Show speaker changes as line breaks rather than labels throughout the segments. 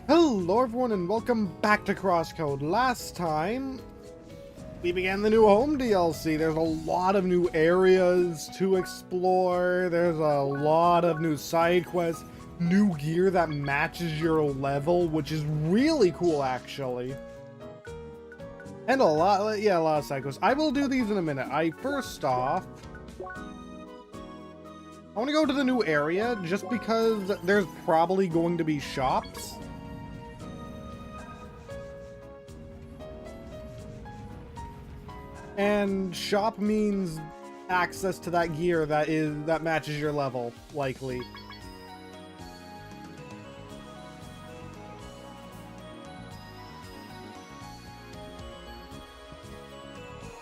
Hello everyone and welcome back to Crosscode. Last time, we began the new home DLC. There's a lot of new areas to explore. There's a lot of new side quests, new gear that matches your level, which is really cool actually. And a lot of side quests. I will do these in a minute. First off, I want to go to the new area just because there's probably going to be shops. And shop means access to that gear that matches your level, likely.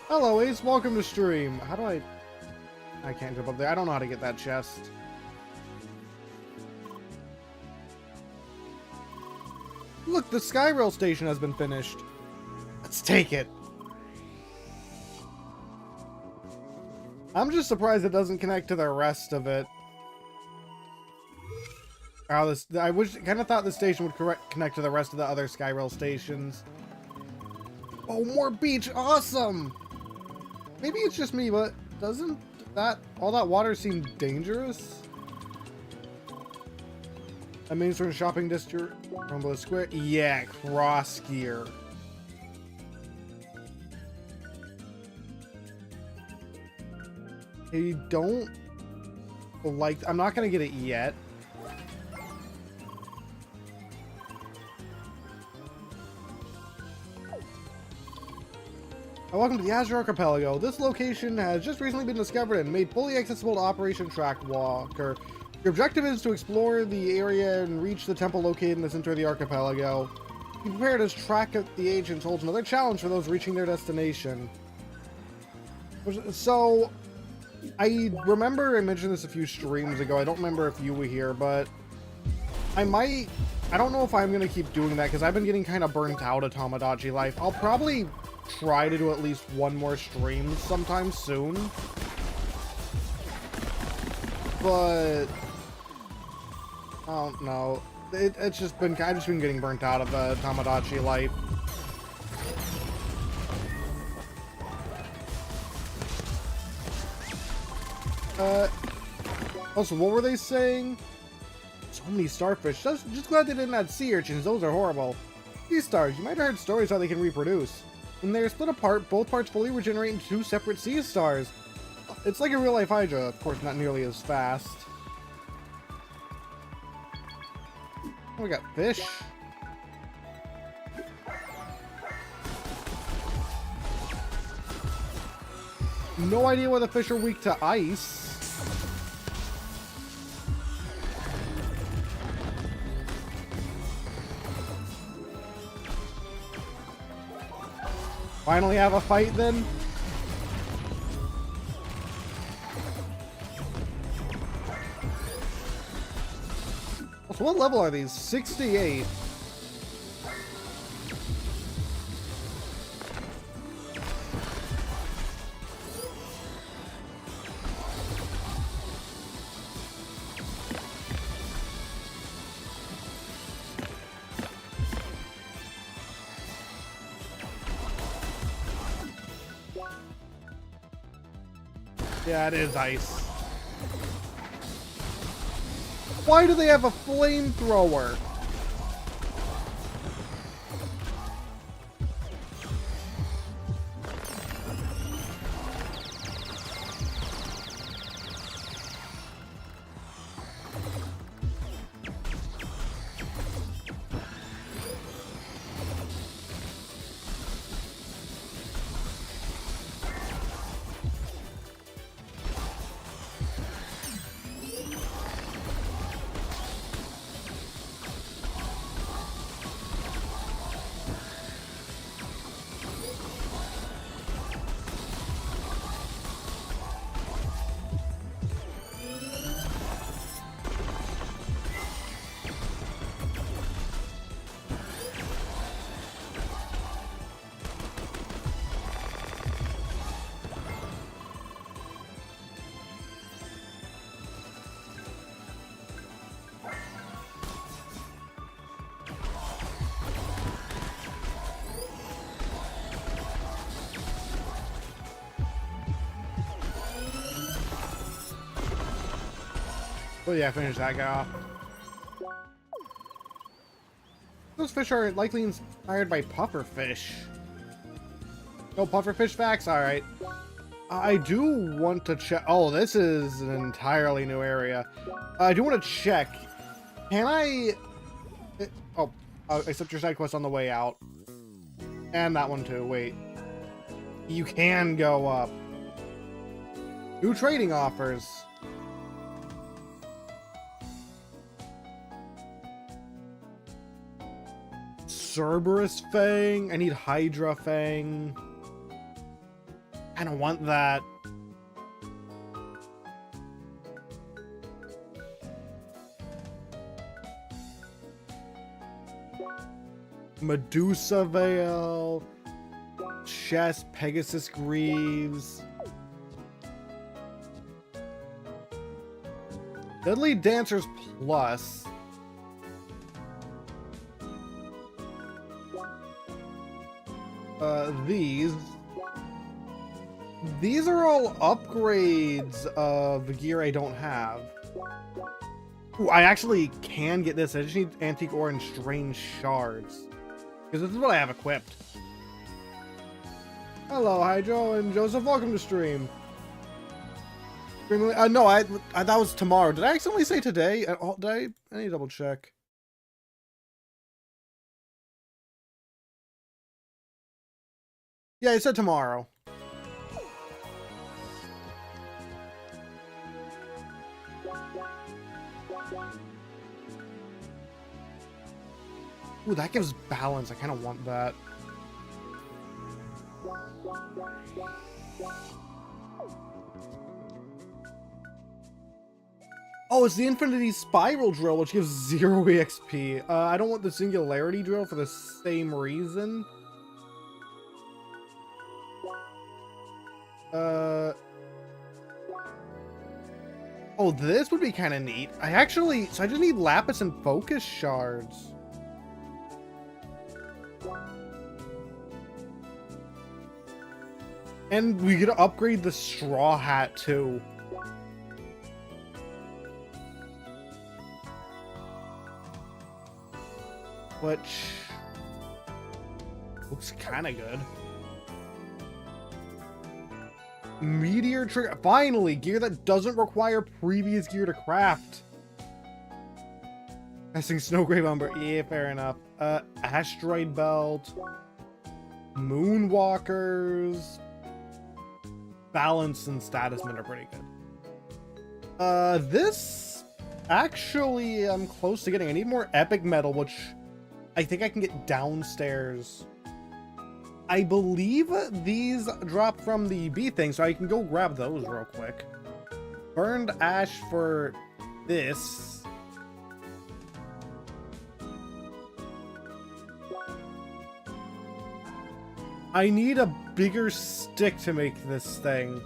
Hello Ace, welcome to stream. How do I can't jump up there. I don't know how to get that chest. Look, the Skyrail station has been finished. Let's take it. I'm just surprised it doesn't connect to the rest of it. Oh, I kind of thought the station would connect to the rest of the other Skyrail stations. Oh, more beach! Awesome! Maybe it's just me, but doesn't all that water seem dangerous? That means we're in a shopping district from the square. Yeah, cross gear. I don't like... I'm not going to get it yet. Welcome to the Azure Archipelago. This location has just recently been discovered and made fully accessible to Operation Trackwalker. Your objective is to explore the area and reach the temple located in the center of the archipelago. Be prepared as Track of the Agents holds another challenge for those reaching their destination. So... I remember I mentioned this a few streams ago. I don't remember if you were here, but I don't know if I'm going to keep doing that because I've been getting kind of burnt out of Tomodachi Life. I'll probably try to do at least one more stream sometime soon. But I don't know. I've just been getting burnt out of Tomodachi Life. Also, what were they saying? So many starfish. Just glad they didn't add sea urchins. Those are horrible. Sea stars. You might have heard stories how they can reproduce. When they're split apart, both parts fully regenerate into two separate sea stars. It's like a real-life Hydra. Of course, not nearly as fast. Oh, we got fish. No idea why the fish are weak to ice. Finally have a fight then? So what level are these? 68. Yeah, it is ice. Why do they have a flamethrower? But yeah, finish that guy off. Those fish are likely inspired by pufferfish. No pufferfish facts? Alright. I do want to check. Oh, this is an entirely new area. I do want to check. Can I... Oh, accept your side quest on the way out. And that one too. Wait. You can go up. New trading offers. Cerberus Fang. I need Hydra Fang. I don't want that. Medusa Veil. Chest, Pegasus Greaves. Deadly Dancers Plus. These are all upgrades of gear I don't have. Ooh, I actually can get this. I just need Antique Ore and Strange Shards. Because this is what I have equipped. Hello, Hydro and Joseph. Welcome to stream. No, I that was tomorrow. Did I accidentally say today? Did I need to double check. Yeah, I said tomorrow. Ooh, that gives balance. I kind of want that. Oh, it's the Infinity Spiral Drill, which gives 0 EXP. I don't want the Singularity Drill for the same reason. Oh, this would be kind of neat. So I just need Lapis and Focus Shards. And we get to upgrade the Straw Hat, too. Which looks kind of good. Meteor Trigger. Finally, gear that doesn't require previous gear to craft. Testing Snowgrave Umber. Yeah, fair enough. Asteroid Belt. Moonwalkers. Balance and Status Mint are pretty good. This actually I'm close to getting. I need more Epic Metal, which I think I can get downstairs. I believe these drop from the bee thing, so I can go grab those real quick. Burned Ash for this. I need a bigger stick to make this thing.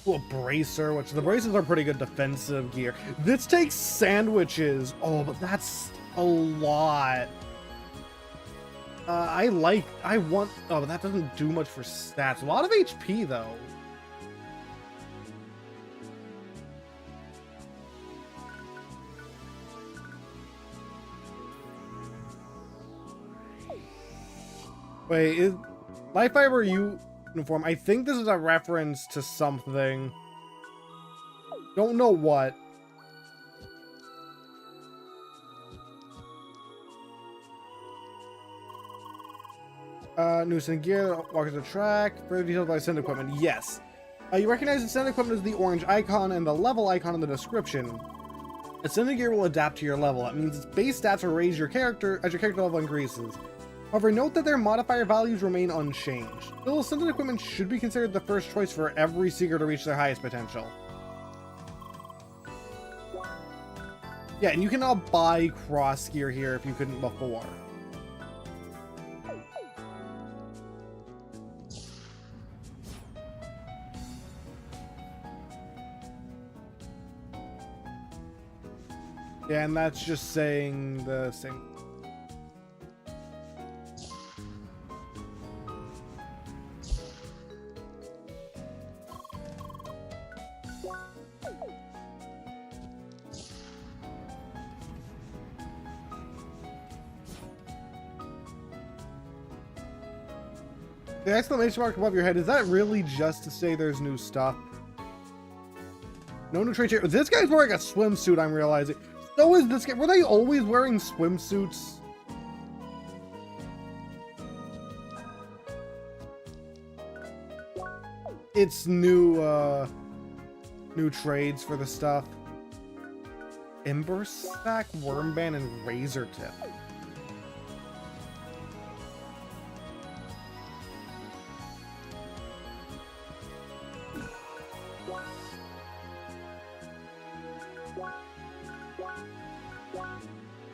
Ooh, a bracer, which the braces are pretty good defensive gear. This takes sandwiches. Oh, but that's a lot. Oh, but that doesn't do much for stats. A lot of HP though. Wait, is Life Fiber uniform? I think this is a reference to something. Don't know what. New Ascended gear, walkers the track, further details about Ascended equipment. Yes. You recognize Ascended equipment as the orange icon and the level icon in the description. Ascended gear will adapt to your level. That means its base stats will raise your character as your character level increases. However, note that their modifier values remain unchanged. Still, Ascended equipment should be considered the first choice for every seeker to reach their highest potential. Yeah, and you can now buy cross gear here if you couldn't before. Yeah, and that's just saying the same. The exclamation mark above your head, is that really just to say there's new stuff? No new traits here. This guy's wearing a swimsuit, I'm realizing. So is this guy. Were they always wearing swimsuits? It's new trades for the stuff. Ember Sack, Wormband, and Razor Tip.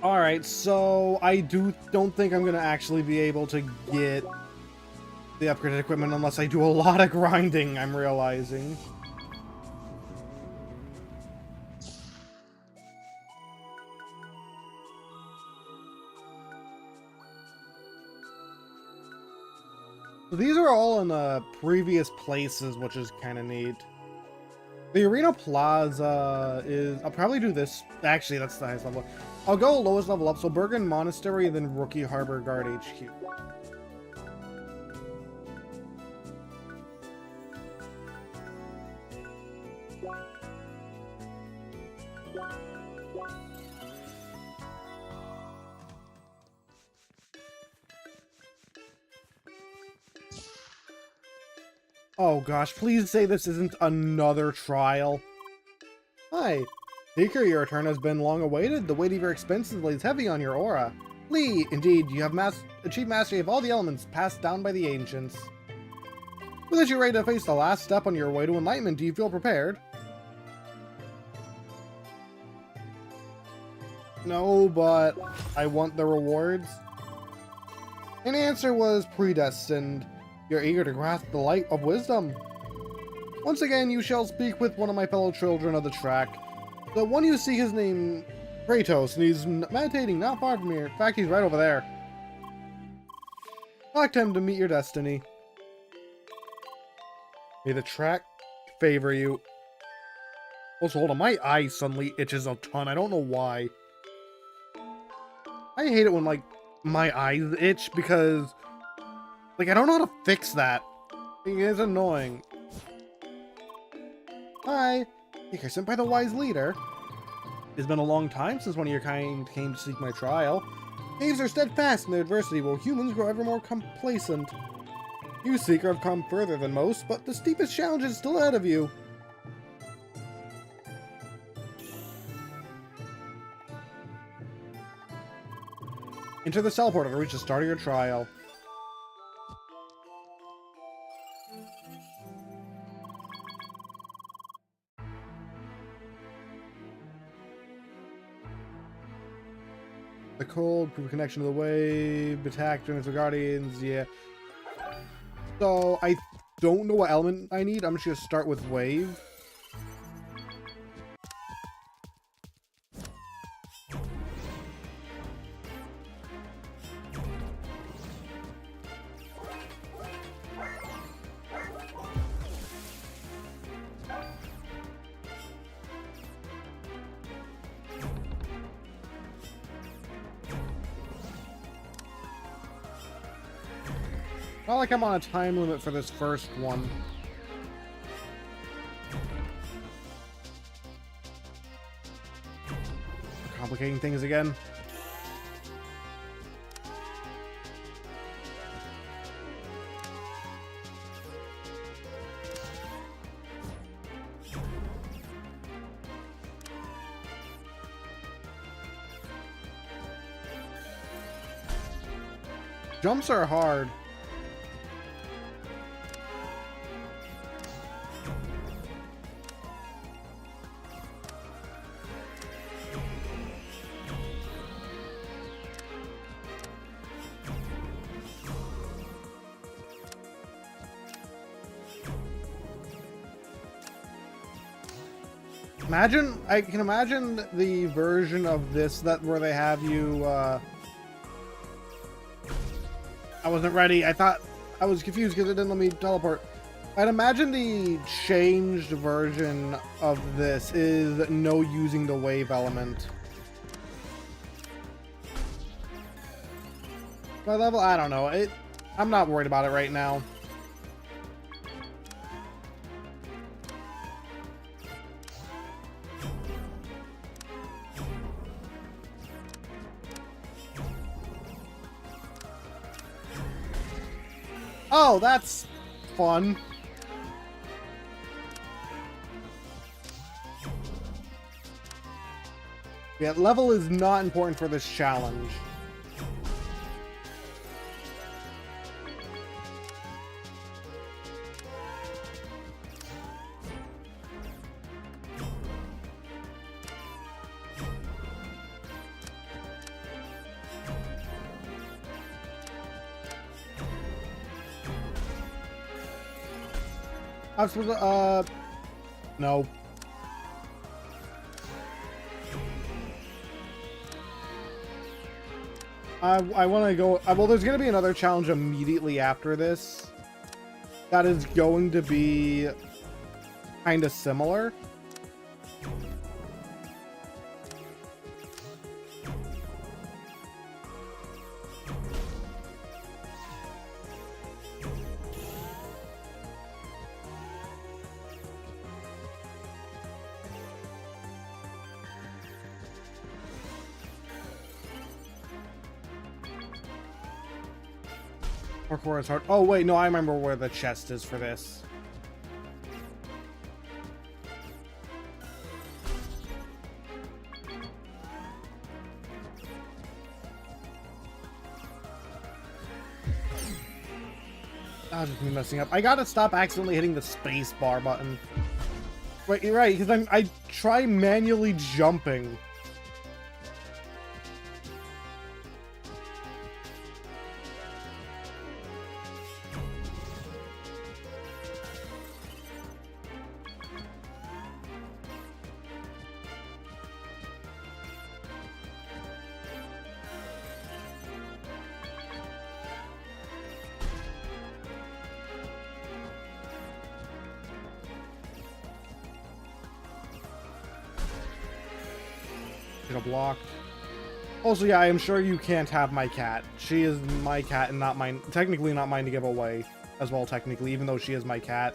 Alright, so I don't think I'm gonna actually be able to get the upgraded equipment unless I do a lot of grinding, I'm realizing. So these are all in previous places, which is kind of neat. The Arena Plaza is... I'll probably do this. Actually, that's the highest level. I'll go lowest level up, so Bergen Monastery and then Rookie Harbor Guard HQ. Oh gosh, please say this isn't another trial. Hi. Seeker, your return has been long awaited. The weight of your expenses lays heavy on your aura. Lee, indeed, you have achieved mastery of all the elements passed down by the ancients. With this, you're ready to face the last step on your way to enlightenment. Do you feel prepared? No, but I want the rewards. An answer was predestined. You're eager to grasp the light of wisdom. Once again, you shall speak with one of my fellow children of the track. The one you see, his name Kratos, and he's meditating not far from here. In fact, he's right over there. Select him to meet your destiny. May the track favor you. Also, hold on, my eye suddenly itches a ton. I don't know why. I hate it when, like, my eyes itch because... Like, I don't know how to fix that. It is annoying. Hi. You're sent by the wise leader. It's been a long time since one of your kind came to seek my trial. Caves are steadfast in their adversity, while humans grow ever more complacent. You, Seeker, have come further than most, but the steepest challenge is still ahead of you. Enter the teleporter to reach the start of your trial. The cold, prove a connection to the wave, attack during the guardians, yeah. So, I don't know what element I need. I'm just gonna start with wave. Not like I'm on a time limit for this first one. Complicating things again. Jumps are hard. I can imagine the version of this where they have you, I wasn't ready. I thought, I was confused because it didn't let me teleport. I'd imagine the changed version of this is no using the wave element. My level, I don't know. I'm not worried about it right now. Oh, that's fun. Yeah, level is not important for this challenge. I was supposed to, no. I want to go, well, there's going to be another challenge immediately after this. That is going to be kind of similar. Parkour is hard. Oh, wait, no, I remember where the chest is for this. I'll just be messing up. I gotta stop accidentally hitting the space bar button. Wait, you're right, because I try manually jumping. Blocked. Also, yeah, I am sure you can't have my cat. She is my cat and not mine. Technically not mine to give away as well, technically, even though she is my cat.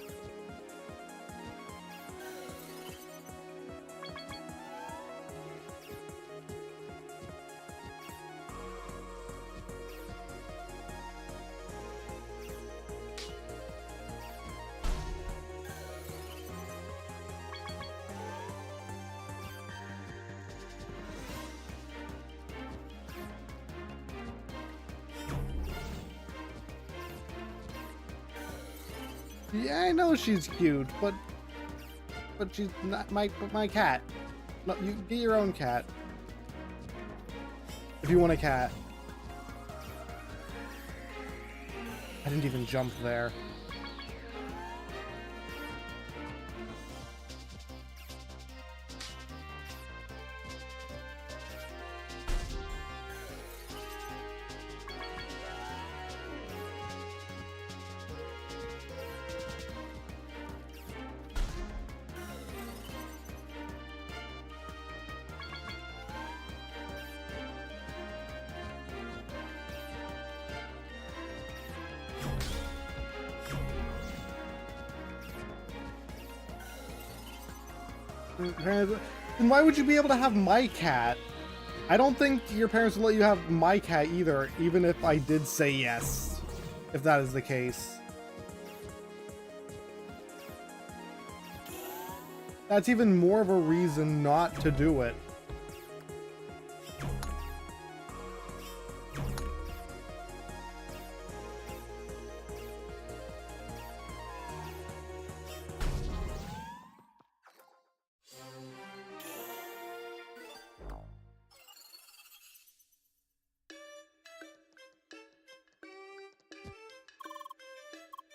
Yeah, I know she's cute, but she's not my cat. No, you get your own cat. If you want a cat. I didn't even jump there. Then why would you be able to have my cat? I don't think your parents will let you have my cat either, even if I did say yes, if that is the case. That's even more of a reason not to do it.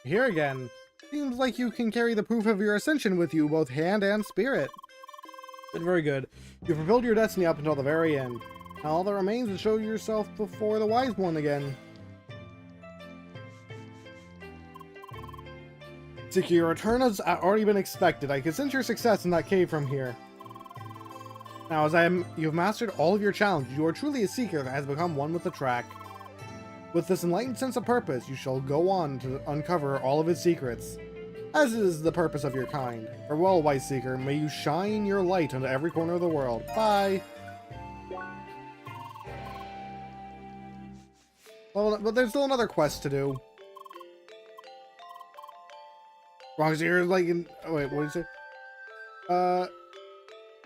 Here again. Seems like you can carry the proof of your ascension with you, both hand and spirit. Very good. You fulfilled your destiny up until the very end. Now all that remains is show yourself before the Wise One again. Seeker, your return has already been expected. I can sense your success in that cave from here. Now, as you've mastered all of your challenges, you are truly a Seeker that has become one with the track. With this enlightened sense of purpose, you shall go on to uncover all of its secrets, as is the purpose of your kind. Farewell, Wise Seeker. May you shine your light into every corner of the world. Bye! Well, but there's still another quest to do. Wrong, so you're like in... Oh, wait, what did you say?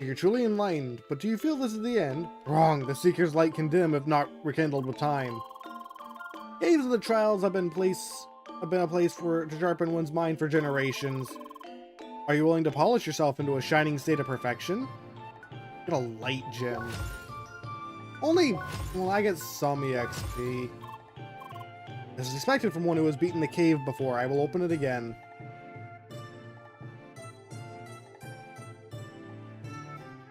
You're truly enlightened, but do you feel this is the end? Wrong, the Seeker's light can dim if not rekindled with time. Caves of the Trials have been a place to sharpen one's mind for generations. Are you willing to polish yourself into a shining state of perfection? Get a light gem. Only... Well, I get some EXP. This is expected from one who has beaten the cave before. I will open it again.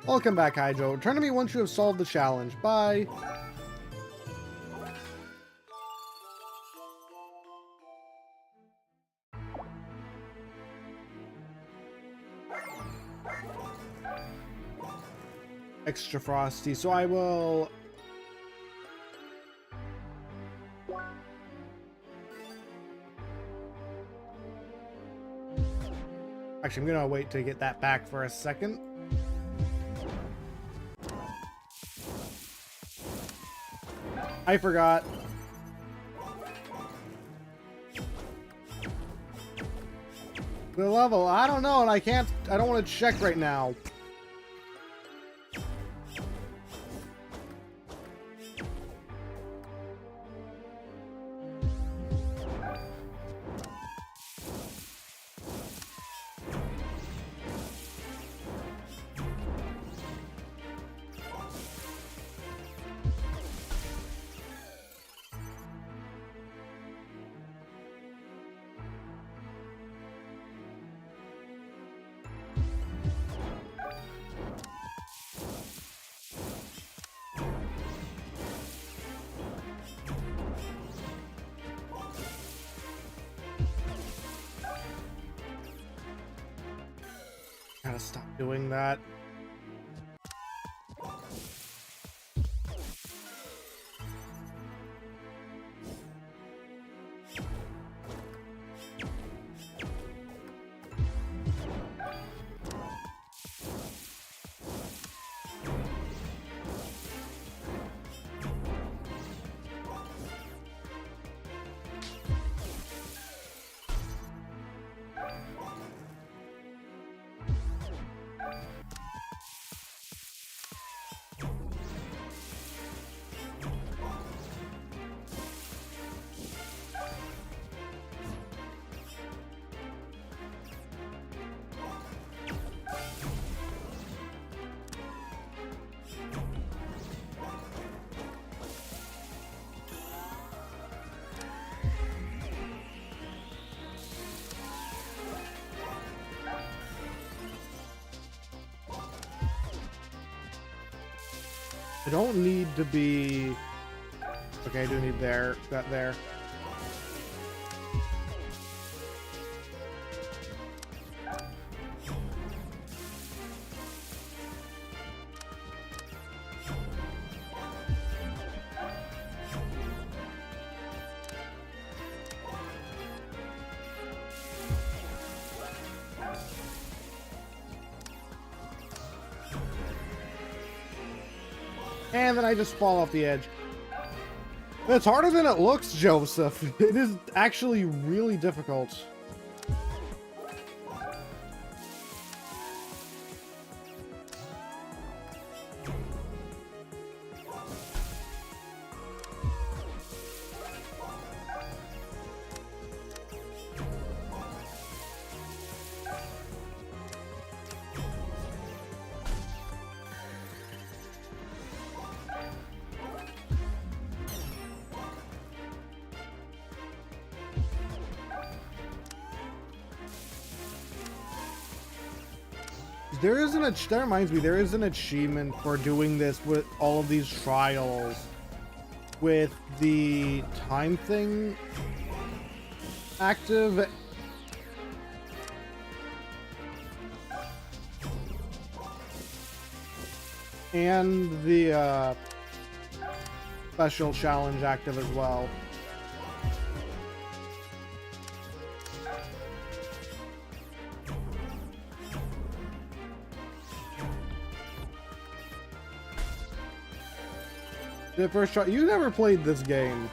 Welcome back, Hydro. Return to me once you have solved the challenge. Bye. Extra frosty, so I will... Actually, I'm gonna wait to get that back for a second. I forgot. The level, I don't know, and I don't want to check right now. Gotta stop doing that. I don't need to be... Okay, I do need that there. And then I just fall off the edge. It's harder than it looks, Joseph. It is actually really difficult. That reminds me, there is an achievement for doing this with all of these trials with the time thing active. And the special challenge active as well. The first try. You never played this game.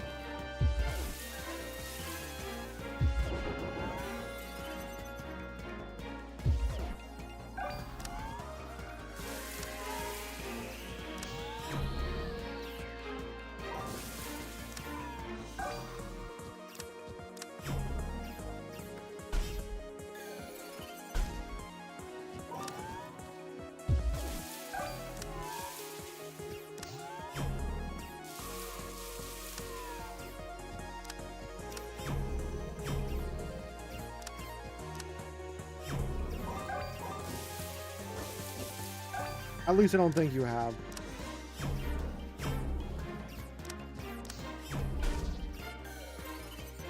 At least I don't think you have.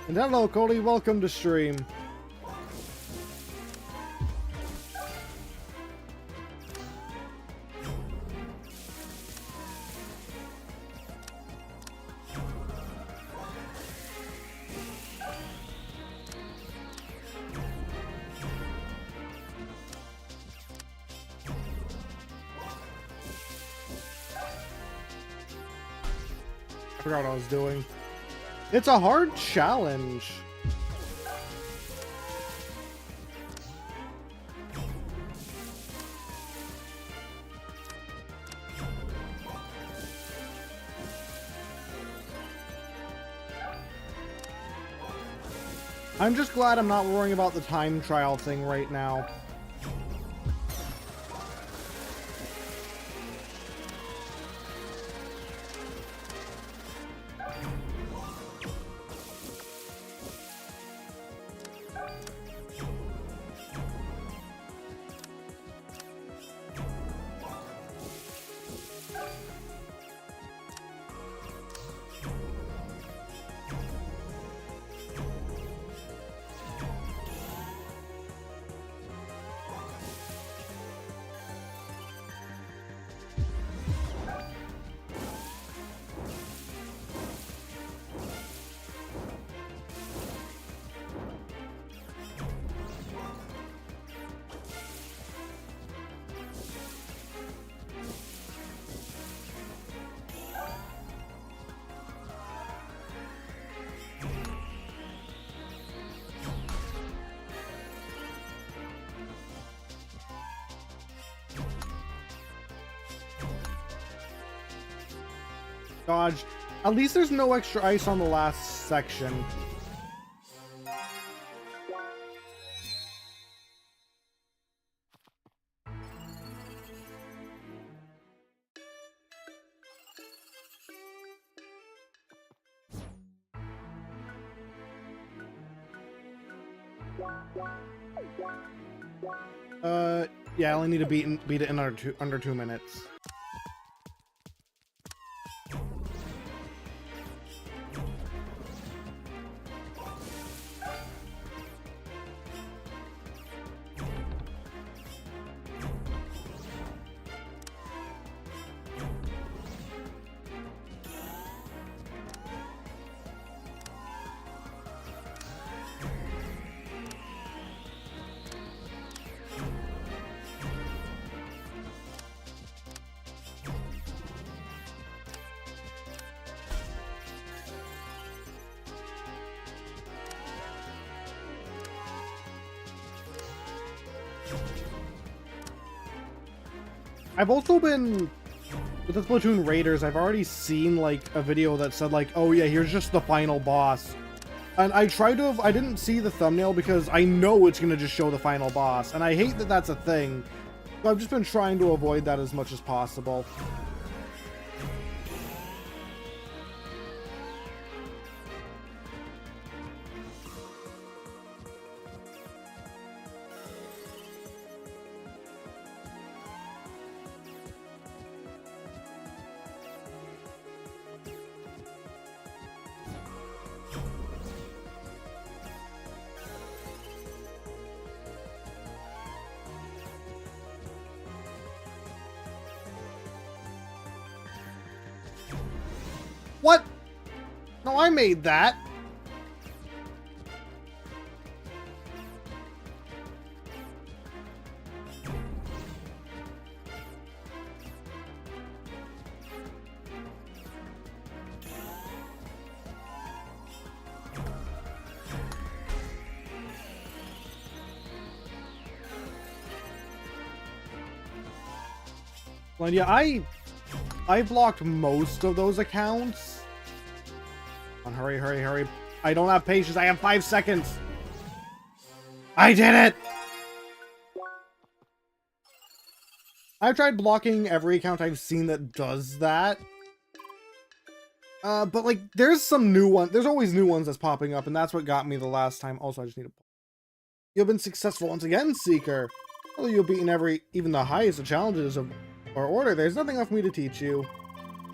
And hello, Cody. Welcome to stream. I forgot what I was doing. It's a hard challenge. I'm just glad I'm not worrying about the time trial thing right now. Dodge. At least there's no extra ice on the last section. Yeah, I only need to beat it in under 2 minutes. I've also been, with the Splatoon Raiders, I've already seen, like, a video that said, like, oh yeah, here's just the final boss. And I tried to I didn't see the thumbnail because I know it's going to just show the final boss. And I hate that that's a thing. So I've just been trying to avoid that as much as possible. What? No, I made that. Well, yeah, I blocked most of those accounts. Come on, hurry, hurry, hurry. I don't have patience. I have 5 seconds. I did it! I've tried blocking every account I've seen that does that. But like, there's some new ones. There's always new ones that's popping up, and that's what got me the last time. Also, I just need to... You've been successful once again, Seeker. Although you've beaten even the highest of challenges of or order. There's nothing left for me to teach you.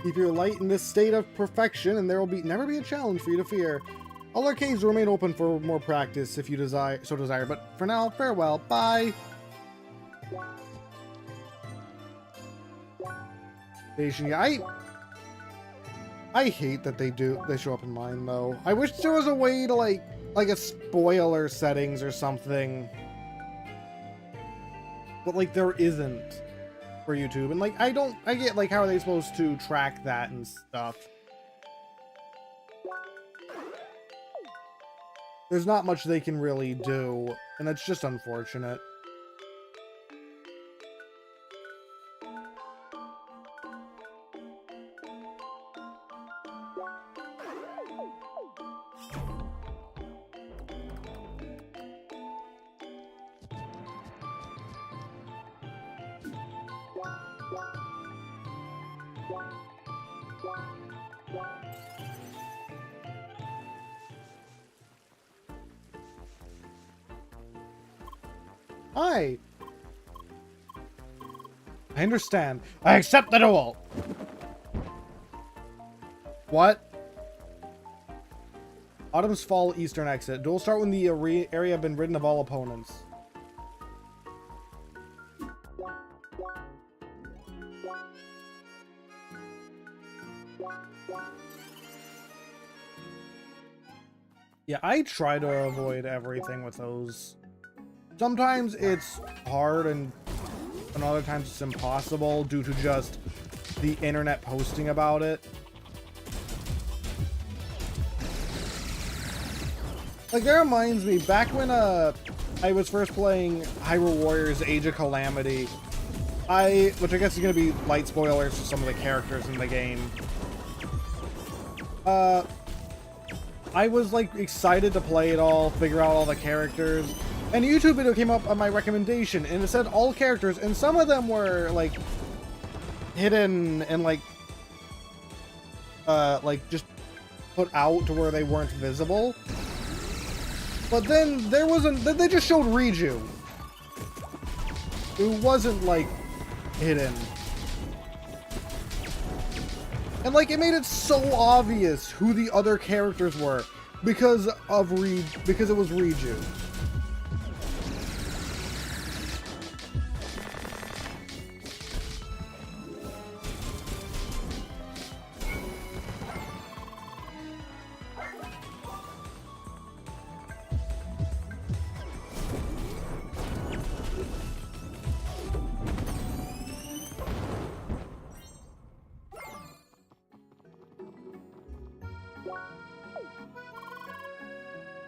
Keep your light in this state of perfection, and there will never be a challenge for you to fear. All our caves will remain open for more practice if you desire, but for now, farewell. Bye. Station, yeah, I hate that they show up in mine though. I wish there was a way to like a spoiler settings or something. But like there isn't for YouTube. And like I get like how are they supposed to track that and stuff. There's not much they can really do, and that's just unfortunate. Hi. I understand. I accept the duel. What? Autumn's Fall Eastern Exit. Duel start when the area have been ridden of all opponents. Yeah, I try to avoid everything with those. Sometimes it's hard and other times it's impossible due to just the internet posting about it. Like, that reminds me, back when I was first playing Hyrule Warriors Age of Calamity, which I guess is going to be light spoilers for some of the characters in the game. I was like excited to play it all, figure out all the characters, and a YouTube video came up on my recommendation, and it said all characters, and some of them were like hidden and like just put out to where they weren't visible. But then then they just showed Riju, who wasn't like hidden. And like it made it so obvious who the other characters were because it was Riju.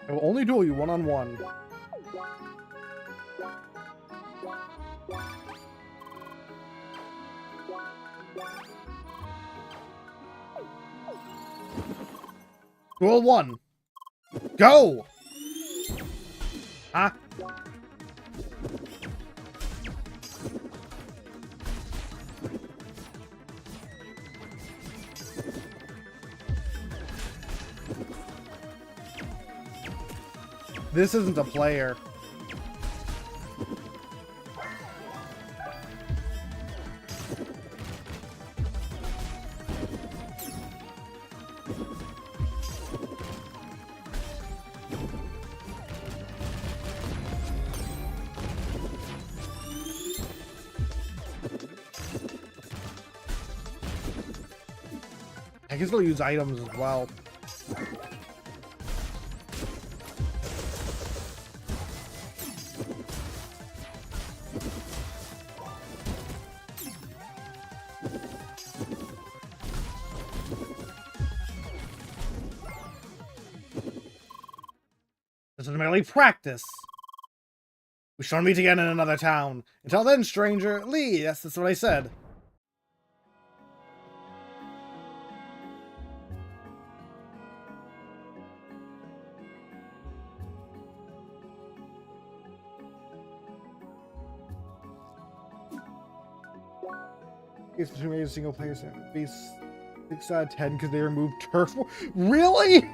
I will only duel you one-on-one. Duel 1. Go! Huh? This isn't a player. I guess they'll use items as well. This is merely practice. We shall meet again in another town. Until then, stranger. Lee, yes, that's what I said. It's between a single player base 6 out of 10 because they removed turf. Really?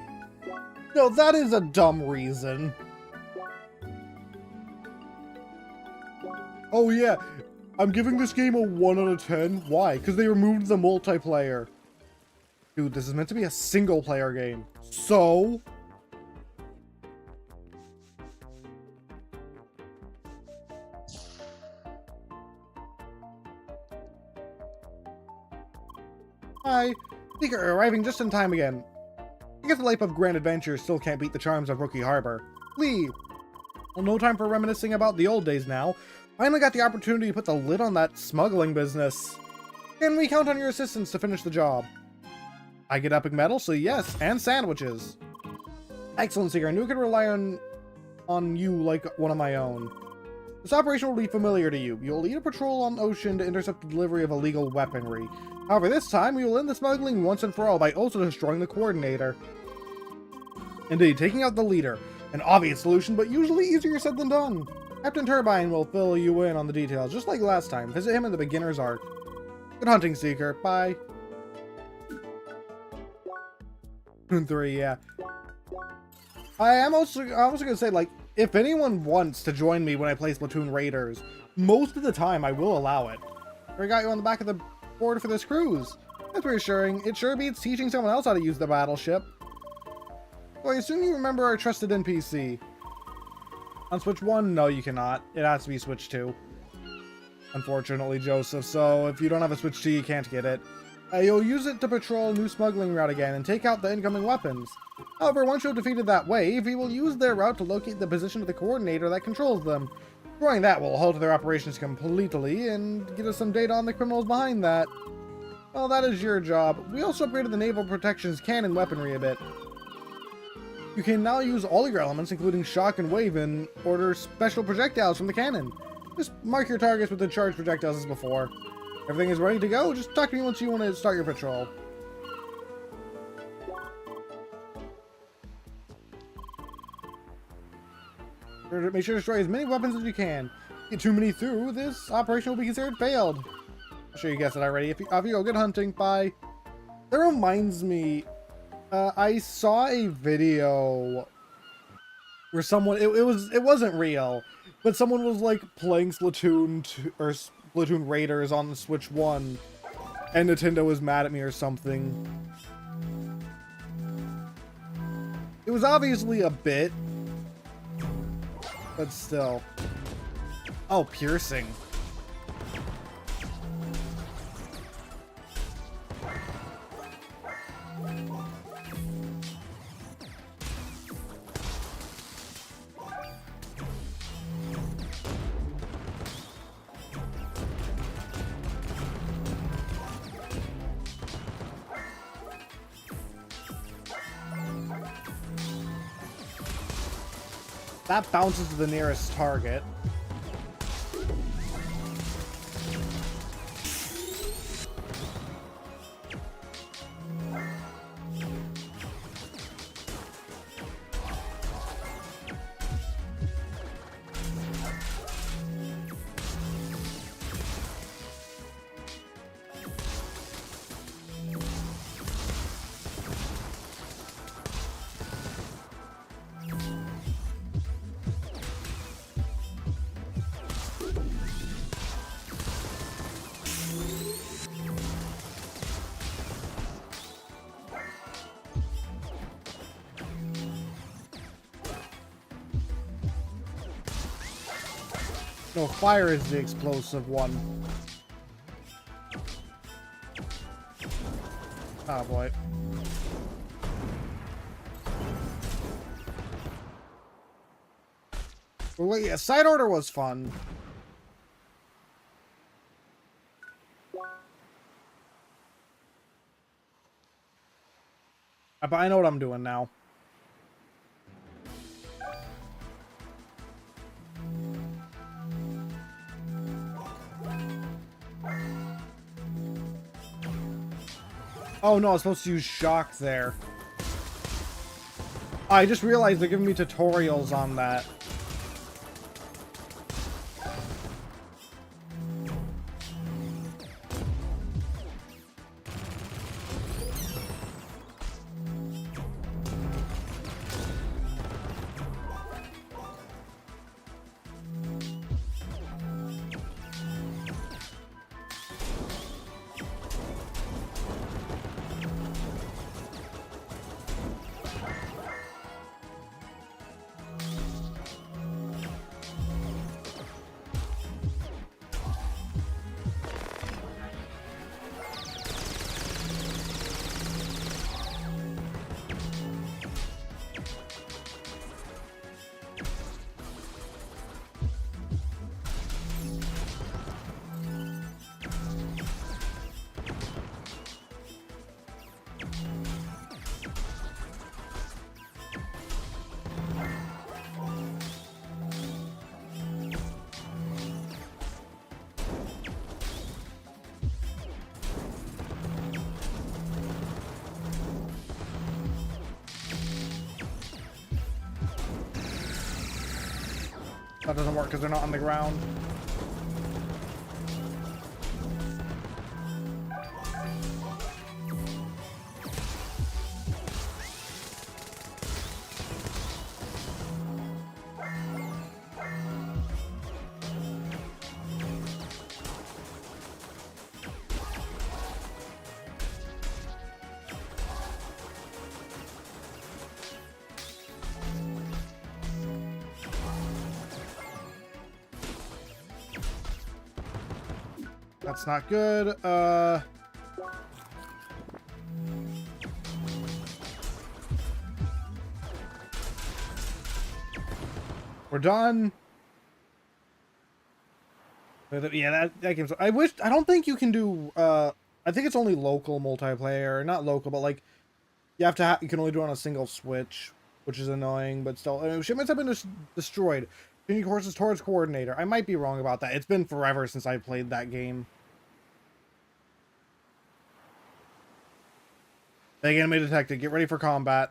No, that is a dumb reason. Oh yeah, I'm giving this game a 1 out of 10. Why? Because they removed the multiplayer. Dude, this is meant to be a single player game. So... Hi. Seeker arriving just in time again. I guess the life of grand adventure still can't beat the charms of Rookie Harbor. Lee! Well, no time for reminiscing about the old days now. Finally got the opportunity to put the lid on that smuggling business. Can we count on your assistance to finish the job? I get epic medal, so yes, and sandwiches. Excellent, Seeker. I knew I could rely on you like one of my own. This operation will be familiar to you. You'll lead a patrol on ocean to intercept the delivery of illegal weaponry. However, this time, we will end the smuggling once and for all by also destroying the coordinator. Indeed, taking out the leader. An obvious solution, but usually easier said than done. Captain Turbine will fill you in on the details, just like last time. Visit him in the beginner's arc. Good hunting, Seeker. Bye. Platoon 3, yeah. I'm also gonna say, like, if anyone wants to join me when I play Splatoon Raiders, most of the time I will allow it. I got you on the back of the board for this cruise. That's reassuring. It sure beats teaching someone else how to use the battleship. Well, I assume you remember our trusted NPC. On Switch 1, no, you cannot. It has to be Switch 2. Unfortunately, Joseph, so if you don't have a Switch 2, you can't get it. You'll use it to patrol a new smuggling route again and take out the incoming weapons. However, once you've defeated that wave, we will use their route to locate the position of the coordinator that controls them. Destroying that will halt their operations completely and get us some data on the criminals behind that. Well, that is your job. We also upgraded the Naval Protection's cannon weaponry a bit. You can now use all your elements, including shock and wave, and order special projectiles from the cannon. Just mark your targets with the charged projectiles as before. Everything is ready to go. Just talk to me once you want to start your patrol. Make sure to destroy as many weapons as you can. Get too many through, this operation will be considered failed. I'm sure you guessed it already. If you go, good hunting. Bye. That reminds me, I saw a video where someone, it wasn't real, but someone was like playing Splatoon 2, or Splatoon Raiders on the Switch 1, and Nintendo was mad at me or something. It was obviously a bit, but still. Oh, piercing. That bounces to the nearest target. No, fire is the explosive one. Oh boy. Well, yeah, side order was fun. But I know what I'm doing now. Oh no, I was supposed to use shock there. I just realized they're giving me tutorials on that. That doesn't work because they're not on the ground. That's not good. We're done. Yeah, that game's... I don't think you can do, I think it's only local multiplayer. Not local, but like, you can only do it on a single Switch, which is annoying, but still. Shipments have been destroyed. Continue courses towards coordinator. I might be wrong about that. It's been forever since I played that game. Big enemy detected. Get ready for combat.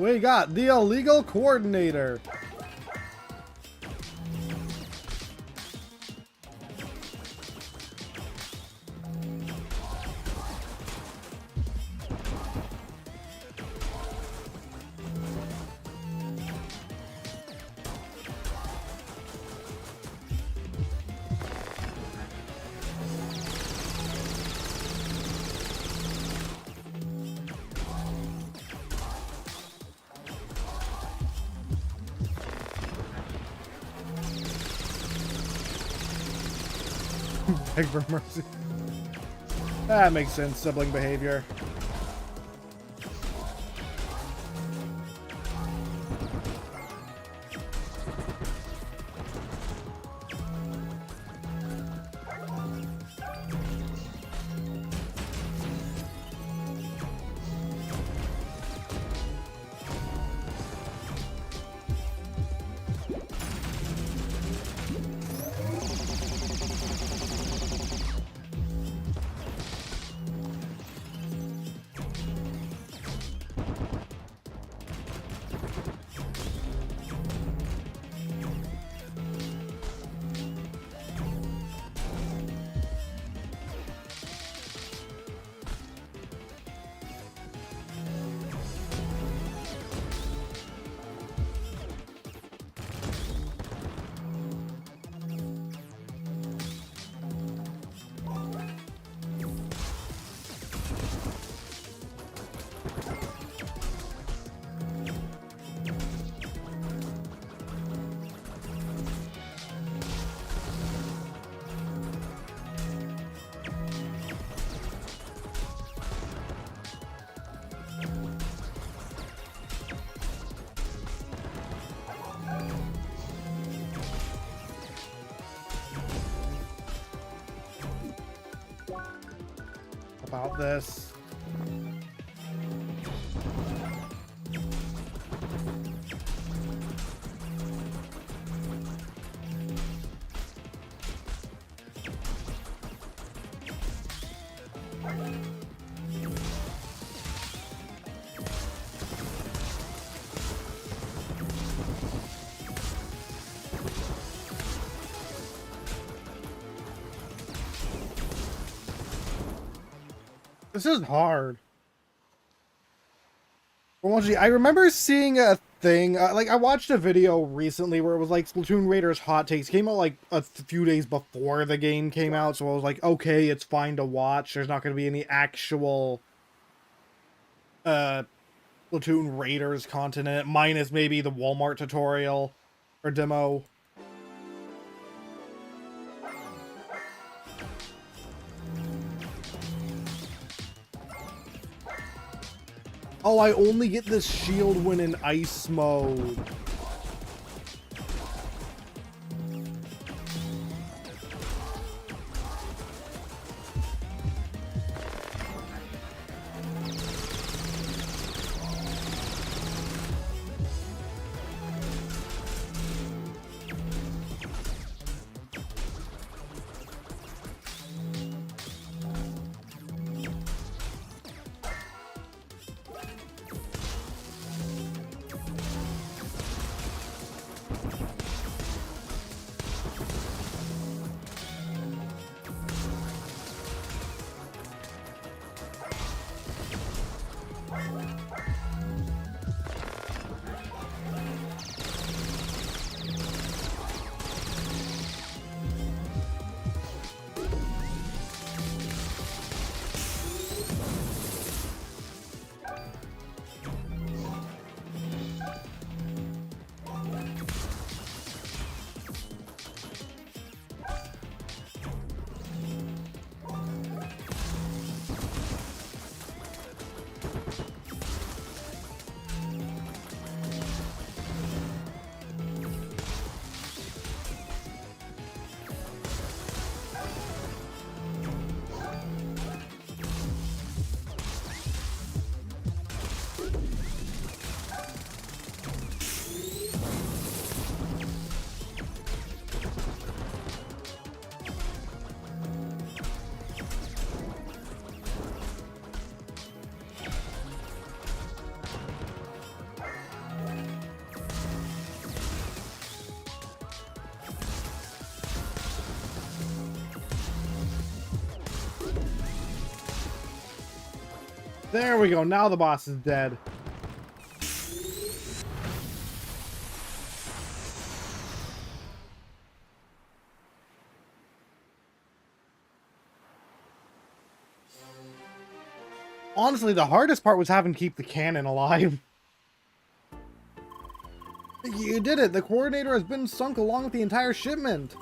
We got the illegal coordinator. Beg for mercy. That makes sense, sibling behavior. About this. This is hard. I remember seeing a thing, like I watched a video recently where it was like Splatoon Raiders hot takes. It came out like a few days before the game came out, so I was like, okay, it's fine to watch. There's not going to be any actual Splatoon Raiders content in it, minus maybe the Walmart tutorial or demo. Oh, I only get this shield when in ice mode. There we go. Now the boss is dead. Honestly, the hardest part was having to keep the cannon alive. You did it! The coordinator has been sunk along with the entire shipment!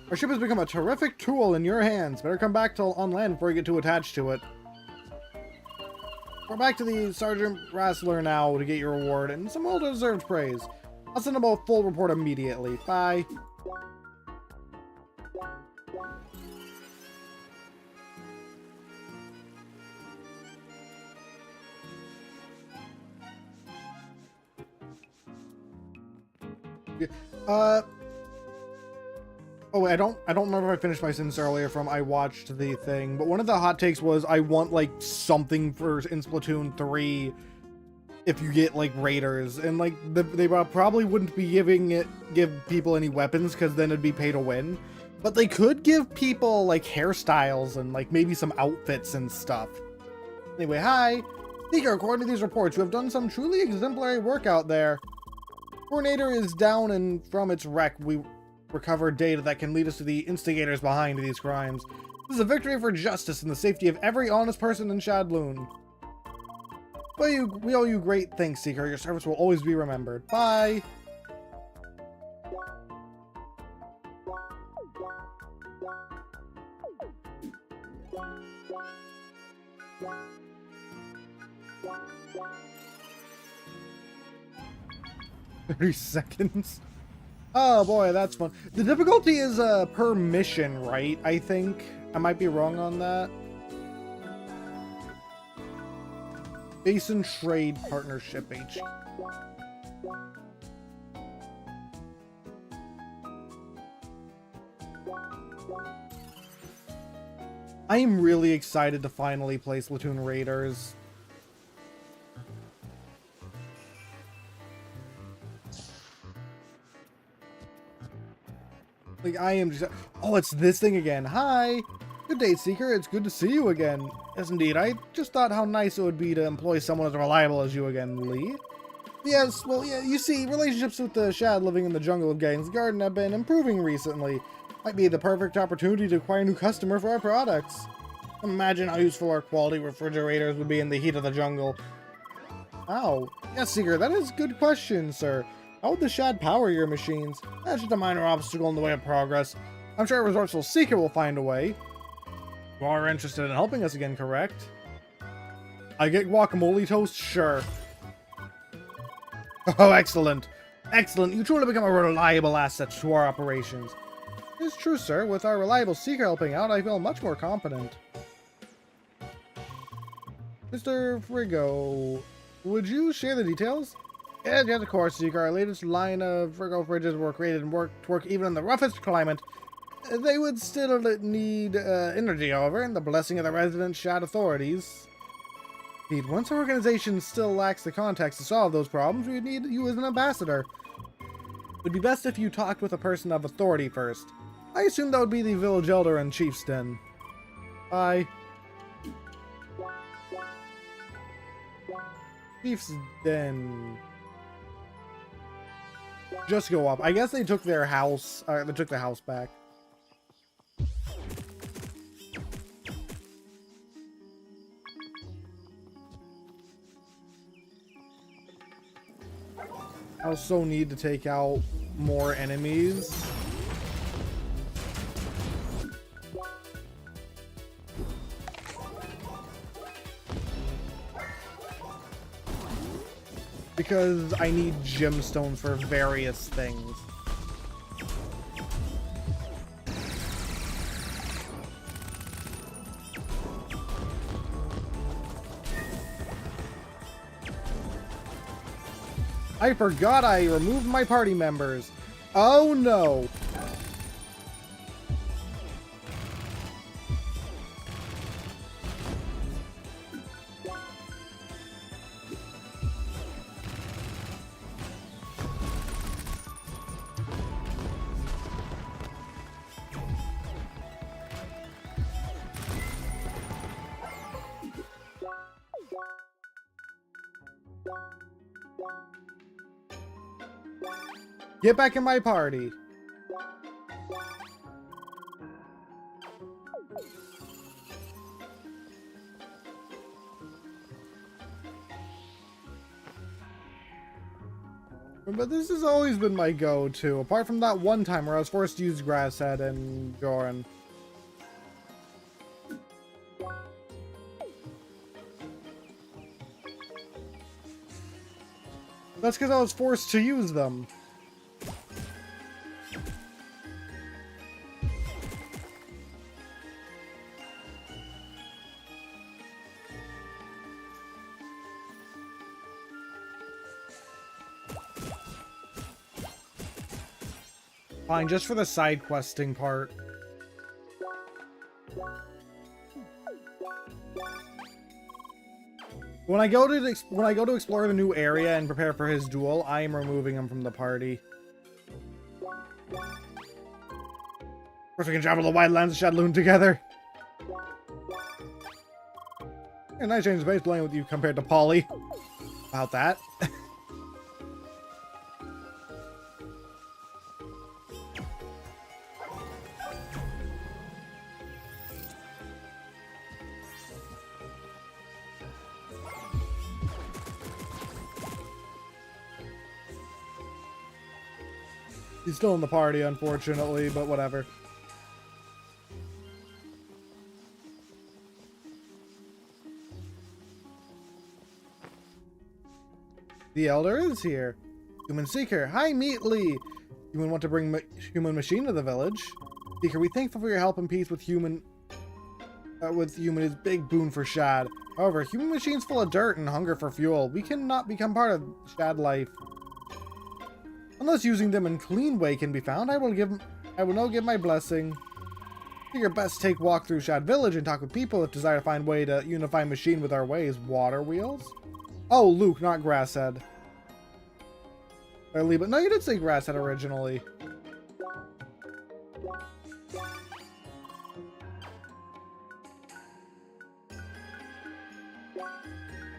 Our ship has become a terrific tool in your hands. Better come back on land before you get too attached to it. We're back to the Sergeant Rassler now to get your reward and some well-deserved praise. I'll send him a full report immediately. Bye. Oh wait, I don't remember if I finished my sentence earlier from I watched the thing, but one of the hot takes was I want like something for in Splatoon 3 if you get like raiders, and like they probably wouldn't be give people any weapons because then it'd be pay to win, but they could give people like hairstyles and like maybe some outfits and stuff. Anyway, hi. Seeker, according to these reports, you have done some truly exemplary work out there. Coordinator is down, and from its wreck, we recovered data that can lead us to the instigators behind these crimes. This is a victory for justice and the safety of every honest person in Shadloon. We owe you great thanks, Seeker. Your service will always be remembered. Bye! $30 Oh boy, that's fun. The difficulty is per mission, right? I think. I might be wrong on that. Basin Trade Partnership H. I am really excited to finally play Splatoon Raiders. Like, I am just... Oh, it's this thing again. Hi! Good day, Seeker. It's good to see you again. Yes, indeed. I just thought how nice it would be to employ someone as reliable as you again, Lee. Yes, well, yeah, you see, relationships with the Shad living in the jungle of Gaines Garden have been improving recently. Might be the perfect opportunity to acquire a new customer for our products. Imagine how useful our quality refrigerators would be in the heat of the jungle. Oh, yes, Seeker, that is a good question, sir. How would the Shad power your machines? That's just a minor obstacle in the way of progress. I'm sure a resourceful Seeker will find a way. You are interested in helping us again, correct? I get guacamole toast? Sure. Oh, excellent. Excellent. You truly become a reliable asset to our operations. It's true, sir. With our reliable Seeker helping out, I feel much more competent. Mr. Frigo, would you share the details? Yes, of course, Seeker. Our latest line of Frigo fridges were created and work even in the roughest climate. They would still need energy, however, and the blessing of the resident Shad authorities. Indeed, once our organization still lacks the contacts to solve those problems, we need you as an ambassador. It would be best if you talked with a person of authority first. I assume that would be the village elder and chief's den. Bye. Chief's den. Just go up. I guess they took their house. They took the house back. I also need to take out more enemies. Because I need gemstones for various things. I forgot I removed my party members. Oh no. Get back in my party. But this has always been my go-to, apart from that one time where I was forced to use Grasshead and Goron. That's because I was forced to use them. Fine, just for the side questing part. When I go to explore the new area and prepare for his duel, I am removing him from the party. Of course, we can travel the wide lands of Shadowloon together. A nice change of pace playing with you compared to Polly. About that. He's still in the party, unfortunately, but whatever. The Elder is here. Human Seeker. Hi, Meatly! Human want to bring Human Machine to the village. Seeker, we thankful for your help and peace with Human is big boon for Shad. However, Human Machine's full of dirt and hunger for fuel. We cannot become part of Shad life. Unless using them in clean way can be found, I will now give my blessing. Figure best take walk through Shad Village and talk with people that desire to find way to unify machine with our ways. Water wheels? Oh, Luke, not Grasshead. But no, you did say Grasshead originally.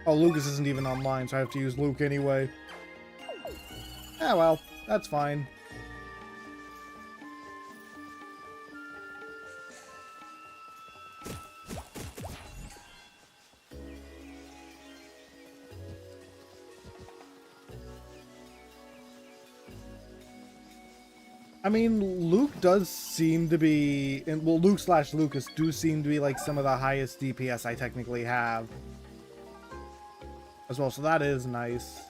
Oh, Lucas isn't even online, so I have to use Luke anyway. Ah, well, that's fine. I mean, Luke does seem to be, well, Luke/Lucas do seem to be like some of the highest DPS I technically have as well, so that is nice.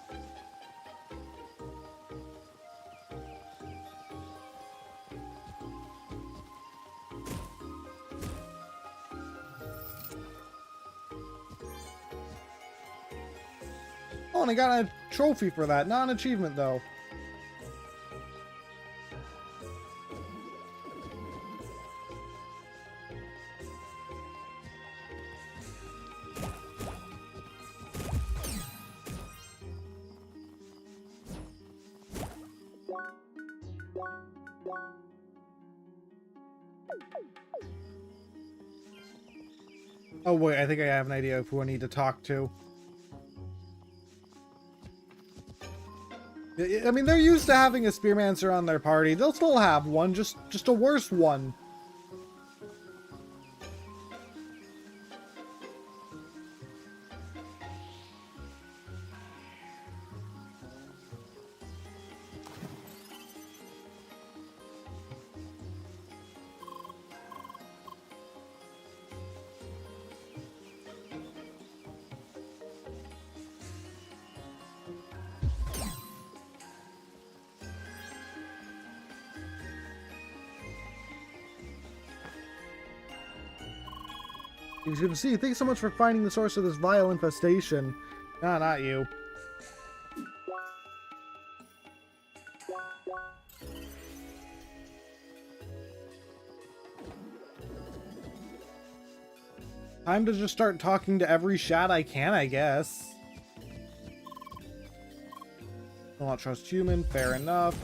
Oh, and I got a trophy for that, not an achievement though. Oh wait, I think I have an idea of who I need to talk to. I mean, they're used to having a Spearmancer on their party. They'll still have one, just a worse one. He's good to see you. Thanks so much for finding the source of this vile infestation. Nah, not you. Time to just start talking to every Shad I can, I guess. Will not trust human, fair enough.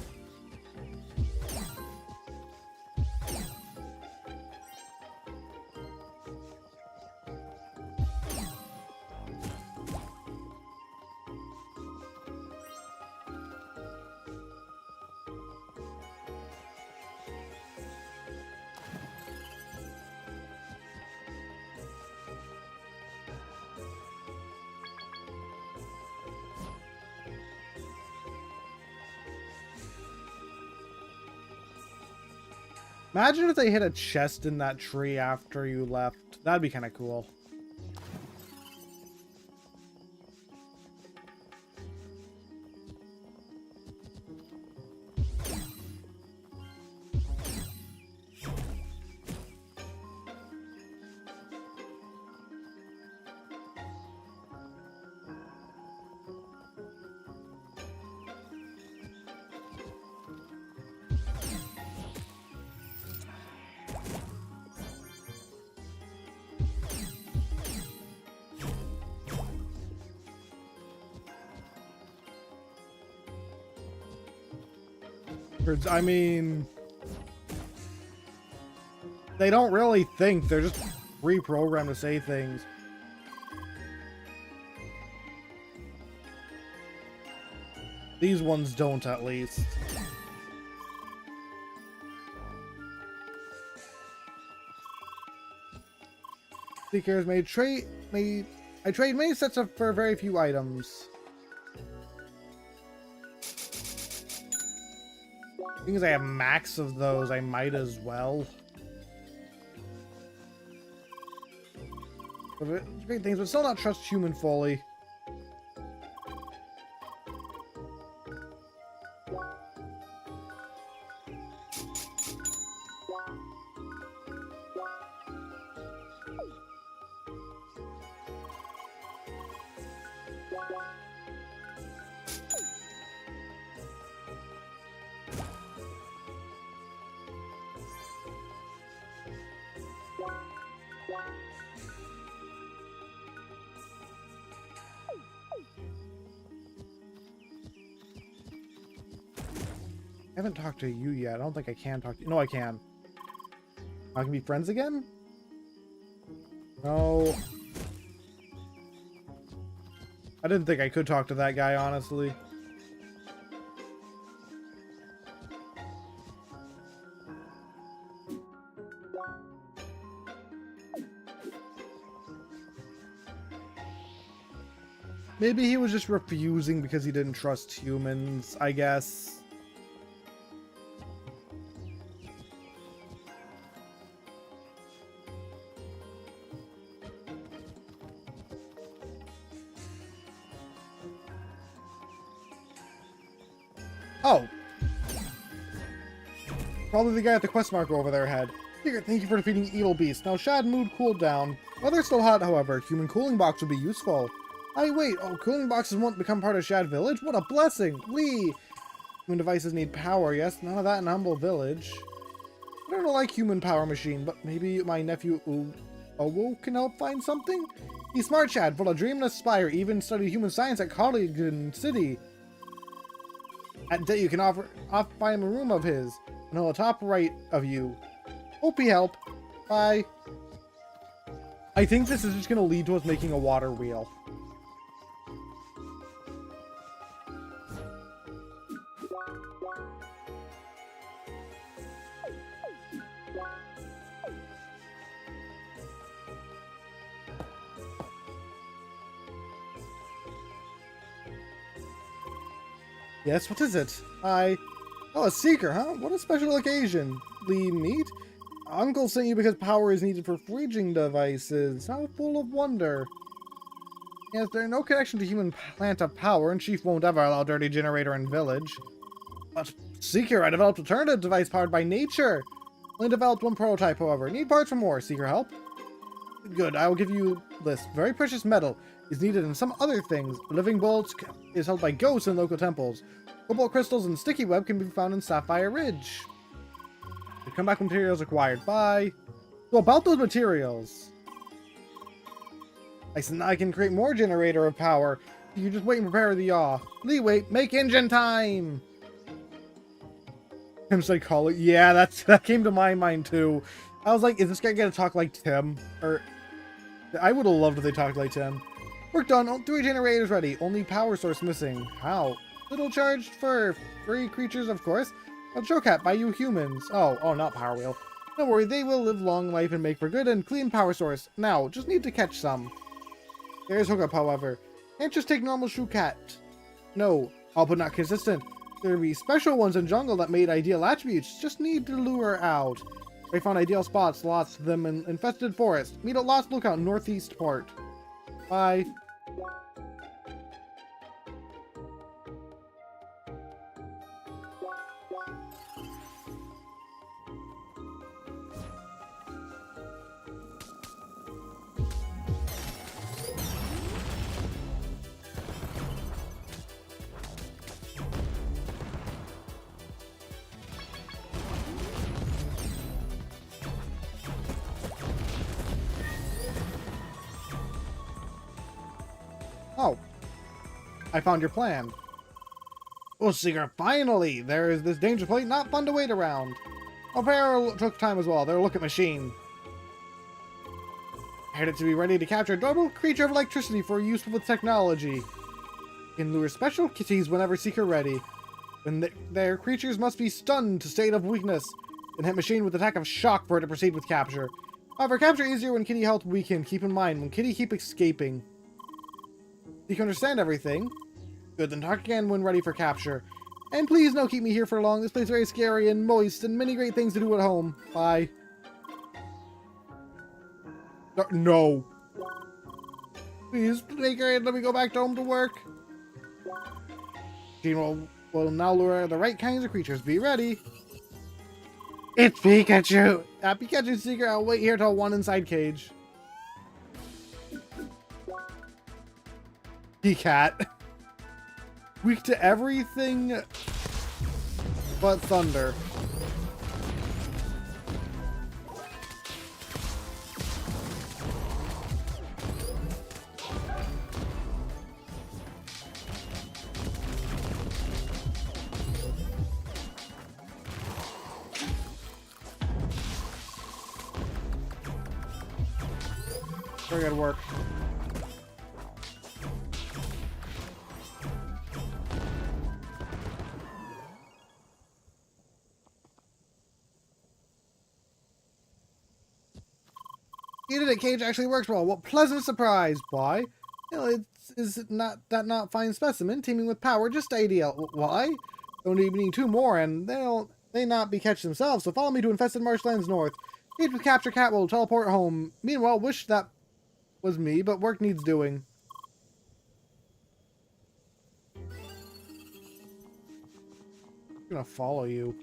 Imagine if they hit a chest in that tree after you left. That'd be kind of cool. I mean, they don't really think. They're just reprogrammed to say things. These ones don't, at least. Seekers I trade many sets of for very few items. Because I have max of those, I might as well. Great things, but still not trust human fully. I haven't talked to you yet. I don't think I can talk to you. No, I can. I can be friends again? No. I didn't think I could talk to that guy, honestly. Maybe he was just refusing because he didn't trust humans, I guess. Oh. Probably the guy at the quest marker over their head. Secret, thank you for defeating evil beast. Now Shad mood cooled down. Weather's still hot, however. Human cooling box would be useful. Wait, oh, cooling boxes won't become part of Shad Village? What a blessing! Lee! Human devices need power, yes? None of that in Humble Village. I don't like human power machine, but maybe my nephew Owo can help find something? He's smart, Shad, full of dream and aspire, even studied human science at Colligan City. At day you can find him a room of his, and on the top right of you. Hope he help. Bye. I think this is just going to lead to us making a water wheel. Yes, what is it? Oh, a seeker, huh? What a special occasion. Lee meet? Uncle sent you because power is needed for foraging devices. How full of wonder. Yes, there's no connection to human plant of power, and Chief won't ever allow dirty generator in village. But, Seeker, I developed alternative device powered by nature. Only developed one prototype, however. Need parts for more. Seeker, help? Good, I will give you this. Very precious metal is needed in some other things. Living bolts is held by ghosts in local temples. Cobalt crystals and sticky web can be found in Sapphire Ridge. Come back with materials acquired. Bye. So about those materials. I can create more generator of power. You just wait and prepare the yaw. Lee, wait, make engine time! Tim said call it. Yeah, that came to my mind too. I was like, is this guy gonna talk like Tim? Or I would have loved if they talked like Tim. Work done. All 3 generators ready. Only power source missing. How? Little charged for free creatures, of course. A show cat by you humans. Oh, not Power Wheel. Don't worry, they will live long life and make for good and clean power source. Now, just need to catch some. There's hookup, however. Can't just take normal shoe cat. No, all but not consistent. There'll be special ones in jungle that made ideal attributes. Just need to lure out. I found ideal spots, lots of them in infested forest. Meet at Lost Lookout, northeast part. Bye. Oh, I found your plan. Oh, Seeker, finally! There is this danger plate, not fun to wait around. O'Hara took time as well. They're looking machine. Headed to be ready to capture a adorable creature of electricity for use with technology. You can lure special kitties whenever Seeker ready. When their creatures must be stunned to state of weakness, then hit machine with attack of shock for it to proceed with capture. However, capture easier when kitty health weakened. Keep in mind, when kitty keep escaping. You can understand everything. Good, then talk again when ready for capture. And please don't keep me here for long. This place is very scary and moist and many great things to do at home. Bye. No. Please, take her and let me go back home to work. Gene will now lure the right kinds of creatures. Be ready. It's Pikachu. Pikachu Seeker, I'll wait here till one inside cage. Cat. Weak to everything but thunder. Very good work. You did it, Cage actually works well. What pleasant surprise, boy. You know, is not fine specimen, teeming with power, just ideal. Why? Don't even need two more, and they not be catched themselves, so follow me to infested marshlands north. Cage with capture cat will teleport home. Meanwhile, wish that was me, but work needs doing. I'm gonna follow you.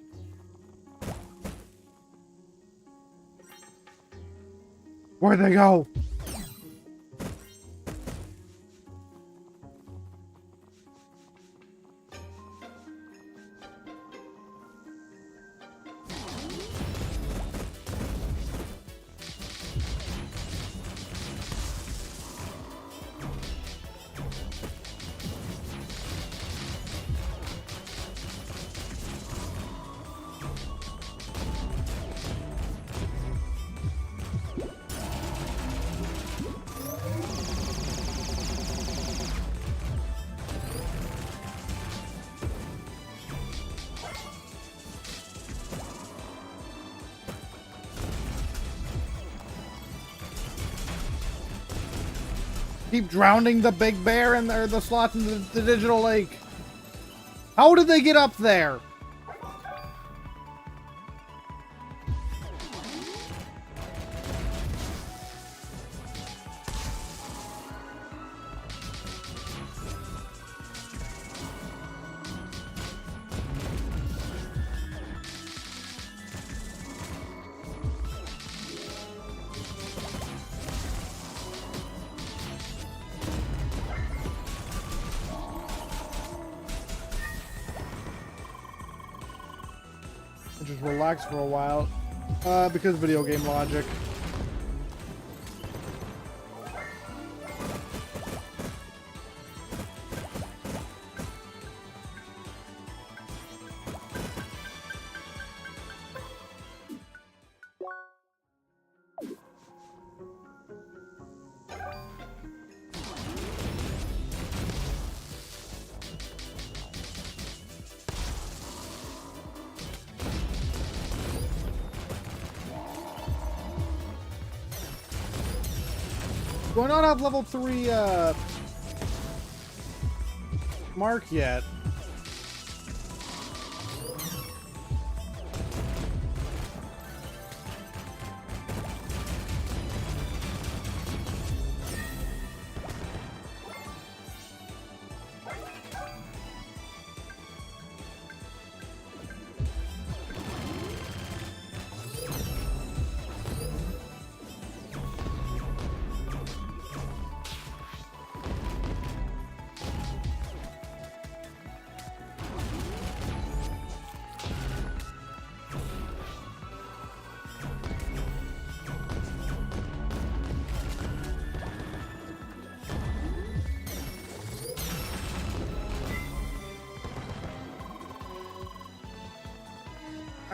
Where'd they go? Keep drowning the big bear and the slots in the digital lake. How did they get up there? Just relax for a while, because video game logic. Do I not have level 3 mark yet?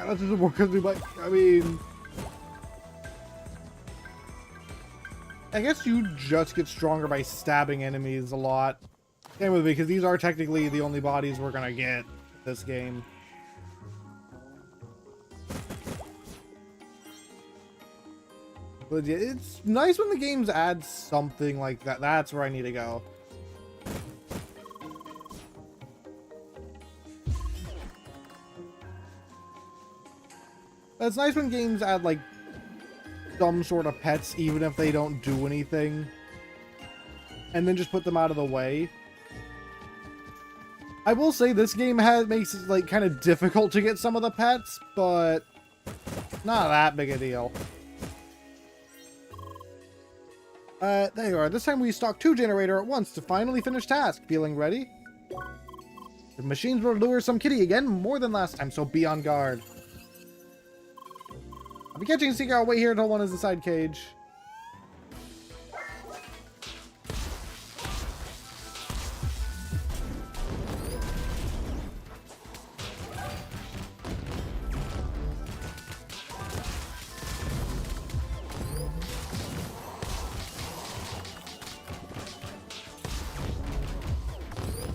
That doesn't work with me, but I mean, I guess you just get stronger by stabbing enemies a lot. Same with me, because these are technically the only bodies we're gonna get this game. But yeah, it's nice when the games add something like that. That's where I need to go. It's nice when games add like some sort of pets, even if they don't do anything, and then just put them out of the way. I will say this game makes it like kind of difficult to get some of the pets, but not that big a deal. There you are. This time we stock 2 generator at once to finally finish task. Feeling ready? The machines will lure some kitty again, more than last time, so be on guard. I'll be catching a seeker. I'll wait here until one is inside cage.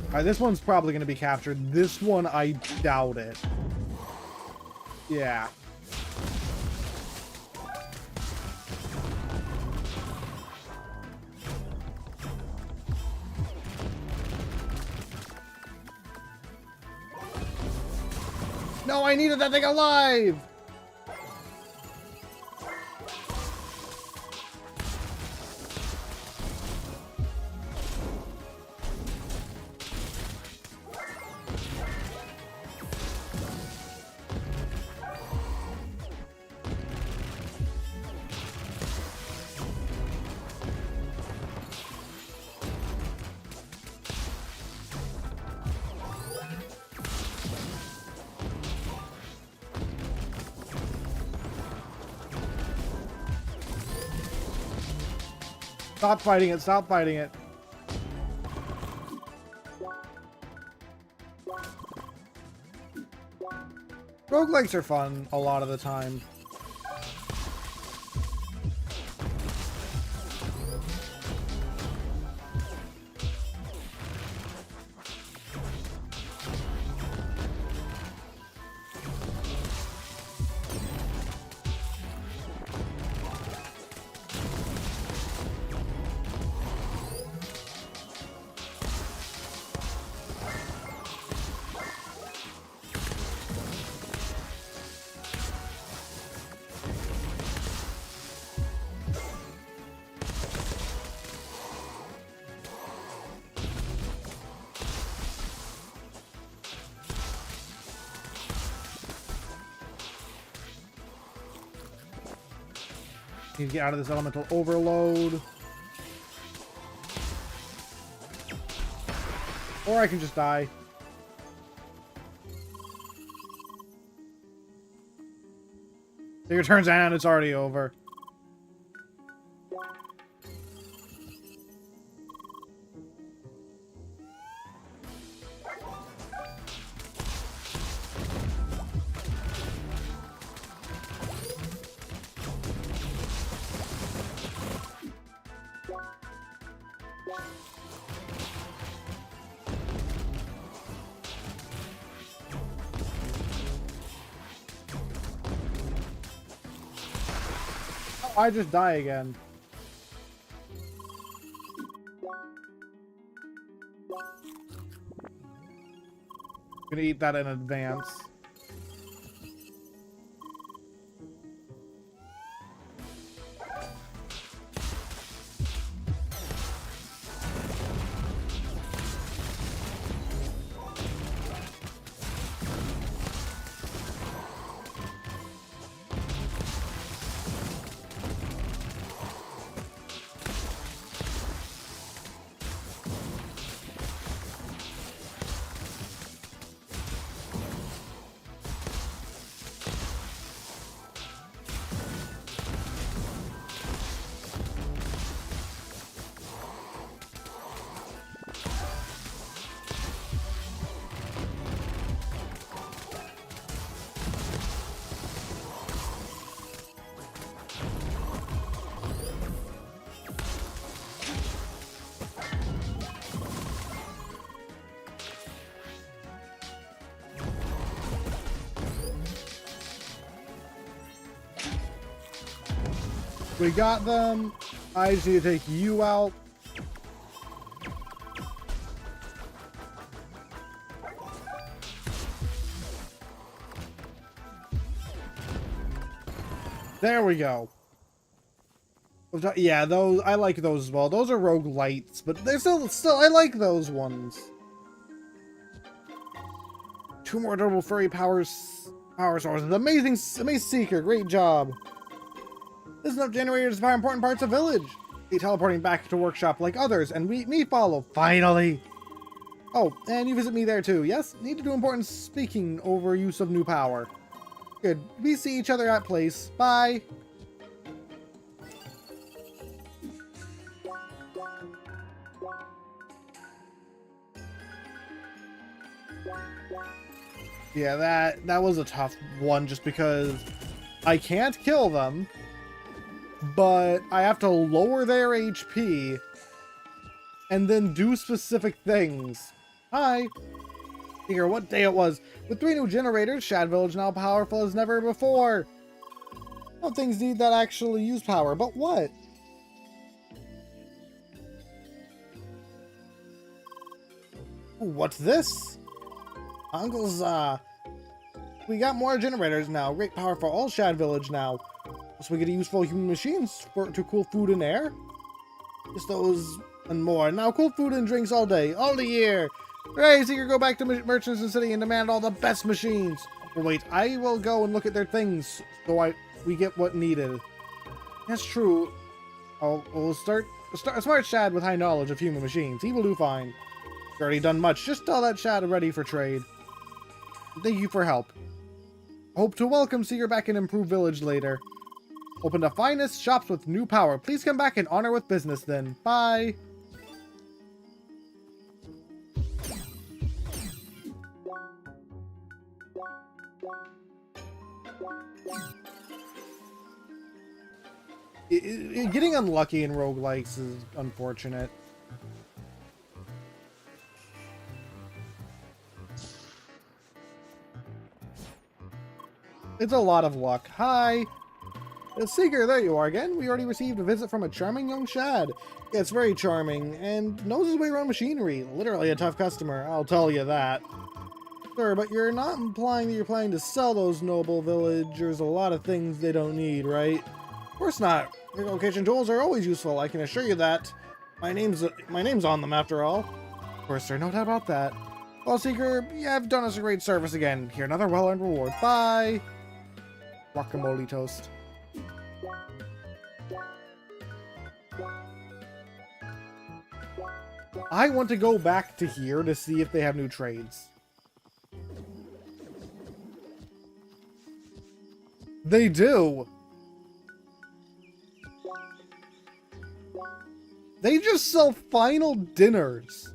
Alright, this one's probably going to be captured. This one, I doubt it. Yeah. No, I needed that thing alive! Stop fighting it, stop fighting it. Roguelikes are fun a lot of the time. Need to get out of this elemental overload. Or I can just die. So your turn's out, it's already over. I just die again. Gonna eat that in advance. We got them. I just need to take you out. There we go. Yeah, those I like those as well. Those are roguelites, but they're still I like those ones. 2 more durable furry power sources. Amazing seeker, great job. This enough generators to power important parts of village. Be teleporting back to workshop like others, and me follow. Finally. Oh, and you visit me there too. Yes, need to do important speaking over use of new power. Good. We see each other at place. Bye. Yeah, that was a tough one just because I can't kill them, but I have to lower their HP and then do specific things. Hi. Figure what day it was. With 3 new generators, Shad Village now powerful as never before. Some things need that actually use power, but what? Ooh, what's this? Uncle's, we got more generators now. Great power for all Shad Village now. So we get useful human machines to cool food and air. Just those and more. Now cool food and drinks all day, all the year. Hooray, Seeker, go back to merchants in the city and demand all the best machines. But wait, I will go and look at their things so we get what needed. That's true. We'll start a smart Shad with high knowledge of human machines. He will do fine. He's already done much. Just tell that Shad ready for trade. Thank you for help. Hope to welcome Seeker back in Improved Village later. Open the finest shops with new power. Please come back and honor with business then. Bye. Getting unlucky in roguelikes is unfortunate. It's a lot of luck. Hi! Seeker, there you are again. We already received a visit from a charming young Shad. Yeah, it's very charming, and knows his way around machinery. Literally a tough customer, I'll tell you that. Sure, but you're not implying that you're planning to sell those noble villagers a lot of things they don't need, right? Of course not. Your location tools are always useful, I can assure you that. My name's on them, after all. Of course, sir, no doubt about that. Well, Seeker, you have done us a great service again. Here, another well-earned reward. Bye! Guacamole toast. I want to go back to here to see if they have new trades. They do! They just sell final dinners.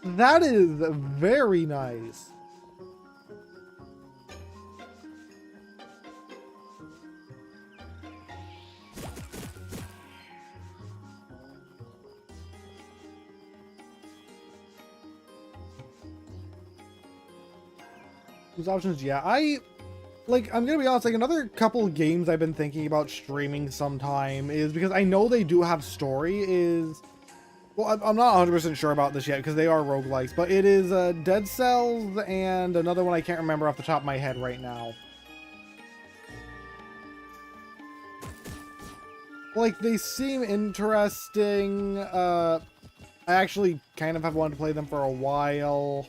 That is very nice. Those options, yeah. I'm gonna be honest, like, another couple games I've been thinking about streaming sometime is because I know they do have story is... Well, I'm not 100% sure about this yet because they are roguelikes, but it is Dead Cells and another one I can't remember off the top of my head right now. Like, they seem interesting. I actually kind of have wanted to play them for a while.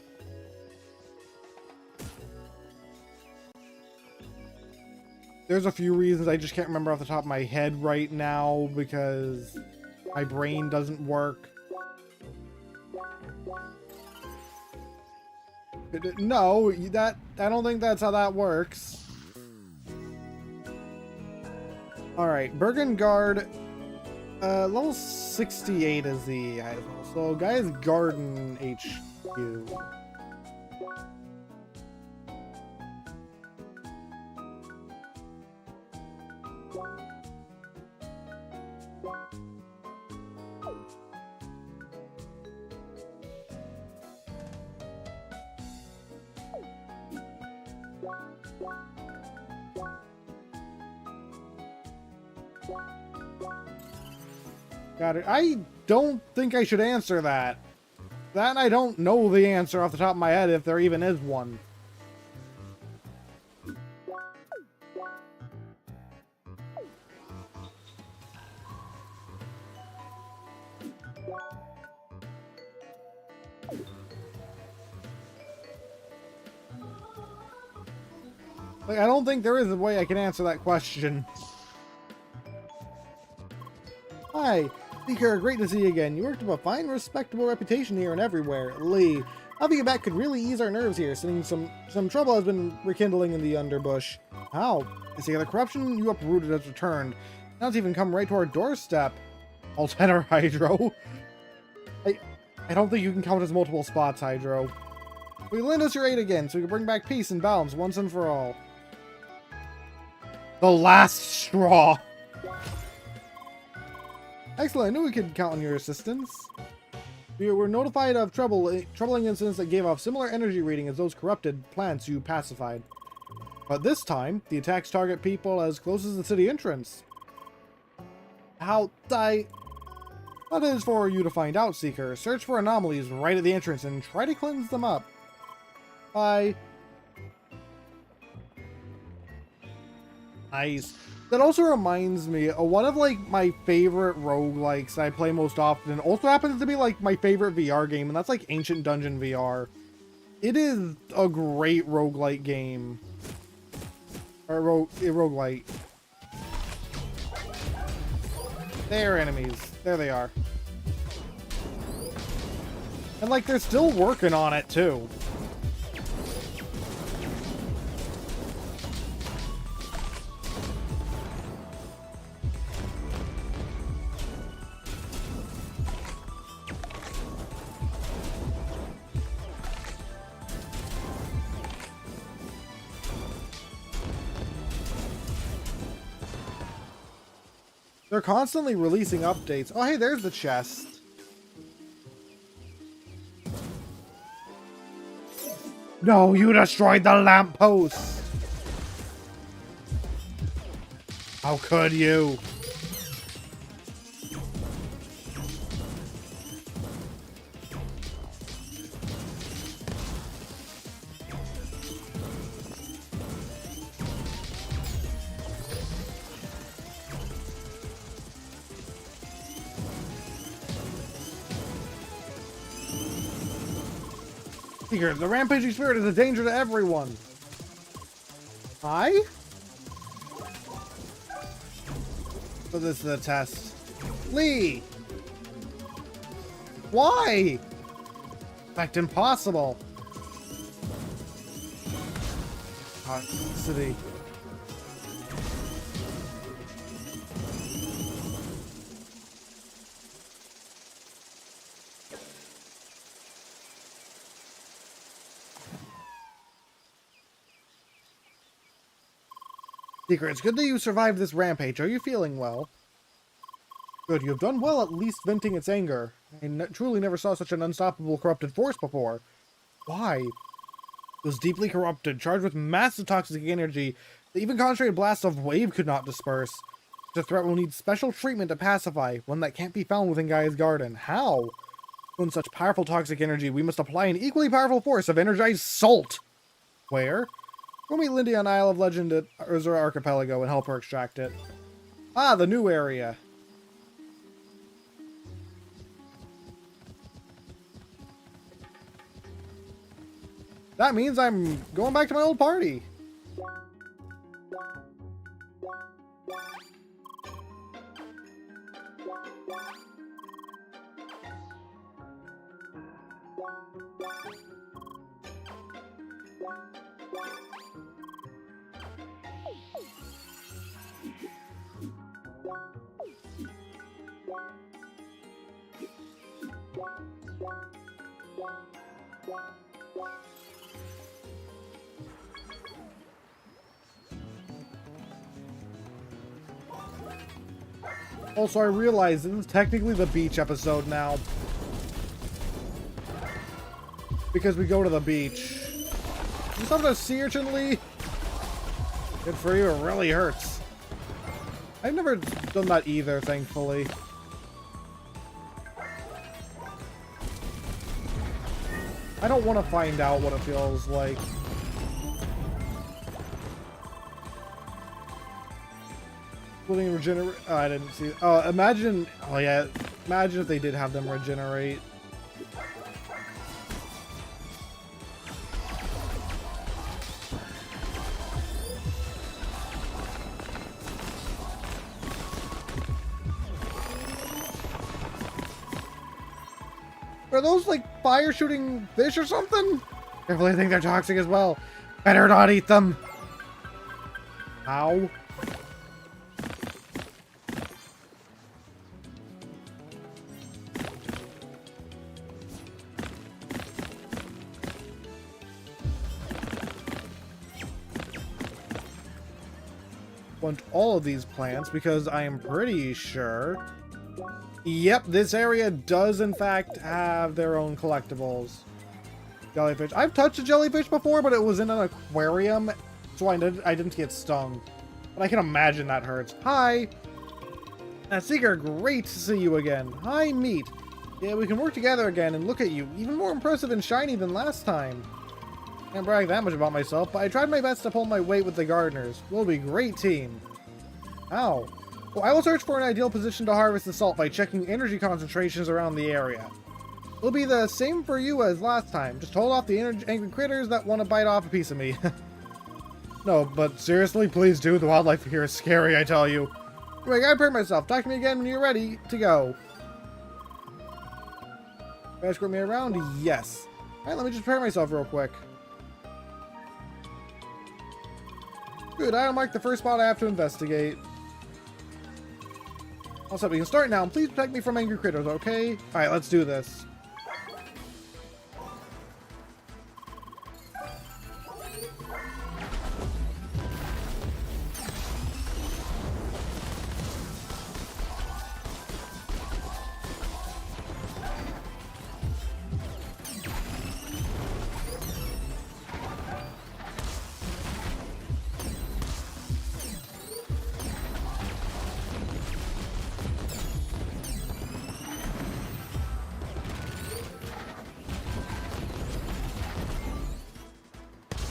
There's a few reasons I just can't remember off the top of my head right now because my brain doesn't work. No, I don't think that's how that works. Alright, Bergengard, level 68 is the item. So, Guy's Garden HQ. Got it. I don't think I should answer that. That I don't know the answer off the top of my head, if there even is one. Like, I don't think there is a way I can answer that question. Hi, Seeker, great to see you again. You worked up a fine, respectable reputation here and everywhere. Lee, having you back could really ease our nerves here, since some trouble has been rekindling in the underbush. How? I see the corruption you uprooted has returned. Now it's even come right to our doorstep. Alter Hydro. I don't think you can count as multiple spots, Hydro. We lend us your aid again, so we can bring back peace and balance once and for all. The last straw. Excellent, I knew we could count on your assistance. We were notified of troubling incidents that gave off similar energy reading as those corrupted plants you pacified. But this time, the attacks target people as close as the city entrance. That is for you to find out, Seeker. Search for anomalies right at the entrance and try to cleanse them up. Bye. Nice. That also reminds me of one of like my favorite roguelikes I play most often. Also happens to be like my favorite VR game, and that's like Ancient Dungeon VR. It is a great roguelike game. Or roguelite. They're enemies. There they are. And like they're still working on it too. They're constantly releasing updates. Oh, hey, there's the chest. No, you destroyed the lamppost. How could you? Seeker, the rampaging spirit is a danger to everyone. Hi? So this is a test. Lee! Why? In fact, impossible. Toxicity. Seeker, it's good that you survived this rampage. Are you feeling well? Good, you have done well at least venting its anger. I truly never saw such an unstoppable corrupted force before. Why? It was deeply corrupted, charged with massive toxic energy that even concentrated blasts of wave could not disperse. The threat will need special treatment to pacify, one that can't be found within Gaia's garden. How? With such powerful toxic energy, we must apply an equally powerful force of energized salt. Where? We'll meet Lindy on Isle of Legend at Urzura Archipelago and help her extract it. Ah, the new area. That means I'm going back to my old party. Also, I realize this is technically the beach episode now. Because we go to the beach. You saw the sea urchin, Lee? Good for you, it really hurts. I've never done that either, thankfully. I don't want to find out what it feels like. Including regenerate. Oh, I didn't see. Oh, imagine. Oh, yeah. Imagine if they did have them regenerate. Are those like fire shooting fish or something? Carefully, I think they're toxic as well. Better not eat them. Ow. Want all of these plants because I am pretty sure. Yep, this area does in fact have their own collectibles. Jellyfish. I've touched a jellyfish before, but it was in an aquarium, so I didn't get stung. But I can imagine that hurts. Hi! Seeker, great to see you again. Hi, Meat. Yeah, we can work together again, and look at you. Even more impressive and shiny than last time. Can't brag that much about myself, but I tried my best to pull my weight with the gardeners. We'll be a great team. Ow. Well, I will search for an ideal position to harvest the salt by checking energy concentrations around the area. It'll be the same for you as last time. Just hold off the angry critters that want to bite off a piece of me. No, but seriously, please do. The wildlife here is scary, I tell you. Anyway, I gotta prepare myself. Talk to me again when you're ready to go. Can you escort me around? Yes. Alright, let me just prepare myself real quick. Good, I'll mark the first spot I have to investigate. Also, we can start now. Please protect me from angry critters, okay? Alright, let's do this.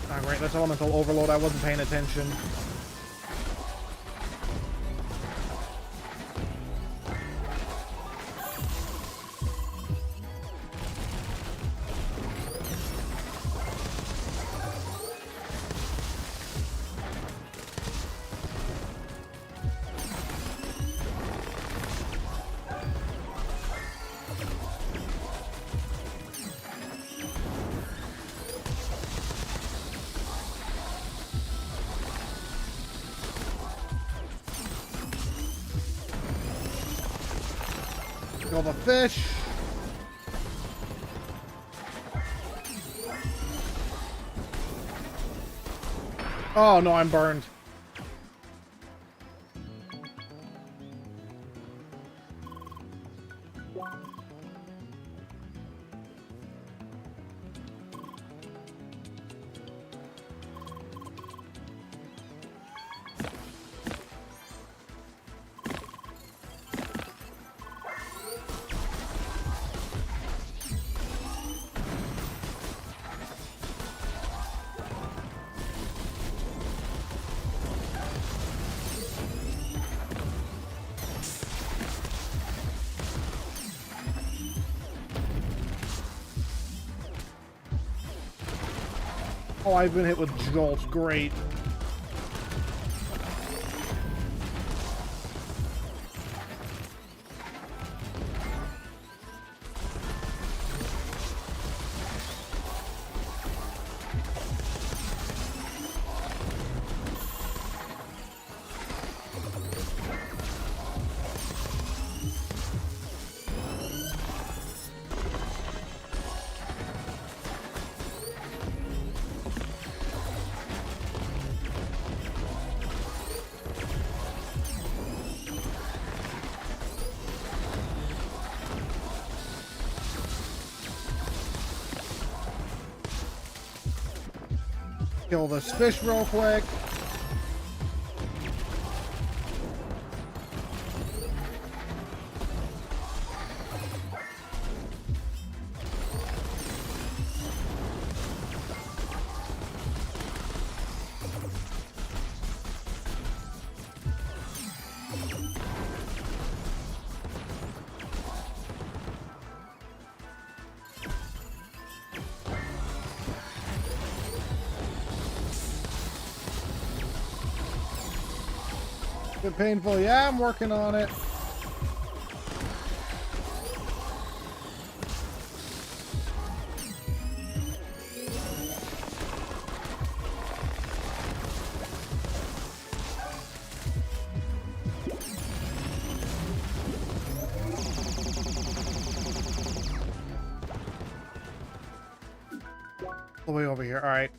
Alright, that's elemental overload. I wasn't paying attention. Kill the fish. Oh no, I'm burned. Oh, I've been hit with jolts. Great. Kill this fish real quick. Bit painful. Yeah, I'm working on it. All the way over here. All right.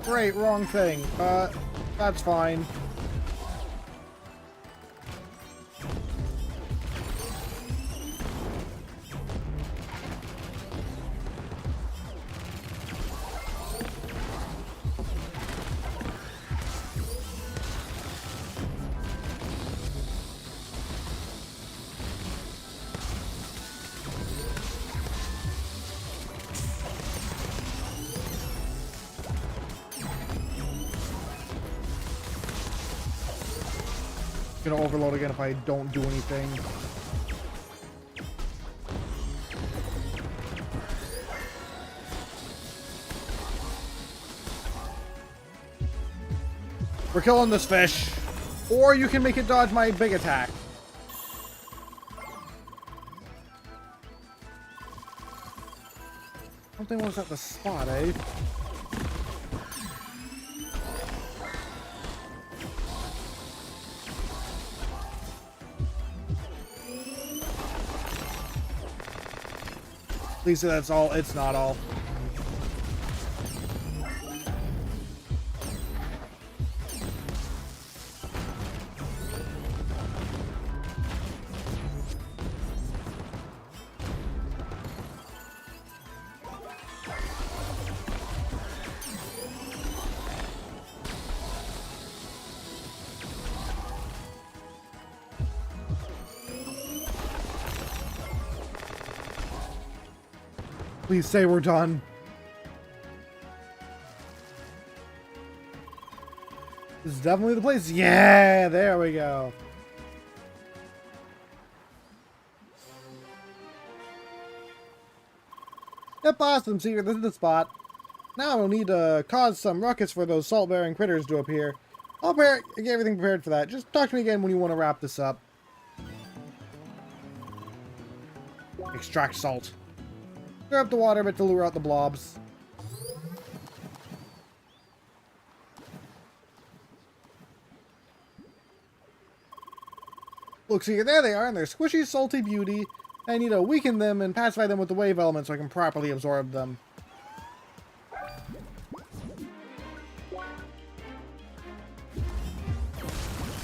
Great, wrong thing. That's fine. Gonna overload again if I don't do anything. We're killing this fish. Or you can make it dodge my big attack. Something was at the spot, eh? Please say that's all. It's not all. Please say we're done. This is definitely the place. Yeah, there we go. Yep, awesome, Secret. This is the spot. Now we'll need to cause some ruckus for those salt-bearing critters to appear. I'll get everything prepared for that. Just talk to me again when you want to wrap this up. Extract salt. Stir up the water a bit to lure out the blobs. Look, see, there they are, and they're squishy, salty beauty. I need to weaken them and pacify them with the wave element so I can properly absorb them.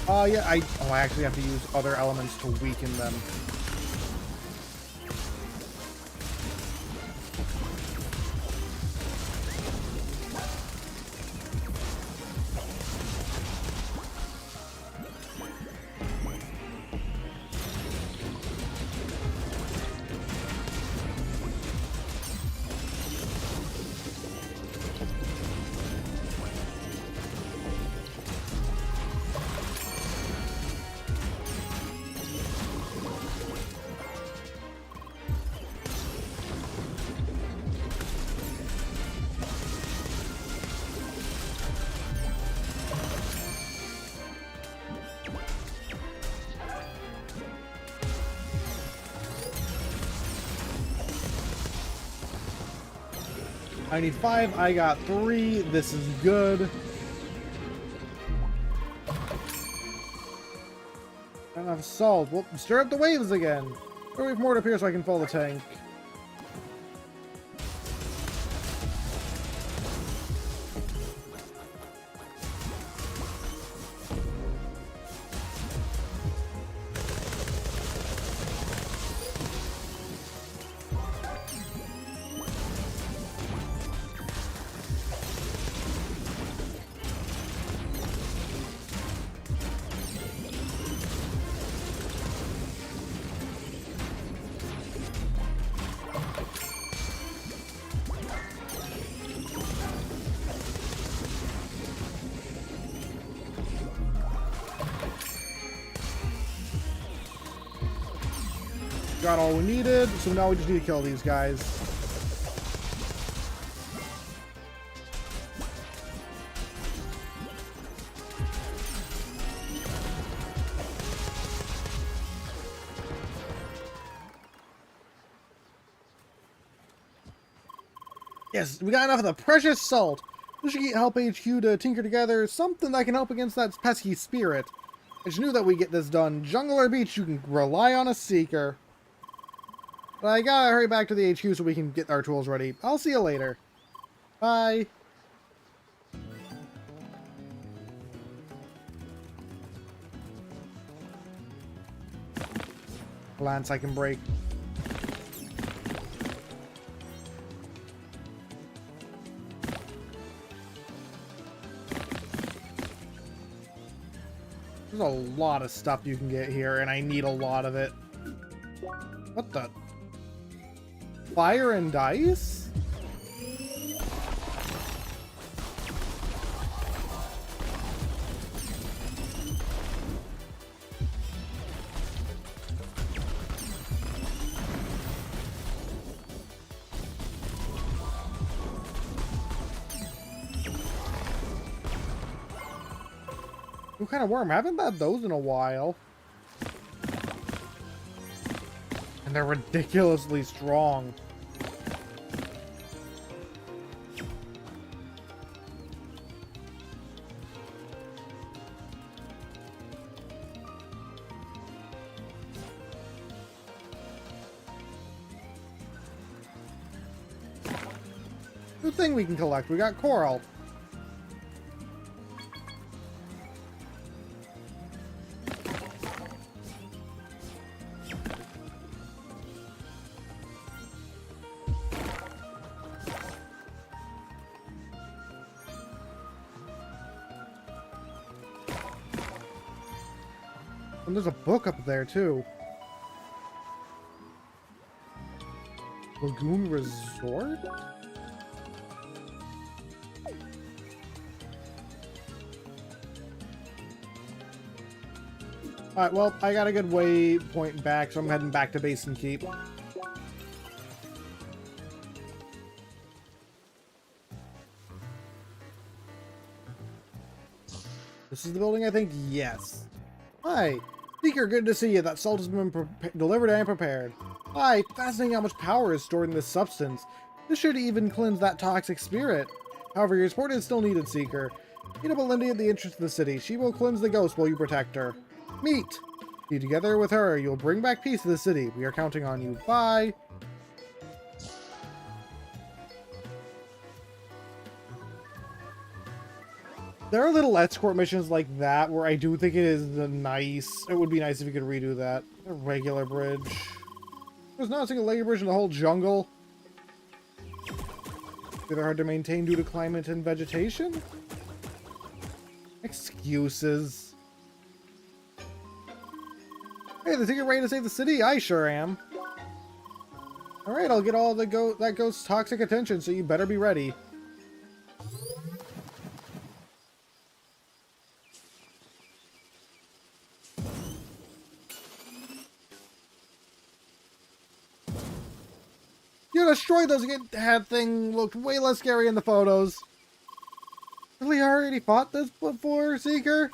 Yeah, I actually have to use other elements to weaken them. I need 5, I got 3, this is good. Not enough salt. Well, stir up the waves again. Or wait for more to appear so I can fill the tank. Got all we needed, so now we just need to kill these guys. Yes, we got enough of the precious salt. We should help HQ to tinker together something that can help against that pesky spirit. I just knew that we'd get this done. Jungle or beach, you can rely on a seeker. But I gotta hurry back to the HQ so we can get our tools ready. I'll see you later. Bye. Lance, I can break. There's a lot of stuff you can get here, and I need a lot of it. What the? Fire and dice? What kind of worm? I haven't had those in a while. And they're ridiculously strong. New thing we can collect. We got coral. And there's a book up there, too. Lagoon Resort? Alright, well, I got a good waypoint back, so I'm heading back to base and keep. This is the building, I think? Yes. Hi. Seeker, good to see you. That salt has been delivered and prepared. Hi. Fascinating how much power is stored in this substance. This should even cleanse that toxic spirit. However, your support is still needed, Seeker. Meet up with Lindy at the entrance to the city. She will cleanse the ghost while you protect her. Meet! Be together with her. You'll bring back peace to the city. We are counting on you. Bye! There are little escort missions like that where I do think it is nice. It would be nice if you could redo that. A regular bridge. There's not a single regular bridge in the whole jungle. They're hard to maintain due to climate and vegetation? Excuses. Hey, the ticket ready to save the city? I sure am. Alright, I'll get all the that ghost's toxic attention, so you better be ready. You destroyed those again. That thing looked way less scary in the photos. Really already fought this before, Seeker?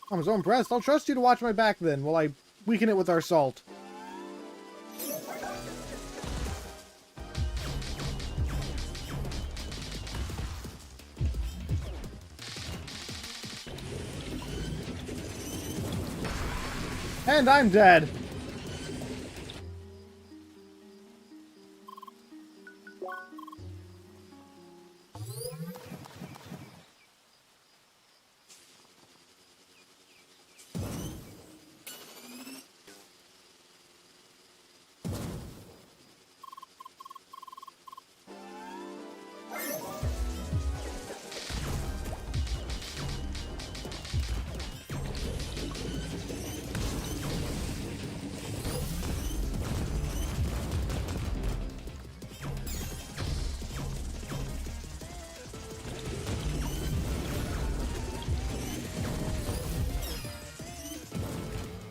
I'm so impressed. I'll trust you to watch my back then, while I weaken it with our salt. And I'm dead.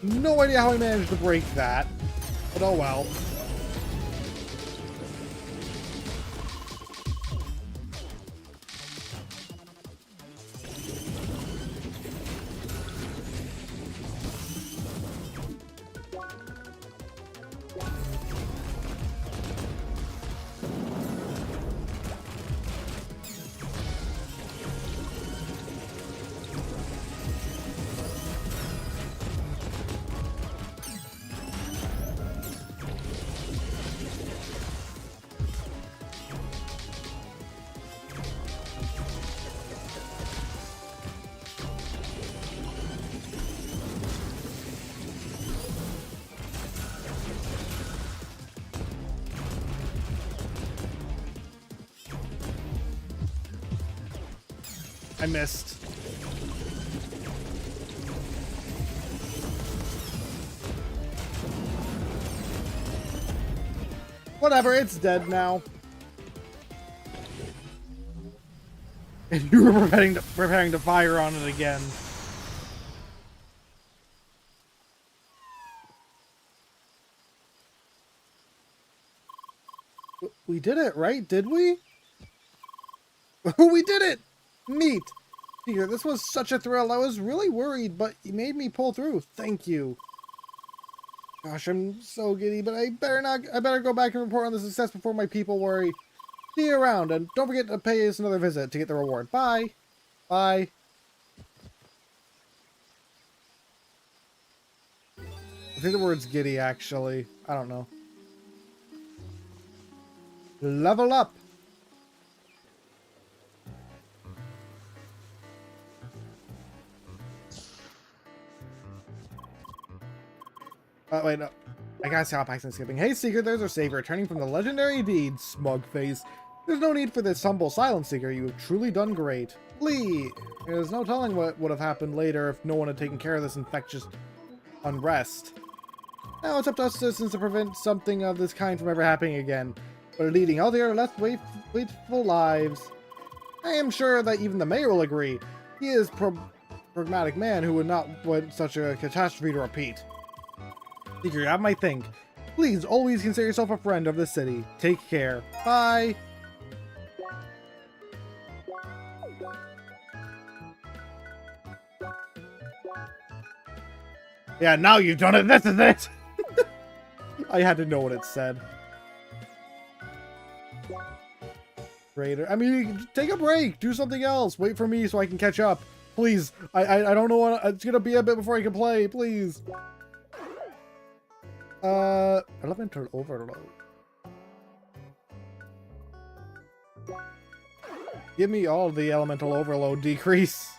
No idea how I managed to break that, but oh well. I missed. Whatever, it's dead now. And you were preparing to fire on it again. We did it, right? Did we? We did it! Neat! Peter, this was such a thrill. I was really worried, but you made me pull through. Thank you. Gosh, I'm so giddy, but I better go back and report on the success before my people worry. See you around, and don't forget to pay us another visit to get the reward. Bye! Bye. I think the word's giddy, actually. I don't know. Level up! Wait, no. I gotta stop accident skipping. Hey, Seeker, there's our savior, returning from the legendary deed, smug face. There's no need for this humble silence, Seeker. You have truly done great. Lee! There's no telling what would have happened later if no one had taken care of this infectious unrest. Now it's up to us citizens to prevent something of this kind from ever happening again. But leading healthier, less wasteful lives. I am sure that even the mayor will agree. He is a pragmatic man who would not want such a catastrophe to repeat. Seeker, you have my think. Please always consider yourself a friend of the city. Take care. Bye. Yeah, now you've done it. This is it. I had to know what it said. Raider. I mean, take a break. Do something else. Wait for me so I can catch up. Please. I don't know what... It's gonna be a bit before I can play. Please. Elemental overload. Give me all the elemental overload decrease.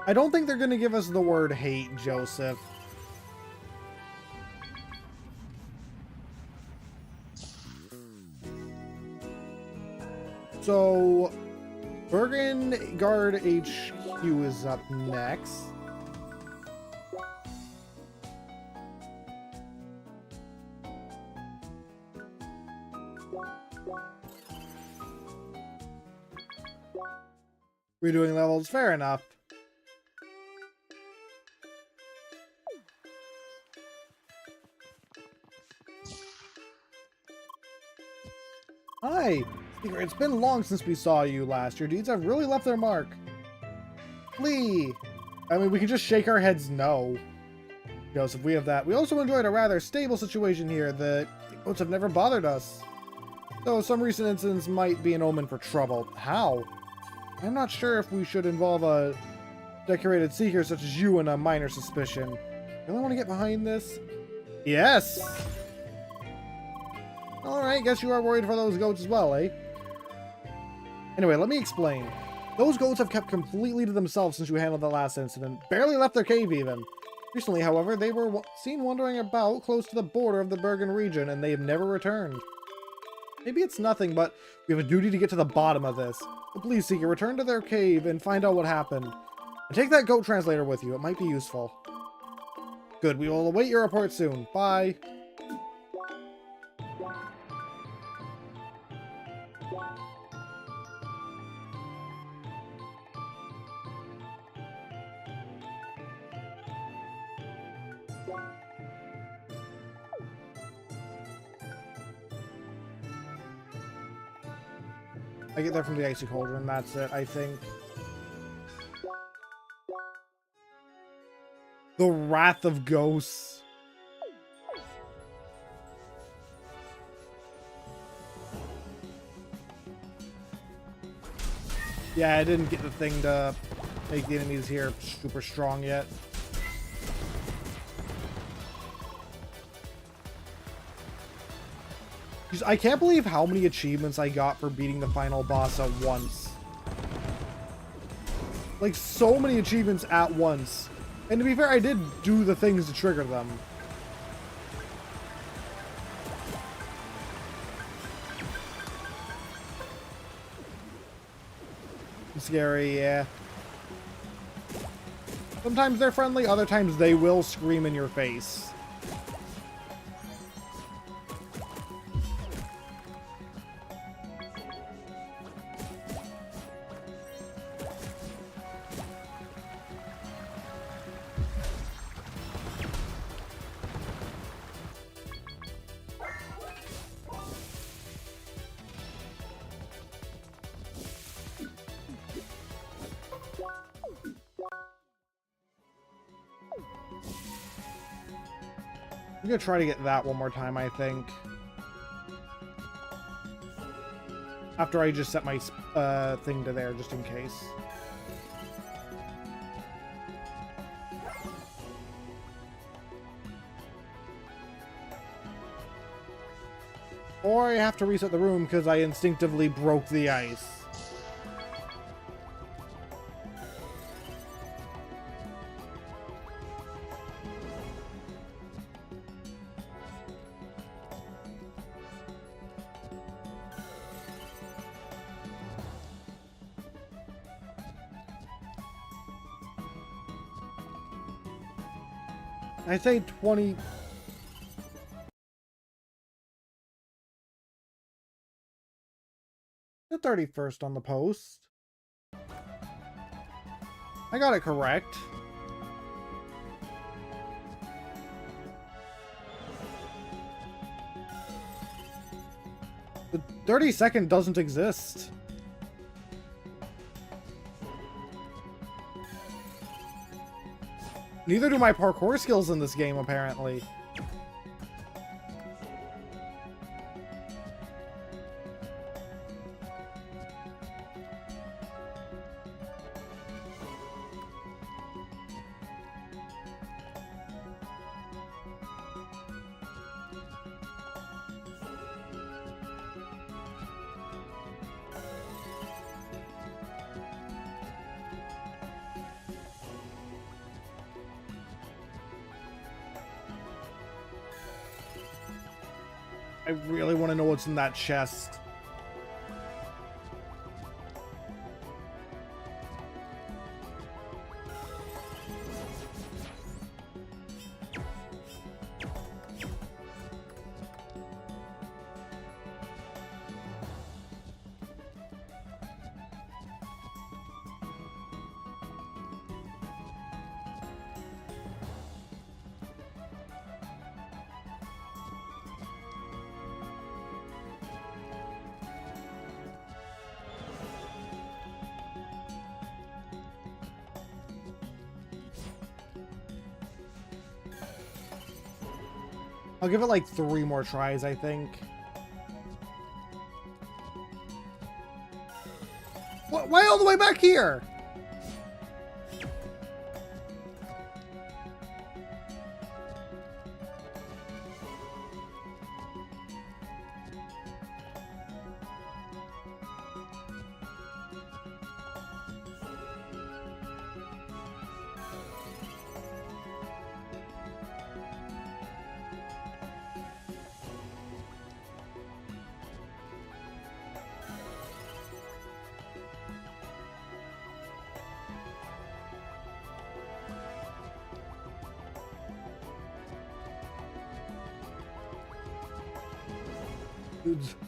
I don't think they're gonna give us the word hate, Joseph. So, Bergen Guard HQ is up next. Redoing levels, fair enough. Hi! It's been long since we saw you last. Your deeds have really left their mark. Lee! I mean, we can just shake our heads no. Joseph, we have that. We also enjoyed a rather stable situation here. The goats have never bothered us. Though some recent incidents might be an omen for trouble. How? I'm not sure if we should involve a decorated seeker such as you in a minor suspicion. Really want to get behind this? Yes! Alright, guess you are worried for those goats as well, eh? Anyway, let me explain. Those goats have kept completely to themselves since you handled the last incident. Barely left their cave, even. Recently, however, they were seen wandering about close to the border of the Bergen region, and they have never returned. Maybe it's nothing, but we have a duty to get to the bottom of this. So please, Seeker, return to their cave and find out what happened. And take that goat translator with you. It might be useful. Good, we will await your report soon. Bye. I get that from the Icy Cauldron, that's it, I think. The Wrath of Ghosts. Yeah, I didn't get the thing to make the enemies here super strong yet. I can't believe how many achievements I got for beating the final boss at once. Like, so many achievements at once. And to be fair, I did do the things to trigger them. Scary, yeah. Sometimes they're friendly, other times they will scream in your face. I'm gonna try to get that one more time, I think. After I just set my thing to there, just in case. Or I have to reset the room because I instinctively broke the ice. I say 20... the 31st on the post. I got it correct. The 32nd doesn't exist. Neither do my parkour skills in this game, apparently. I really want to know what's in that chest. I'll give it like 3 more tries, I think. What? Why all the way back here?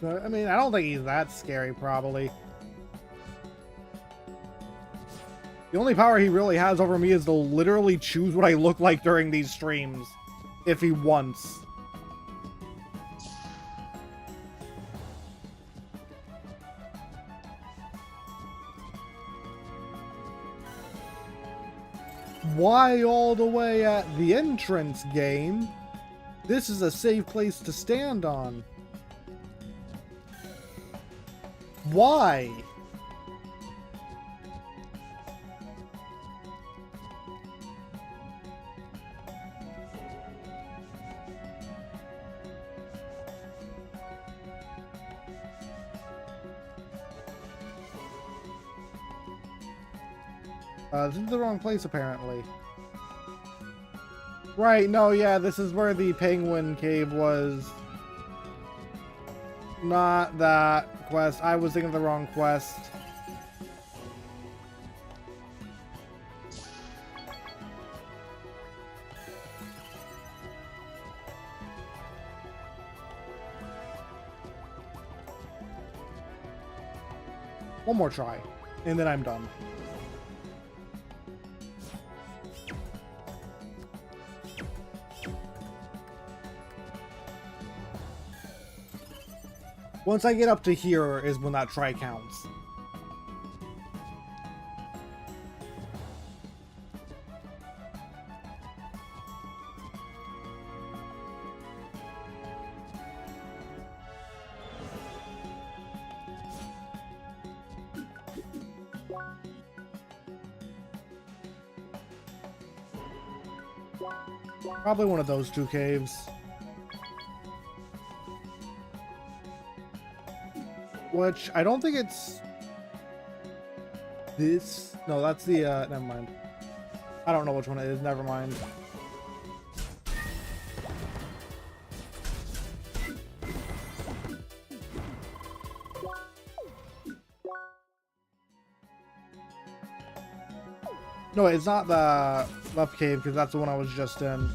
I mean, I don't think he's that scary, probably. The only power he really has over me is to literally choose what I look like during these streams, if he wants. Why all the way at the entrance game? This is a safe place to stand on. Why? This is the wrong place, apparently. Right, no, yeah, this is where the penguin cave was. Not that quest. I was thinking of the wrong quest. One more try, and then I'm done. Once I get up to here is when that try counts. Probably one of those two caves. Which, I don't think it's this. No, that's the, never mind. I don't know which one it is, never mind. No, it's not the left cave, because that's the one I was just in.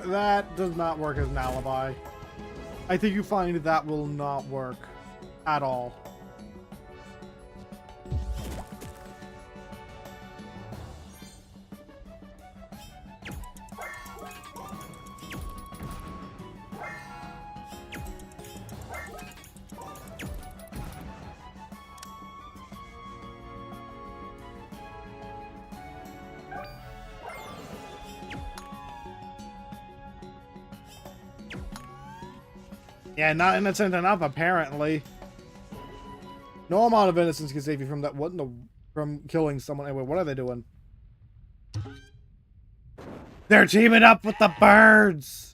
That does not work as an alibi. I think you find that will not work at all. Yeah, not innocent enough, apparently. No amount of innocence can save you from that. What in the... from killing someone. Anyway, what are they doing? They're teaming up with the birds!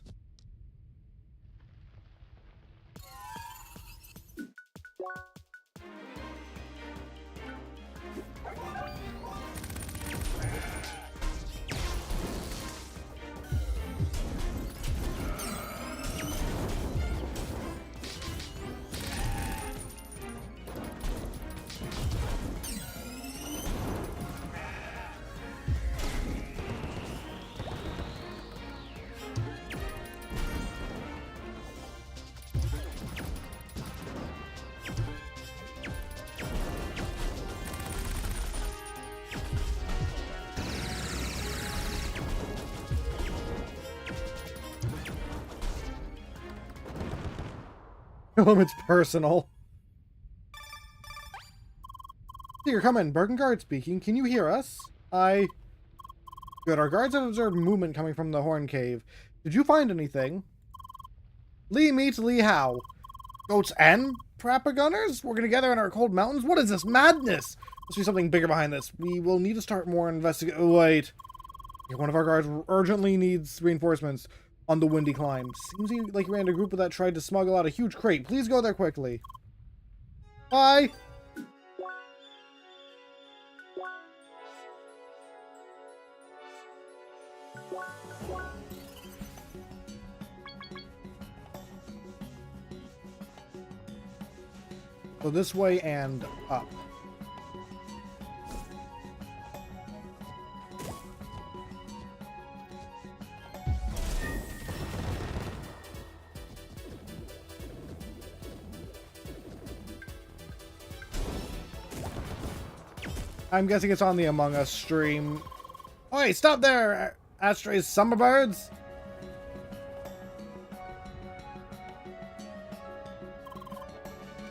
It's personal. You're coming. Bergengard speaking. Can you hear us? Good. Our guards have observed movement coming from the Horn Cave. Did you find anything? Lee meets Lee How. Goats and Prappa Gunners working together in our cold mountains? What is this madness? Must be something bigger behind this. We will need to start more investigate. Oh, wait. One of our guards urgently needs reinforcements on the windy climb. Seems like you ran a group that tried to smuggle out a huge crate. Please go there quickly. Bye. So this way and up. I'm guessing it's on the Among Us stream. Oi, stop there, Astray's Summerbirds!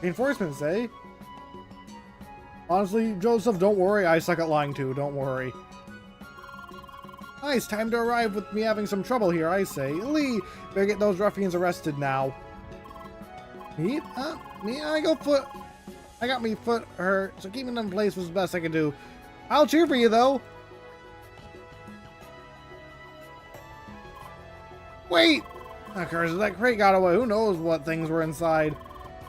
Reinforcements, eh? Honestly, Joseph, don't worry. I suck at lying too. Don't worry. Nice, time to arrive with me having some trouble here, I say. Lee, better get those ruffians arrested now. Me? Me? I got me foot hurt, so keeping them in place was the best I could do. I'll cheer for you, though. Wait! Of course, that crate got away. Who knows what things were inside.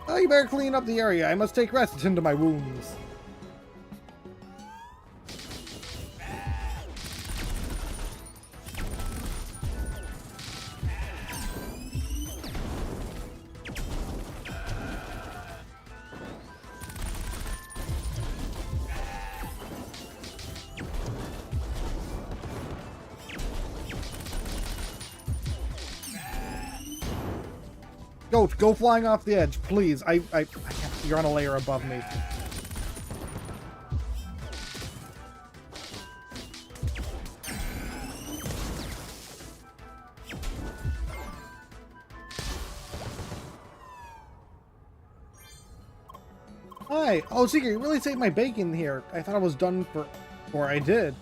Oh, you better clean up the area. I must take rest to tend to my wounds. Go flying off the edge, please. I can't. You're on a layer above me. Hi. Oh, Seeker, you really saved my bacon here. I thought I was done before I did.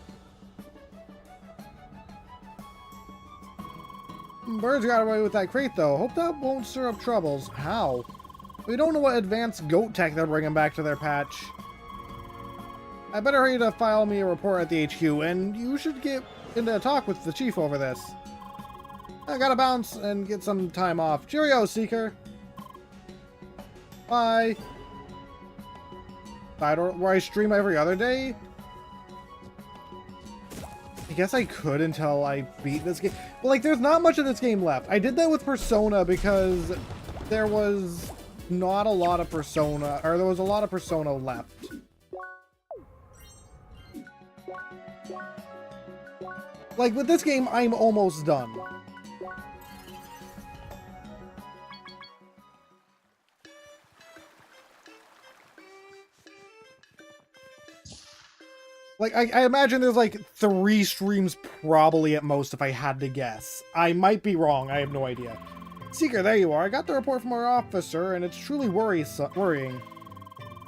Birds got away with that crate, though. Hope that won't stir up troubles. How? We don't know what advanced goat tech they're bringing back to their patch. I better hurry to file me a report at the HQ, and you should get into a talk with the chief over this. I gotta bounce and get some time off. Cheerio, Seeker. Bye. Where I stream every other day? I guess I could until I beat this game. But, like, there's not much of this game left. I did that with Persona because there was not a lot of Persona, or there was a lot of Persona left. Like, with this game, I'm almost done. Like, I imagine there's like 3 streams probably at most if I had to guess. I might be wrong, I have no idea. Seeker, there you are. I got the report from our officer, and it's truly worrying.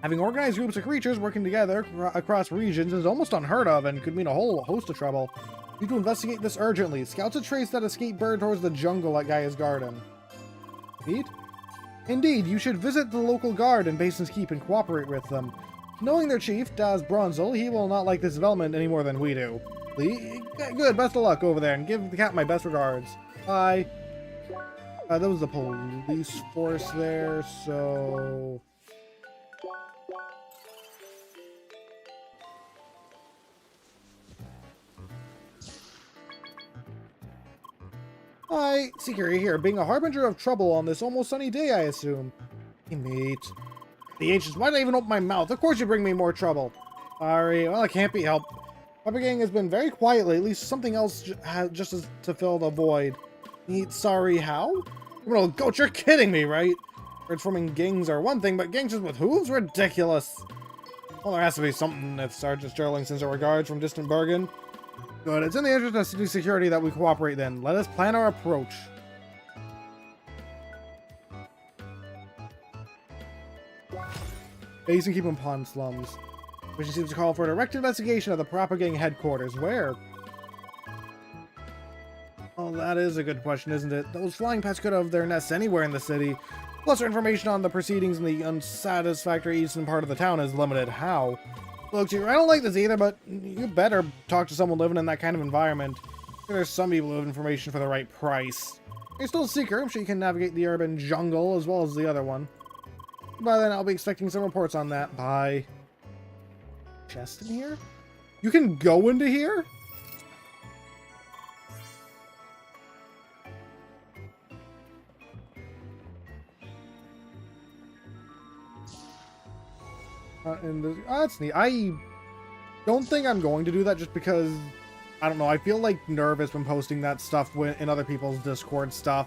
Having organized groups of creatures working together across regions is almost unheard of and could mean a whole host of trouble. We need to investigate this urgently. Scouts have traced that escaped bird towards the jungle at Gaia's Garden. Indeed? Indeed, you should visit the local guard in Basin's Keep and cooperate with them. Knowing their chief, Daz Bronzel, he will not like this development any more than we do. Good, best of luck over there, and give the cat my best regards. Bye. There was the police force there, so... Hi, Seeker, you're here, being a harbinger of trouble on this almost sunny day, I assume. Hey, mate. The ancients, why did I even open my mouth? Of course you bring me more trouble. Sorry, well, it can't be helped. Pepper Gang has been very quiet lately, so something else just as to fill the void. Sorry, how? Well, goat, you're kidding me, right? Birds forming gangs are one thing, but gangs with hooves? Ridiculous. Well, there has to be something if Sergeant Sterling sends our guards from distant Bergen. Good, it's in the interest of city security that we cooperate then. Let us plan our approach. Basin Keep and Pond Slums. Which seems to call for a direct investigation of the Proper Gang headquarters. Where? Oh, that is a good question, isn't it? Those flying pets could have their nests anywhere in the city. Plus, our information on the proceedings in the unsatisfactory eastern part of the town is limited. How? Look, I don't like this either, but you better talk to someone living in that kind of environment. There's some people who have information for the right price. You're still a seeker. I'm sure you can navigate the urban jungle as well as the other one. By then, I'll be expecting some reports on that. Bye. Chest in here? You can go into here? That's neat. I don't think I'm going to do that just because, I don't know, I feel like nervous when posting that stuff in other people's Discord stuff.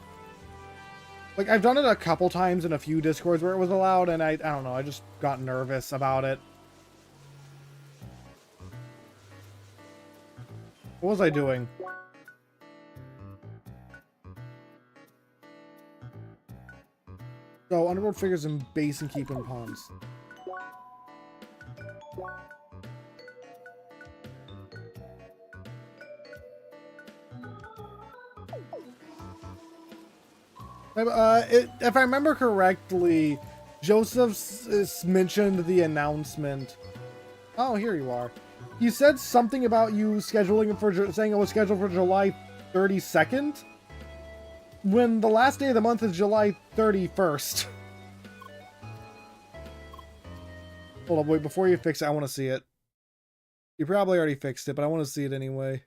Like, I've done it a couple times in a few Discords where it was allowed, and I don't know, I just got nervous about it. What was I doing? So, underworld figures in base and keep in ponds. If I remember correctly, Joseph mentioned the announcement. Oh, here you are. You said something about you scheduling it for, saying it was scheduled for July 32nd, when the last day of the month is July 31st. Hold on, wait, before you fix it, I want to see it. You probably already fixed it, but I want to see it anyway.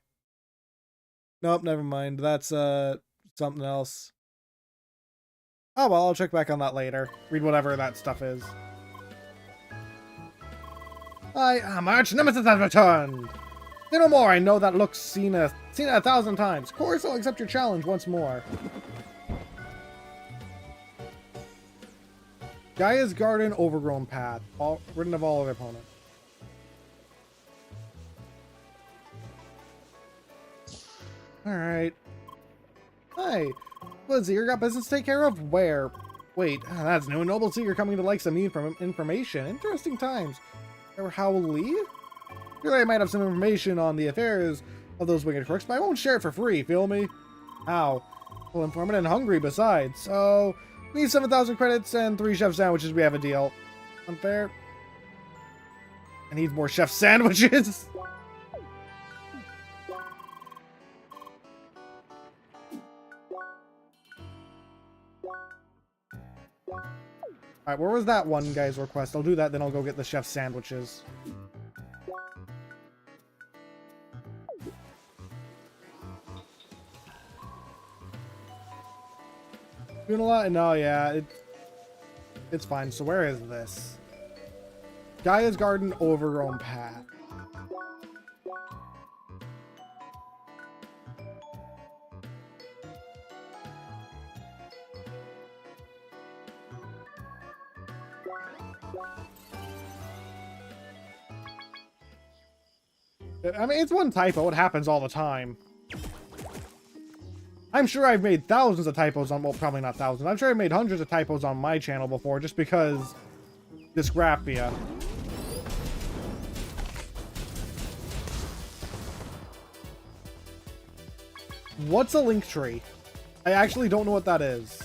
Nope, never mind. That's, something else. Oh, well, I'll check back on that later. Read whatever that stuff is. My arch nemesis has returned! Say no more, I know that look's seen it 1,000 times. Of course, I'll accept your challenge once more. Gaia's Garden, Overgrown Path. Ridden of all other opponents. Alright. Hi. What, Seeker got business to take care of? Where? Wait, that's new. Noble Seeker coming to like some information. Interesting times. Or Howlee? Sure, I might have some information on the affairs of those wicked crooks, but I won't share it for free, feel me? How? Well, informant and hungry besides. So, we need 7,000 credits and 3 chef sandwiches. We have a deal. Unfair? I need more chef sandwiches! Alright, where was that one guy's request? I'll do that, then I'll go get the chef sandwiches. Doing a lot? No, yeah, it's fine. So where is this? Gaia's Garden, Overgrown Path. I mean, it's one typo. It happens all the time. I'm sure I've made thousands of typos on... Well, probably not thousands. I'm sure I've made hundreds of typos on my channel before just because... Dysgraphia. What's a link tree? I actually don't know what that is.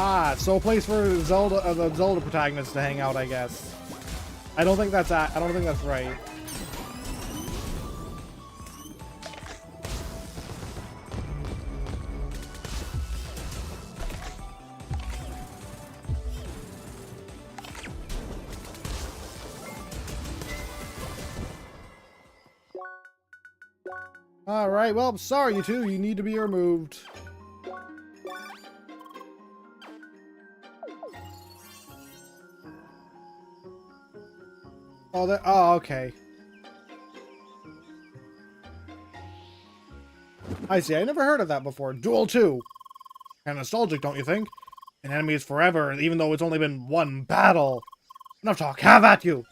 Ah, so a place for Zelda, the Zelda protagonist to hang out, I guess. I don't think that's right. Alright, well, sorry you two, you need to be removed. Oh, okay. I see, I never heard of that before. Duel 2. Kinda nostalgic, don't you think? An enemy is forever, even though it's only been one battle. Enough talk, have at you!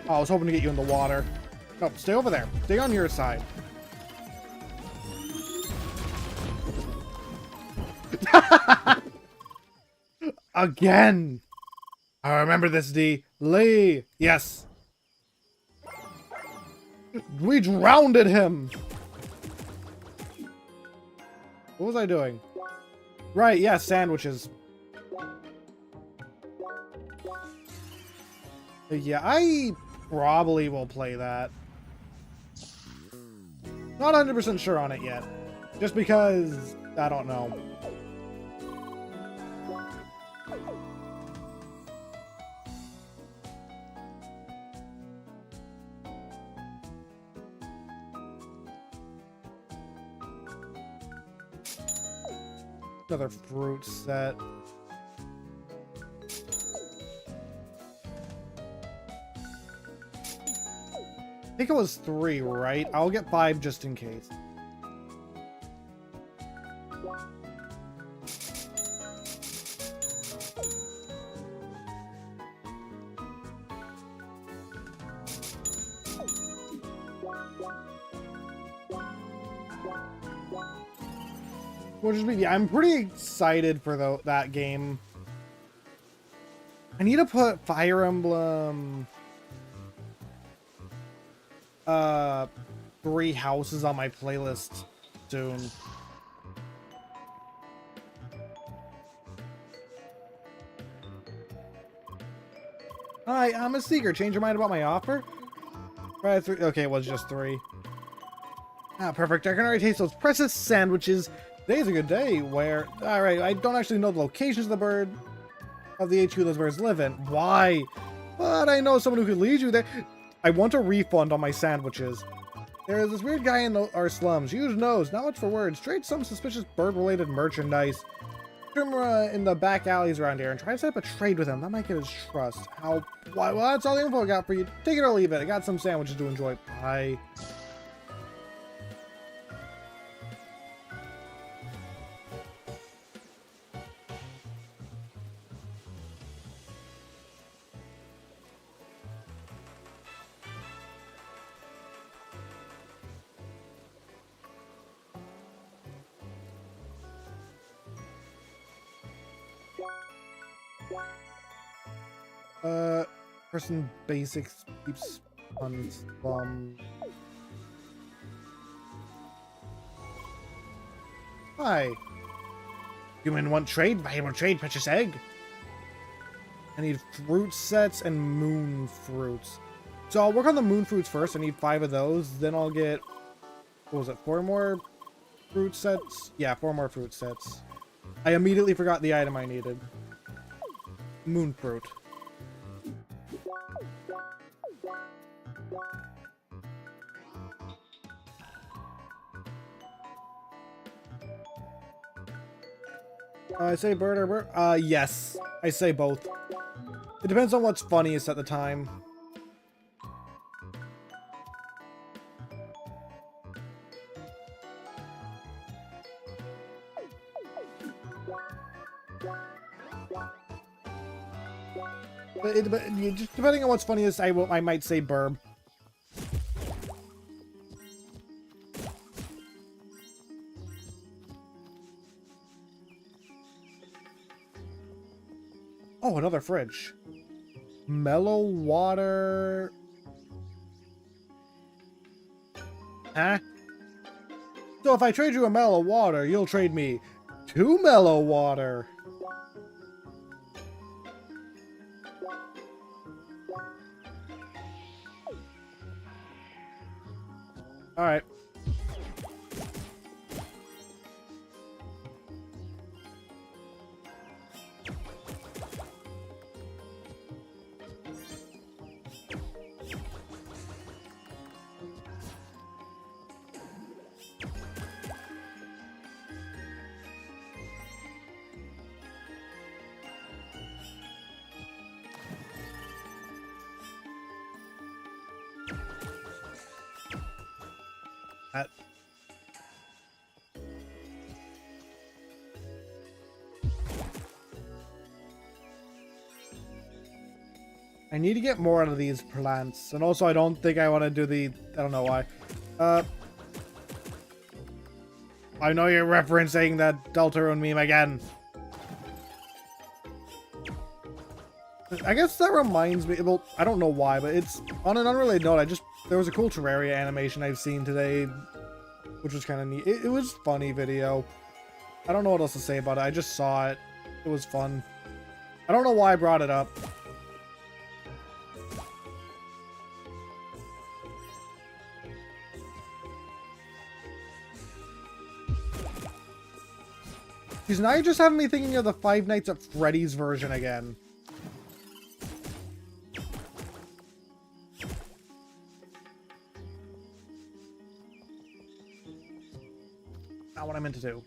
Oh, I was hoping to get you in the water. No, stay over there. Stay on your side. Again! I remember this, D. Lee! Yes! We drowned him! What was I doing? Right, yeah, sandwiches. Yeah, I probably will play that. Not 100% sure on it yet. Just because, I don't know. Another fruit set. I think it was 3, right? I'll get 5 just in case. Which is me. I'm pretty excited for that game. I need to put Fire Emblem 3 houses on my playlist soon. Hi, I'm a seeker. Change your mind about my offer? Right, 3. Okay, it was just 3. Ah, perfect. I can already taste those precious sandwiches. Today's a good day where... Alright, I don't actually know the locations of the HQ those birds live in. Why? But I know someone who could lead you there. I want a refund on my sandwiches. There is this weird guy in our slums. Huge nose, not much for words. Trade some suspicious bird-related merchandise. Put him in the back alleys around here and try to set up a trade with him. That might get his trust. How? Why? Well, that's all the info I got for you. Take it or leave it. I got some sandwiches to enjoy. Bye. Person basics keeps on Hi. Human want trade? Valuable trade, precious egg. I need fruit sets and moon fruits. So I'll work on the moon fruits first. I need 5 of those. Then I'll get, what was it, 4 more fruit sets? Yeah, 4 more fruit sets. I immediately forgot the item I needed. Moon fruit. I say bird or bird? Yes. I say both. It depends on what's funniest at the time. But just depending on what's funniest, I might say burb. Oh, another fridge. Mellow water. Huh? So if I trade you a mellow water, you'll trade me 2 mellow water. All right. I need to get more out of these plants. And also, I don't think I want to do the... I don't know why. I know you're referencing that Deltarune meme again. I guess that reminds me, well, I don't know why, but it's on an unrelated note. There was a cool Terraria animation I've seen today, which was kind of neat. It was a funny video. I don't know what else to say about it. I just saw it. It was fun. I don't know why I brought it up. Because now you're just having me thinking of the Five Nights at Freddy's version again. Not what I meant to do.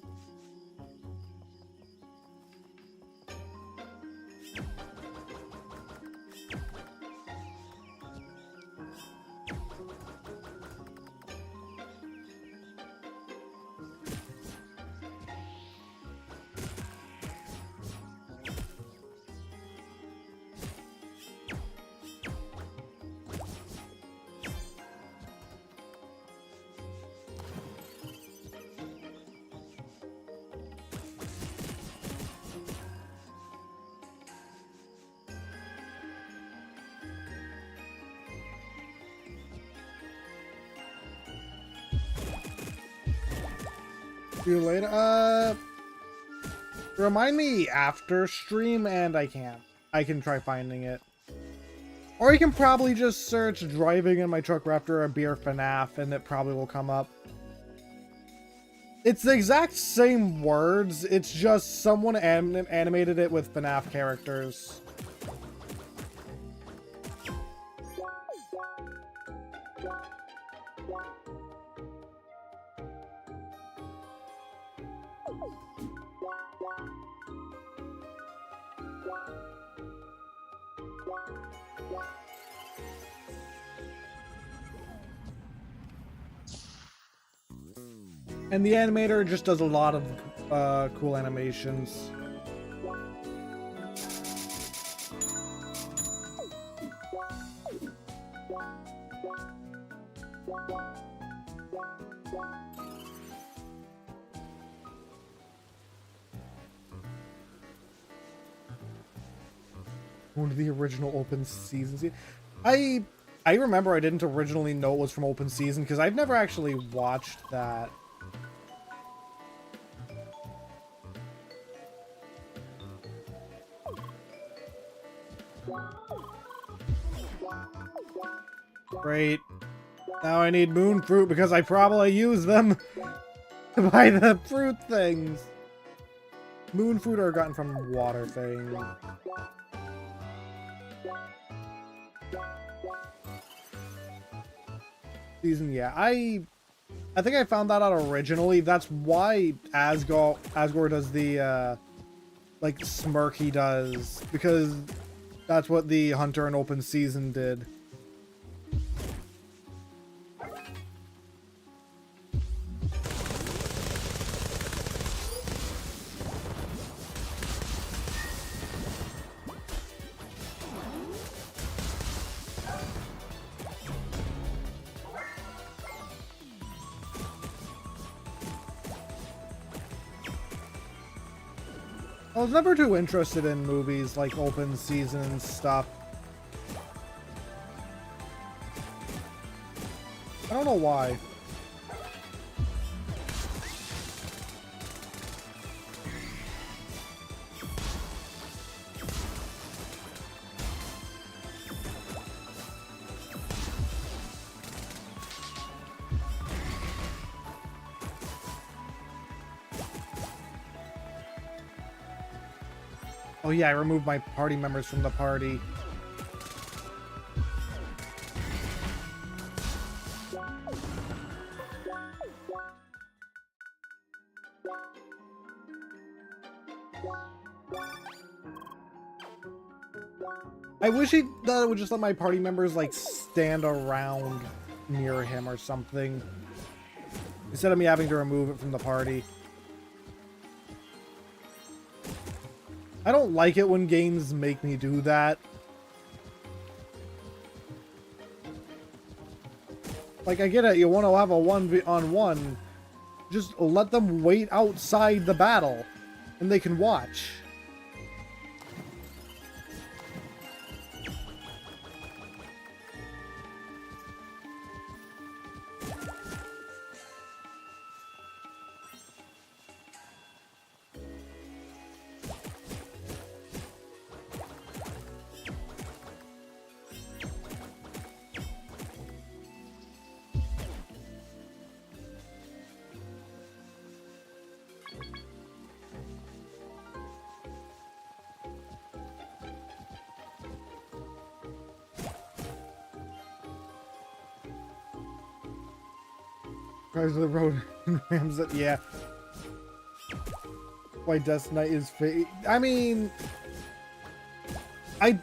See you later. Remind me after stream, and I can't. I can try finding it. Or you can probably just search driving in my truck after a beer FNAF, and it probably will come up. It's the exact same words, it's just someone animated it with FNAF characters. And the animator just does a lot of cool animations. One of the original open seasons. I remember I didn't originally know it was from open season because I've never actually watched that. Great. Now I need moon fruit because I probably use them to buy the fruit things. Moon fruit are gotten from water thing. Season, yeah. I think I found that out originally. That's why Asgore does the like smirk he does, because that's what the Hunter in open season did. I was never too interested in movies like open season stuff. I don't know why. Oh yeah, I removed my party members from the party. I wish he would just let my party members like stand around near him or something, instead of me having to remove it from the party. I don't like it when games make me do that. Like, I get it, you want to have a 1v1. Just let them wait outside the battle, and they can watch. Cars of the road rams it. Yeah. Why Death Knight is fake. I mean,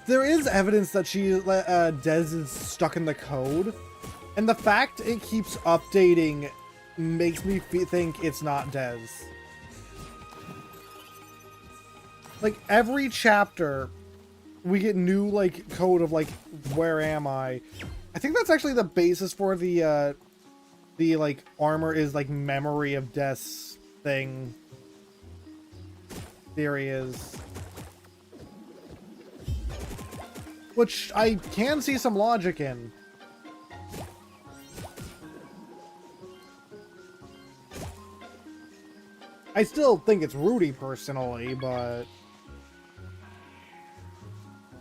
there is evidence that Dez is stuck in the code, and the fact it keeps updating makes me think it's not Dez. Like every chapter, we get new like code of like where am I? I think that's actually the basis for the like armor is like memory of Death's thing. Theory is. Which I can see some logic in. I still think it's Rudy personally, but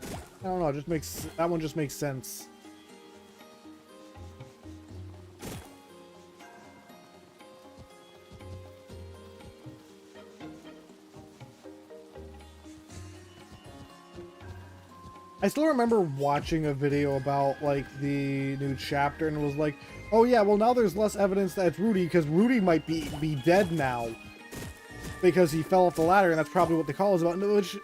I don't know, that one just makes sense. I still remember watching a video about, like, the new chapter, and it was like, oh yeah, well now there's less evidence that it's Rudy, because Rudy might be dead now. Because he fell off the ladder, and that's probably what the call is about. Which,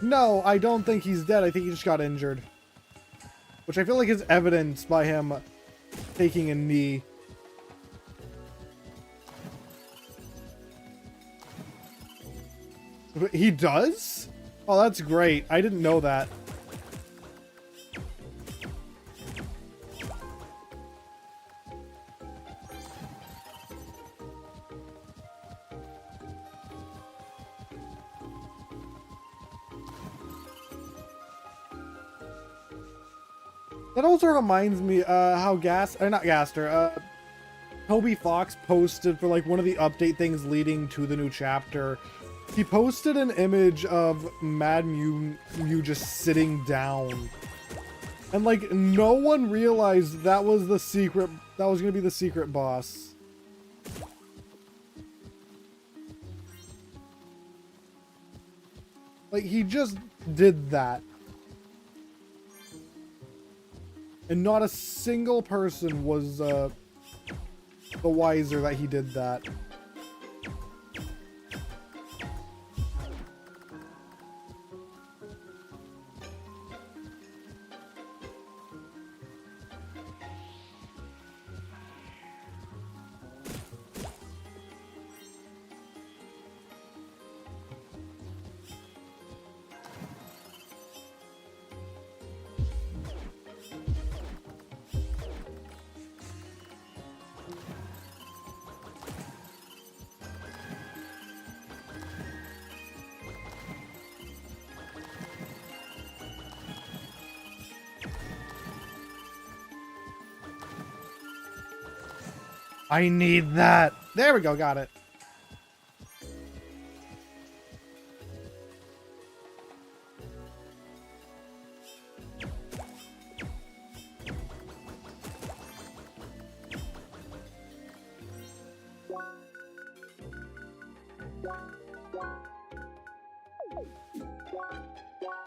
no, I don't think he's dead, I think he just got injured. Which I feel like is evidenced by him taking a knee. He does? Oh, that's great. I didn't know that. That also reminds me how Toby Fox posted for like one of the update things leading to the new chapter. He posted an image of Mad Mew just sitting down. And like no one realized that was the secret, that was going to be the secret boss. Like he just did that. And not a single person was the wiser that he did that. I need that. There we go, got it.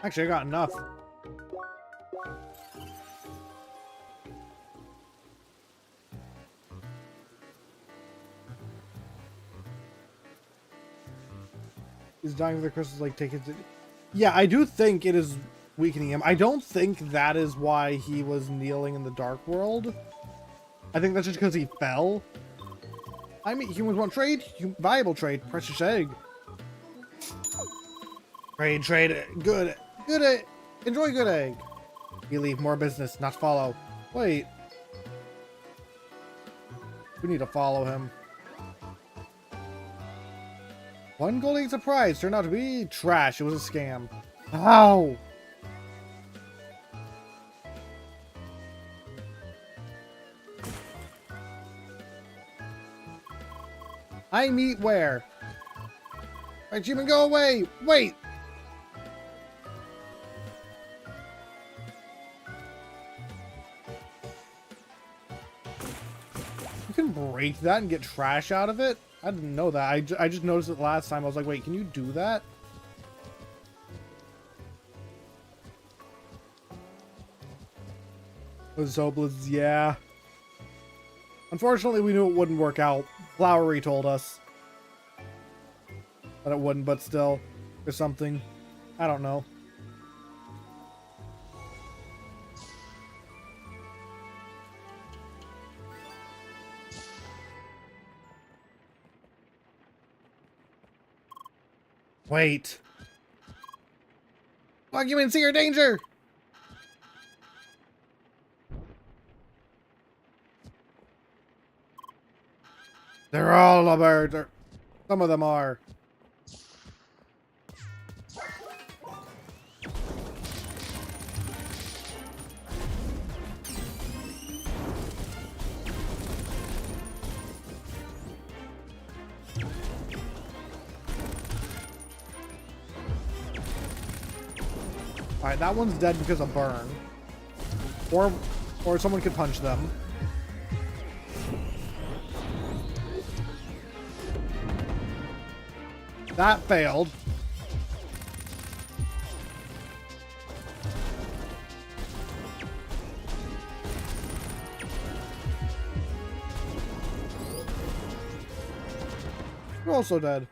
Actually, I got enough. He's dying with the crystals, like, take it to... Yeah, I do think it is weakening him. I don't think that is why he was kneeling in the Dark World. I think that's just because he fell. I mean, humans want trade. Viable trade. Precious egg. Trade. Good egg. Enjoy good egg. We leave more business, not follow. Wait. We need to follow him. One golden surprise turned out to be trash. It was a scam. Ow! I meet where? Right, human, go away! Wait! You can break that and get trash out of it? I didn't know that. I just noticed it last time. I was like, wait, can you do that? With Zoblins, yeah. Unfortunately, we knew it wouldn't work out. Flowery told us that it wouldn't, but still, there's something. I don't know. Wait. Arguments here, danger! They're all a bird. Or some of them are. Alright, that one's dead because of burn. Or someone could punch them. That failed. You're also dead.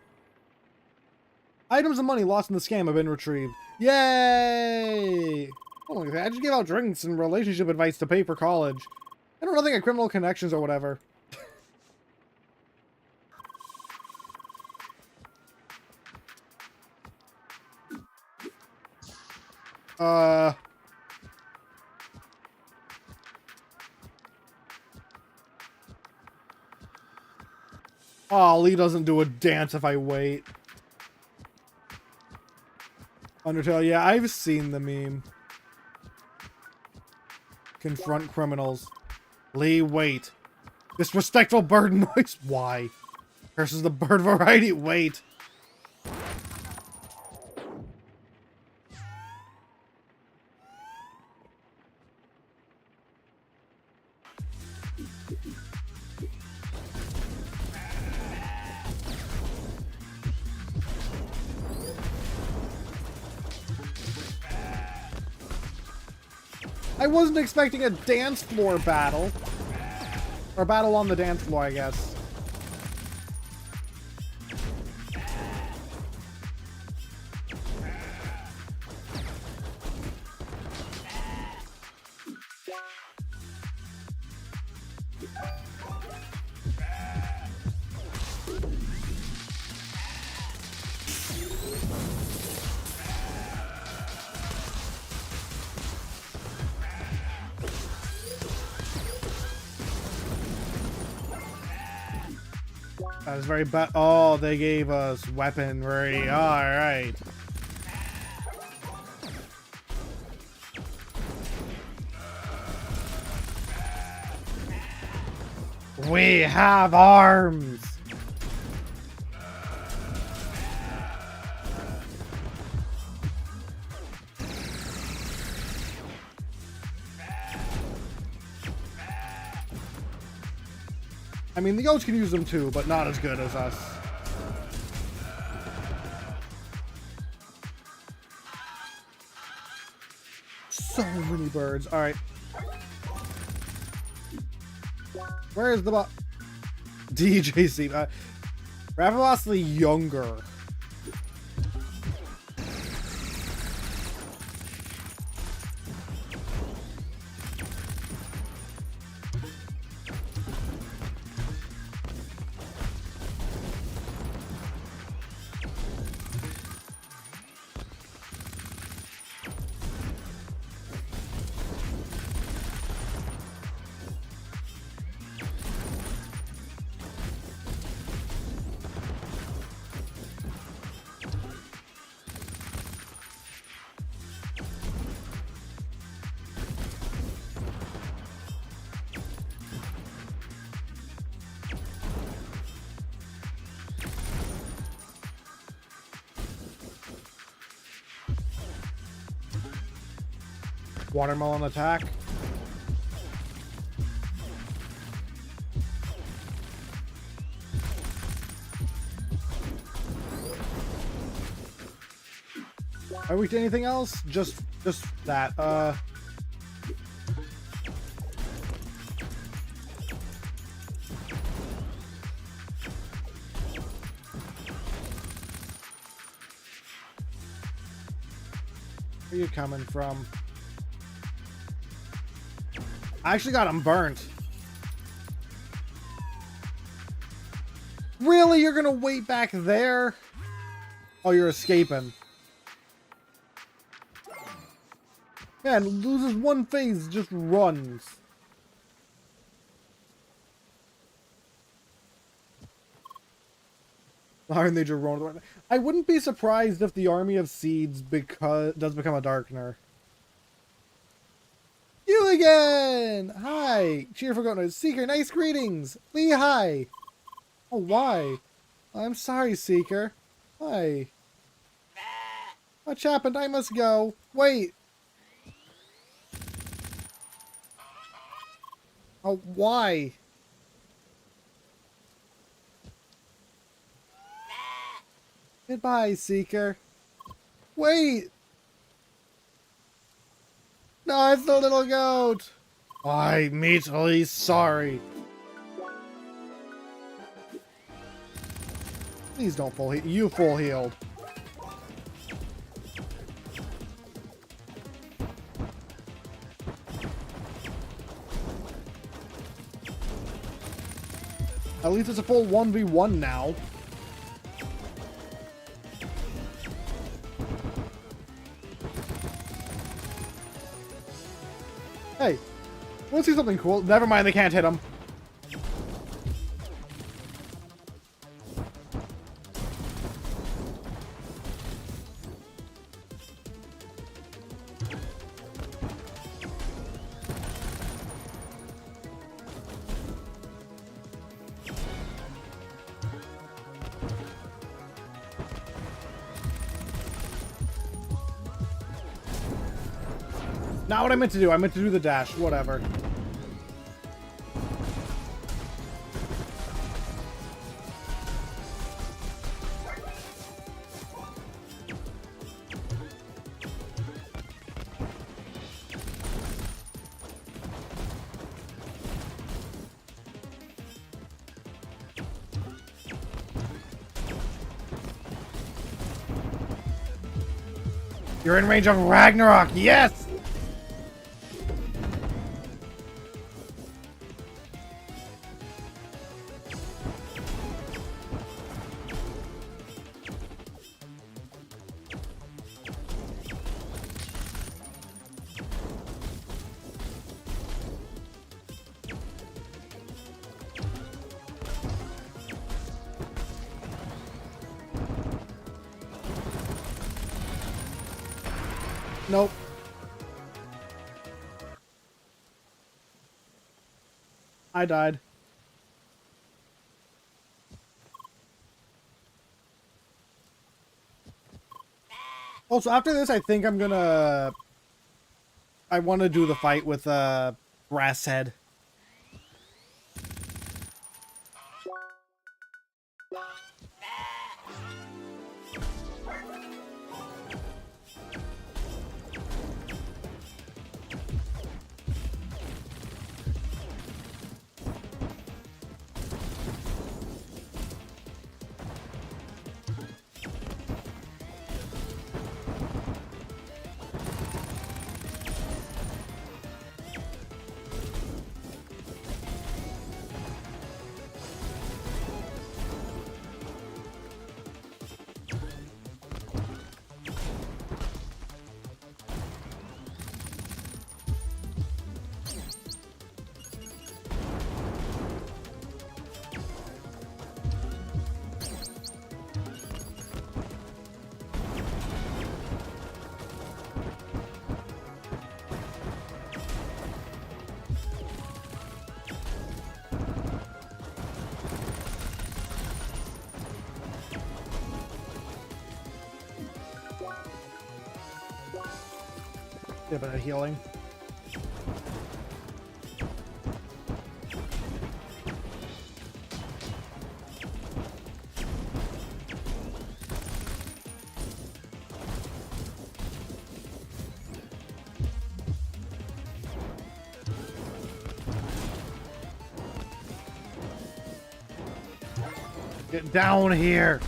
Items and money lost in the scam have been retrieved. Yay! Oh, I just give out drinks and relationship advice to pay for college. I know nothing of criminal connections or whatever. Oh, Lee doesn't do a dance if I wait. Undertale, yeah, I've seen the meme. Confront criminals. Lee, wait. Disrespectful bird noise. Why? Curses the bird variety. Wait. I wasn't expecting a dance floor battle. Or a battle on the dance floor, I guess. That was very bad. Oh, they gave us weaponry. Alright. We have arms! I mean, the goats can use them too, but not as good as us. So many birds. Alright. Where is the DJC? Ravenously younger. Watermelon attack. Are we to anything else? Just that. Where are you coming from? I actually got him burnt. Really? You're gonna wait back there? Oh, you're escaping. Man, loses one phase, just runs. Iron They just run. I wouldn't be surprised if the Army of Seeds does become a Darkener. You again! Hi! Cheerful Goatnose. Seeker, nice greetings! Lee, hi! Oh, why? I'm sorry, Seeker. Hi. What's happened? I must go. Wait! Oh, why? Goodbye, Seeker. Wait! No, it's the little goat! I'm immediately sorry. Please don't full heal. You full healed. At least it's a full 1v1 now. Hey, wanna see something cool? Never mind, they can't hit him. Not what I meant to do. I meant to do the dash. Whatever. You're in range of Ragnarok. Yes! Nope. I died. Also, after this, I think I'm gonna... I want to do the fight with Brass Head. Yeah, but healing. Get down here.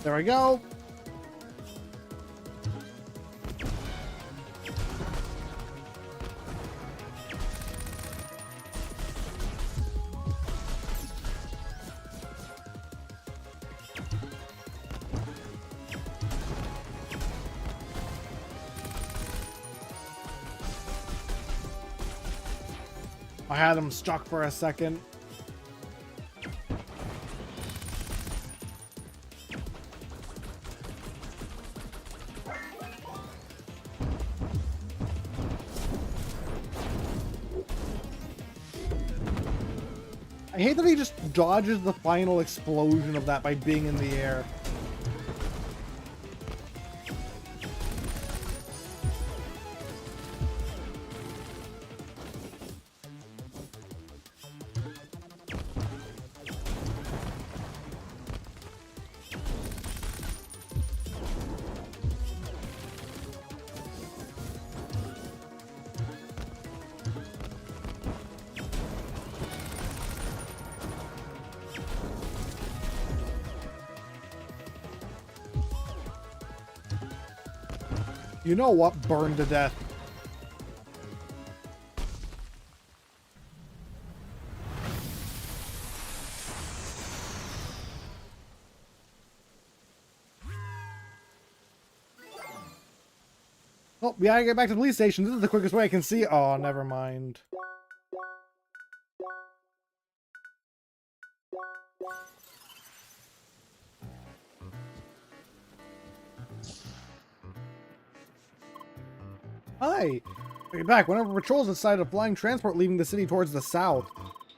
There we go. I had him stuck for a second. I hate that he just dodges the final explosion of that by being in the air. You know what? Burn to death. Oh, we gotta get back to the police station. This is the quickest way I can see. Oh, never mind. Hi! Get back. Whenever patrols inside a flying transport leaving the city towards the south.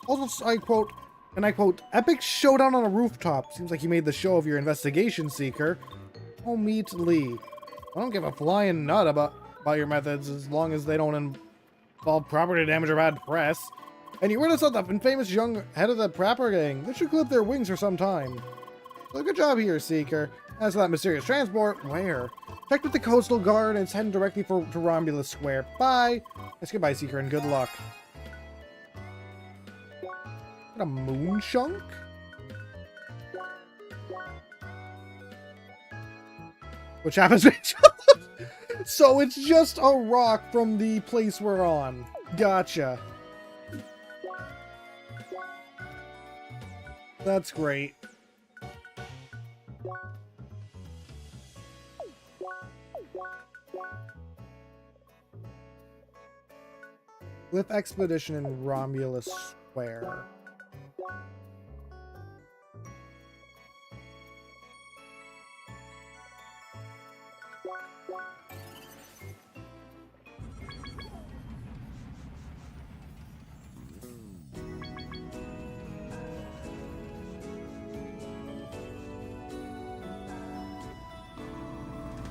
Also, I quote, and I quote, epic showdown on a rooftop. Seems like you made the show of your investigation, Seeker. Oh, meet Lee. I don't give a flying nut about your methods as long as they don't involve property damage or bad press. And you witnessed the infamous young head of the Prapper gang. They should clip their wings for some time. So good job here, Seeker. As for that mysterious transport, where? Check with the Coastal Guard and it's heading directly to Romulus Square. Bye! Yes, goodbye, Seeker, and good luck. What a moon chunk? Which happens to So it's just a rock from the place we're on. Gotcha. That's great. Glyph Expedition in Romulus Square.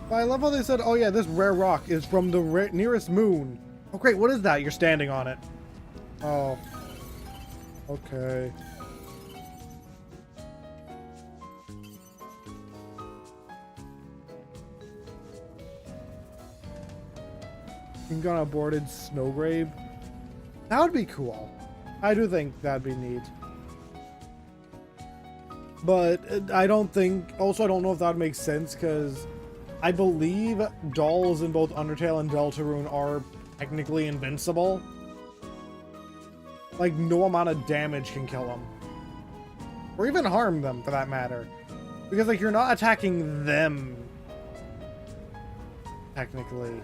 But I love how they said, oh yeah, this rare rock is from the nearest moon. Oh great, what is that? You're standing on it. Oh. Okay. You got a boarded snowgrave? That would be cool. I do think that'd be neat. But I don't think... Also, I don't know if that would make sense, because I believe dolls in both Undertale and Deltarune are technically invincible. Like, no amount of damage can kill them. Or even harm them, for that matter. Because, like, you're not attacking them. Technically.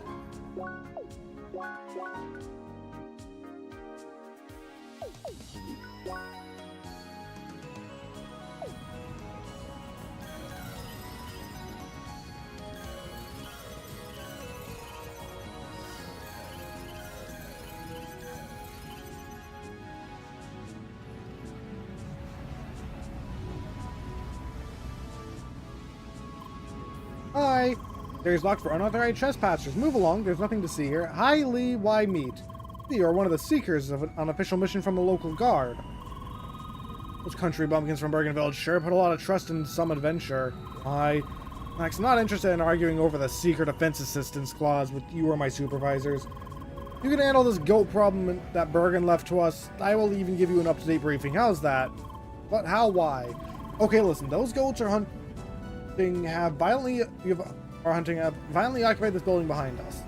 Hi! There's locked for unauthorized trespassers. Move along, there's nothing to see here. Hi, Lee, why meet? You are one of the seekers of an unofficial mission from the local guard. Those country bumpkins from Bergen Village sure put a lot of trust in some adventure. Hi. Max, I'm not interested in arguing over the Seeker Defense Assistance Clause with you or my supervisors. You can handle this goat problem that Bergen left to us. I will even give you an up-to-date briefing. How's that? But how, why? Okay, listen, those goats are have violently occupied this building behind us.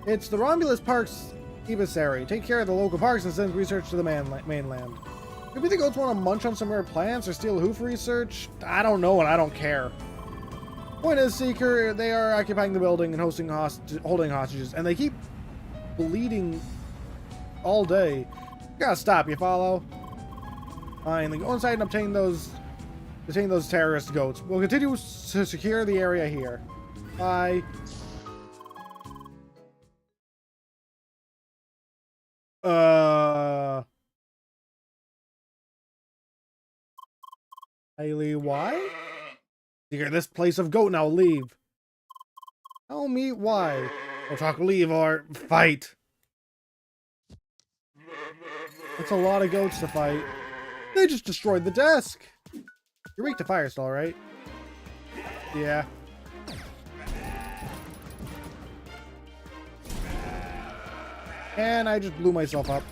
It's the Romulus Park's emissary. Take care of the local parks and send research to the mainland. Maybe the goats want to munch on some rare plants or steal hoof research? I don't know, and I don't care. Point is, Seeker, they are occupying the building and holding hostages, and they keep bleeding all day. You gotta stop, you follow? Fine, then go inside and detain those terrorist goats. We'll continue to secure the area here. Bye. Haley, why? Secure this place of goat now, leave. Tell me why. We'll talk leave or fight. That's a lot of goats to fight. They just destroyed the desk. You're weak to fire still, right? Yeah. And I just blew myself up.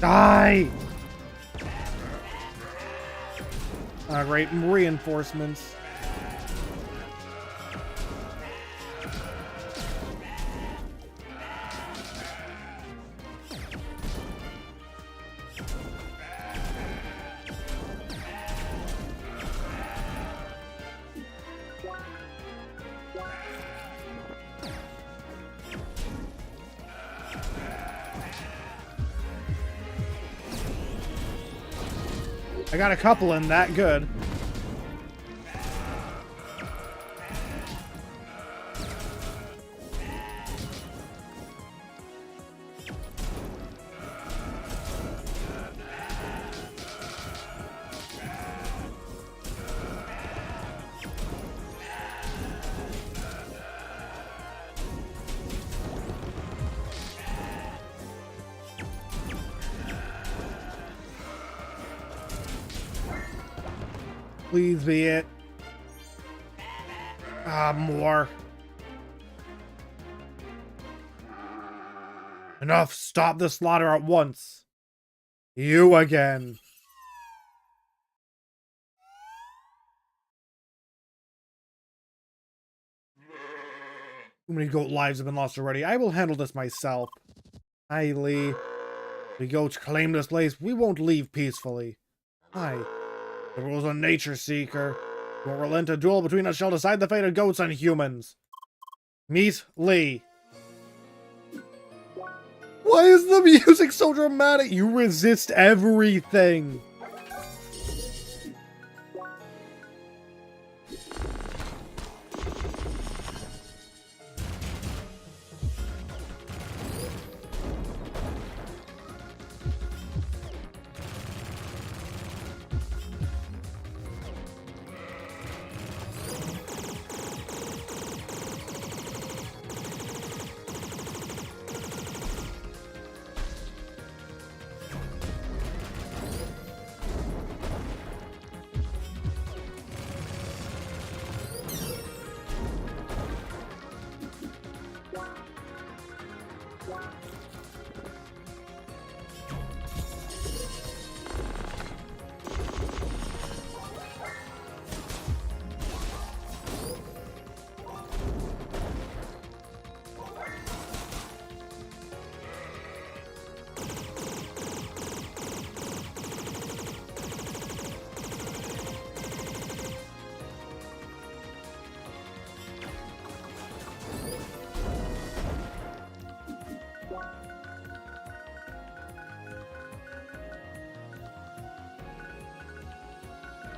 Die! Great reinforcements. I got a couple in that good. Please be it. More. Enough. Stop the slaughter at once. You again. Too many goat lives have been lost already. I will handle this myself. Aye, Lee. The goats claim this place. We won't leave peacefully. Aye. The rules of nature, Seeker. Won't relent. A duel between us shall decide the fate of goats and humans. Meet Lee. Why is the music so dramatic? You resist everything.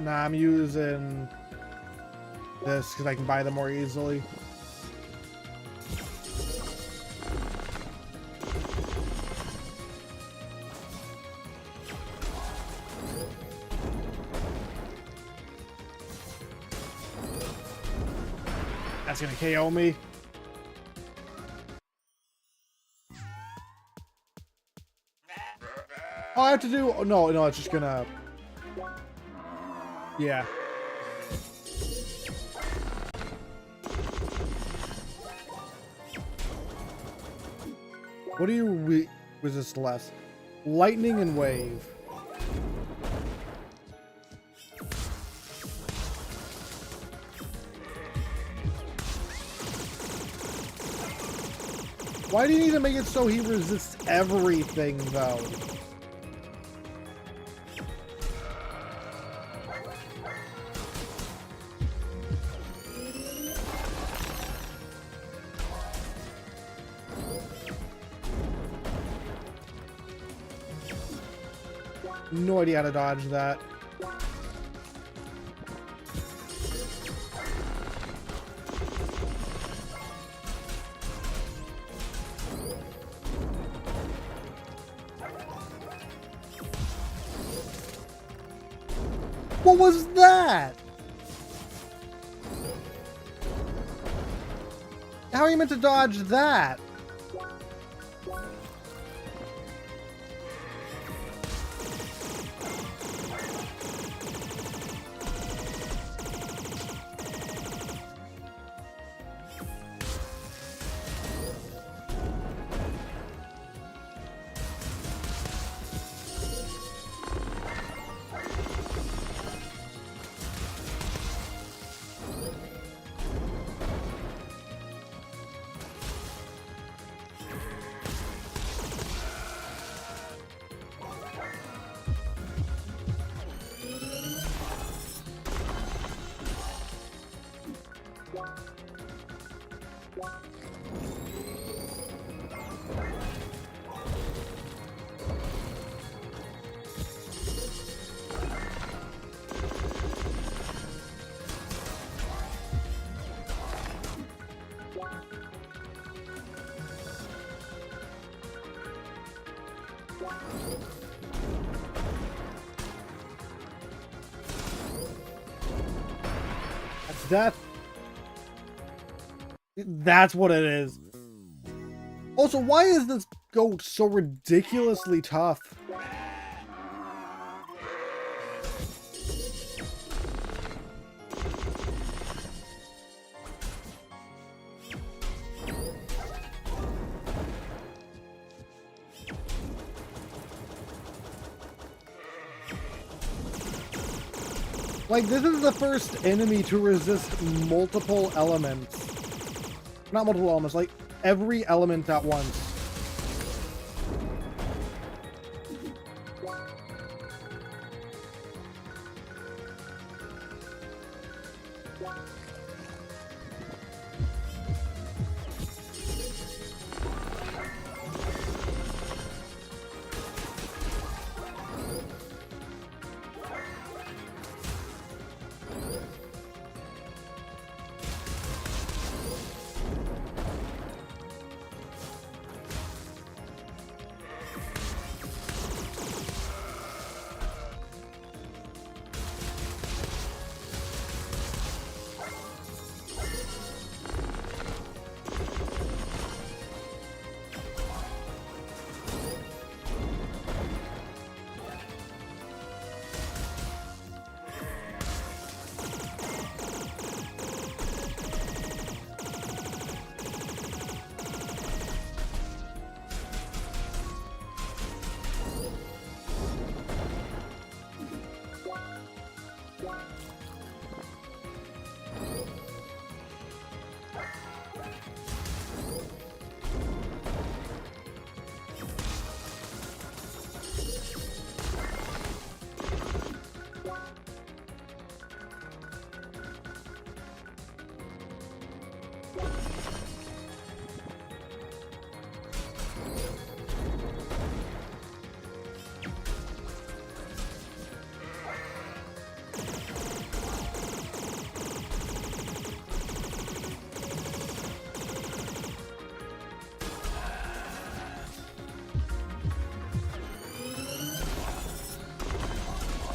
Nah, I'm using this because I can buy them more easily. That's gonna KO me. I have to do... Oh, no, it's just gonna... Yeah. What do you resist less? Lightning and wave. Why do you need to make it so he resists everything, though? No idea how to dodge that. What was that? How are you meant to dodge that? That's death. That's what it is. Also, why is this goat so ridiculously tough? Like, this is the first enemy to resist multiple elements. Not multiple elements, like every element at once.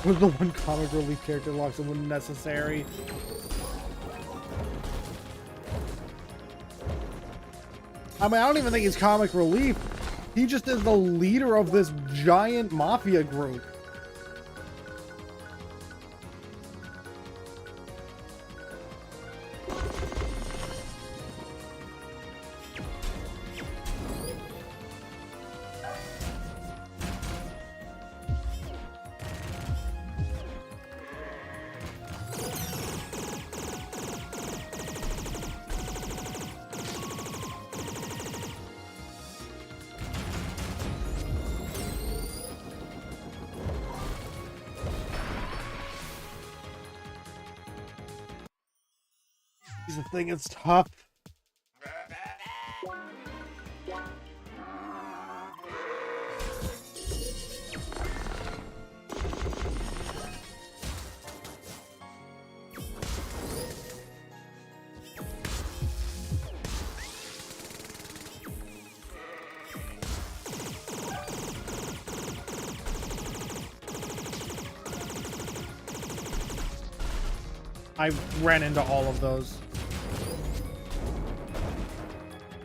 Was the one comic relief character locks when necessary. I mean, I don't even think he's comic relief. He just is the leader of this giant mafia group. The thing is tough. I ran into all of those.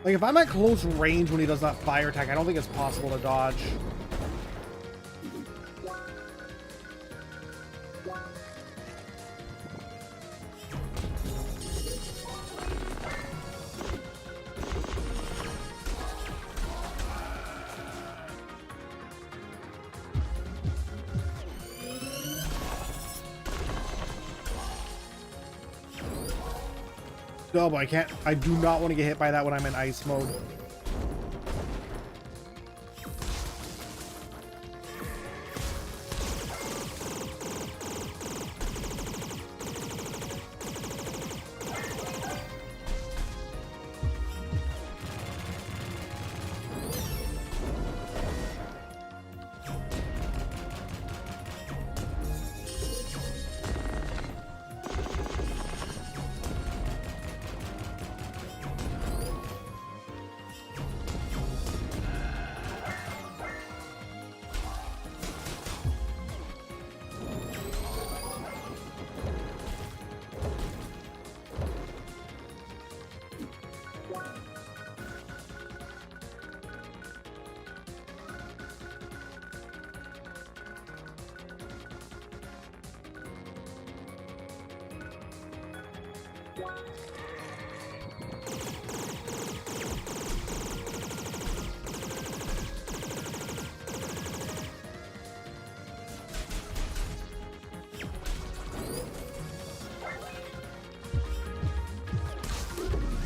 Like, if I'm at close range when he does that fire attack, I don't think it's possible to dodge. No, but I can't. I do not want to get hit by that when I'm in ice mode.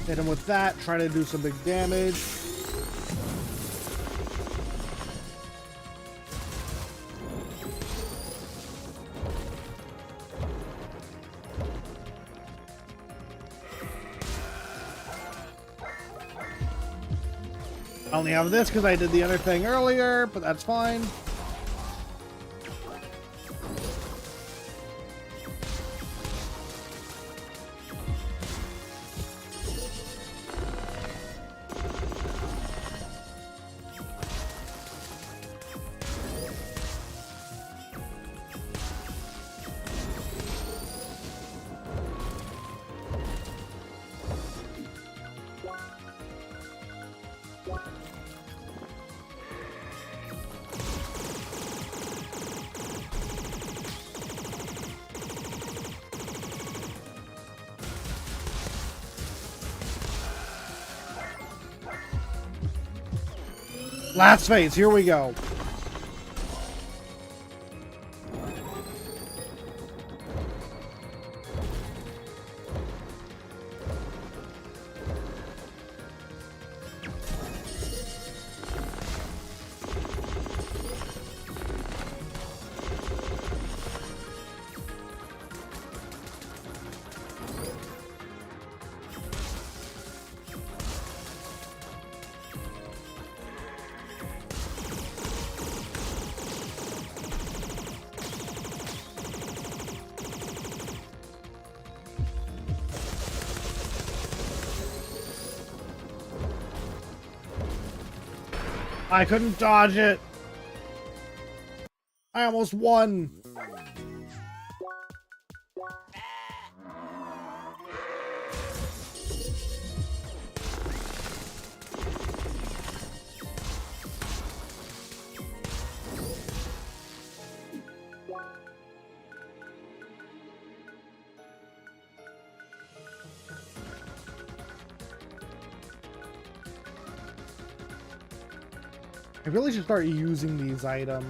Hit him with that, try to do some big damage. I only have this because I did the other thing earlier, but that's fine. Last phase, here we go. I couldn't dodge it. I almost won. I really should start using these items.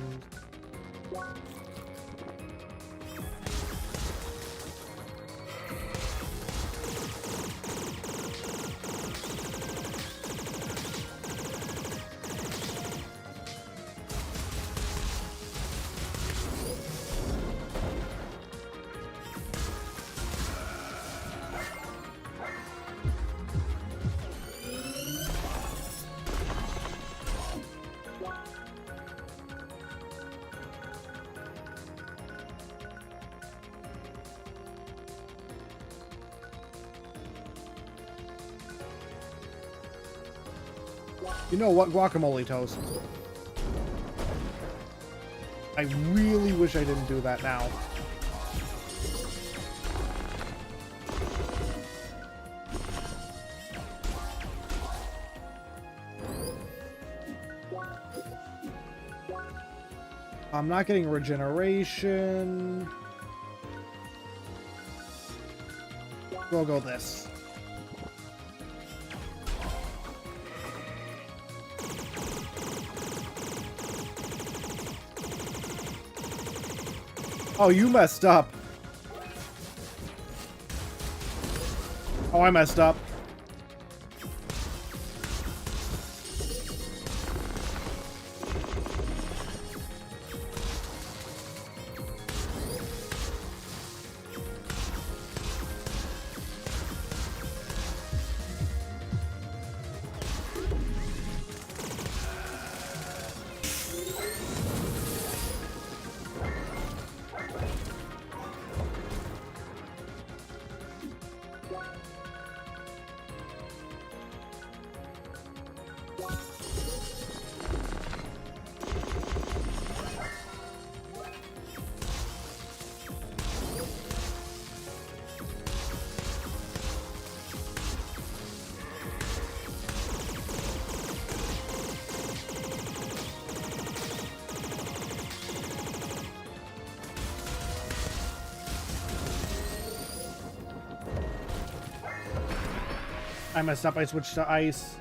You know what? Guacamole toast. I really wish I didn't do that now. I'm not getting regeneration. We'll go this. Oh, you messed up. Oh, I messed up. I messed up. I switched to ice.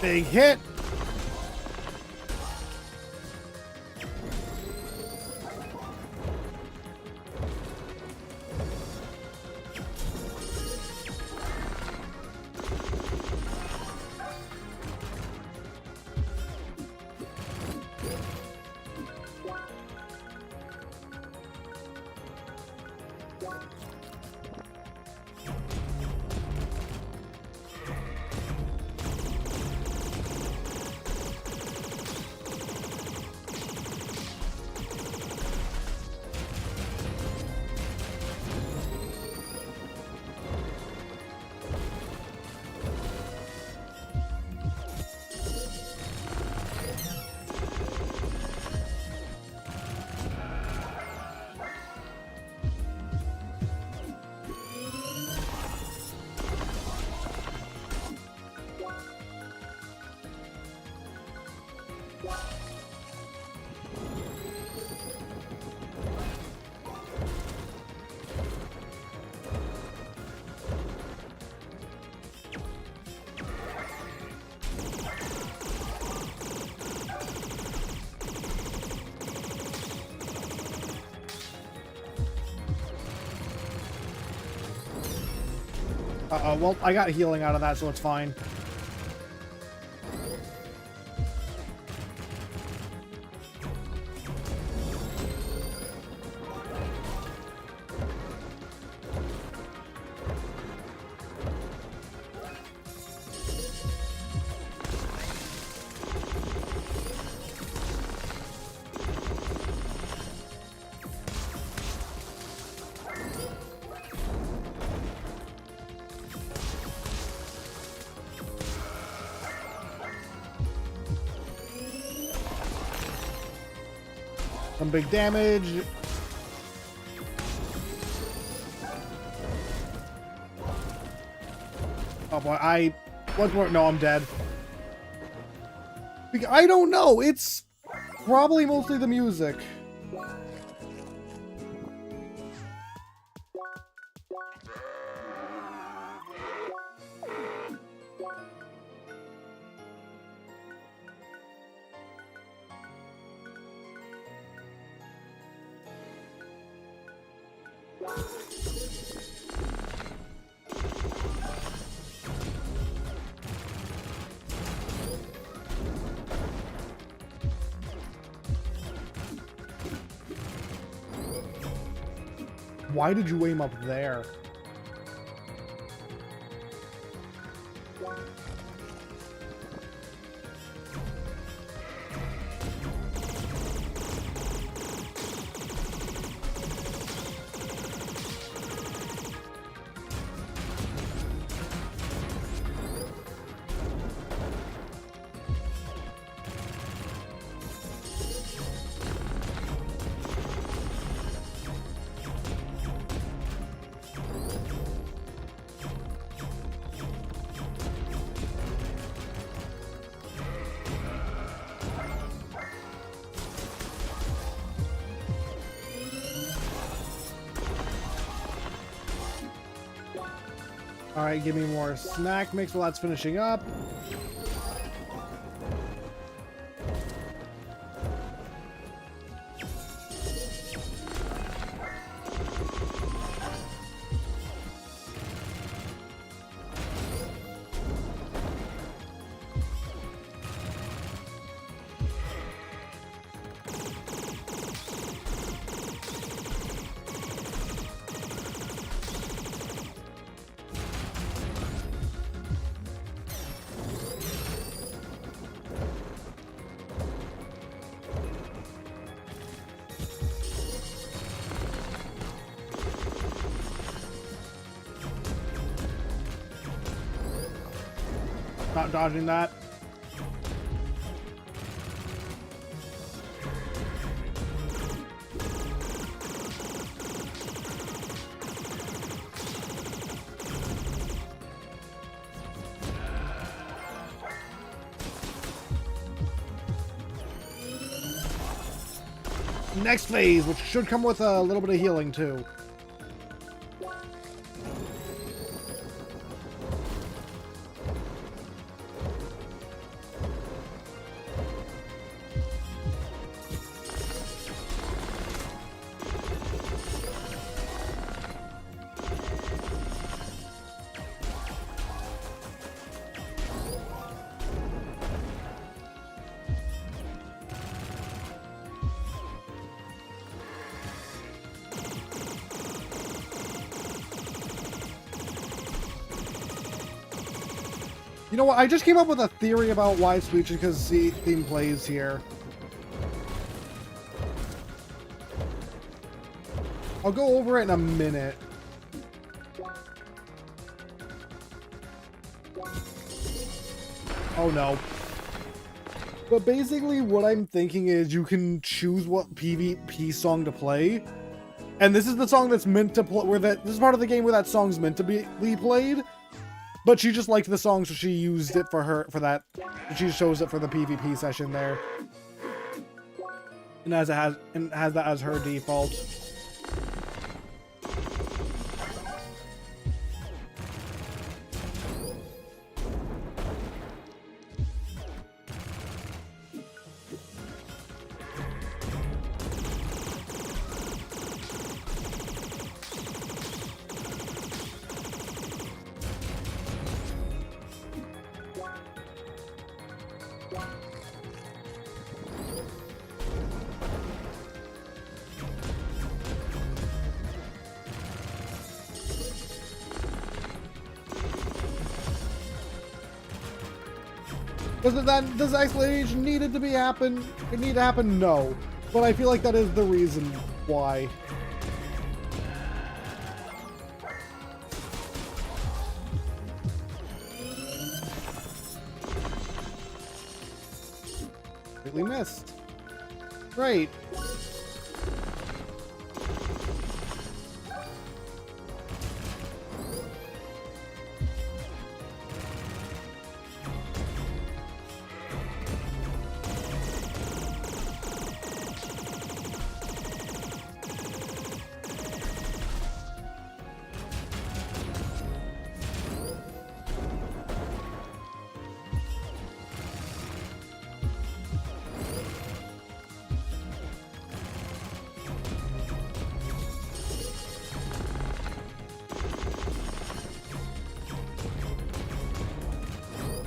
Big hit. Uh-oh, well, I got healing out of that, so it's fine. some big damage. Oh boy, once more, no, I'm dead. I don't know, it's probably mostly the music. Why did you aim up there? Alright, give me more snack mix while that's finishing up. Not dodging that. Next phase, which should come with a little bit of healing too. You know what? I just came up with a theory about why it's featured because the theme plays here. I'll go over it in a minute. Oh no. But basically what I'm thinking is you can choose what PvP song to play. And this is the song that's meant to play, this is part of the game where that song's meant to be played. But she just liked the song, so she used it for that. She chose it for the PvP session there. And has that as her default. Does the explanation needed to happen? It need to happen? No. But I feel like that is the reason why. Completely missed. Great.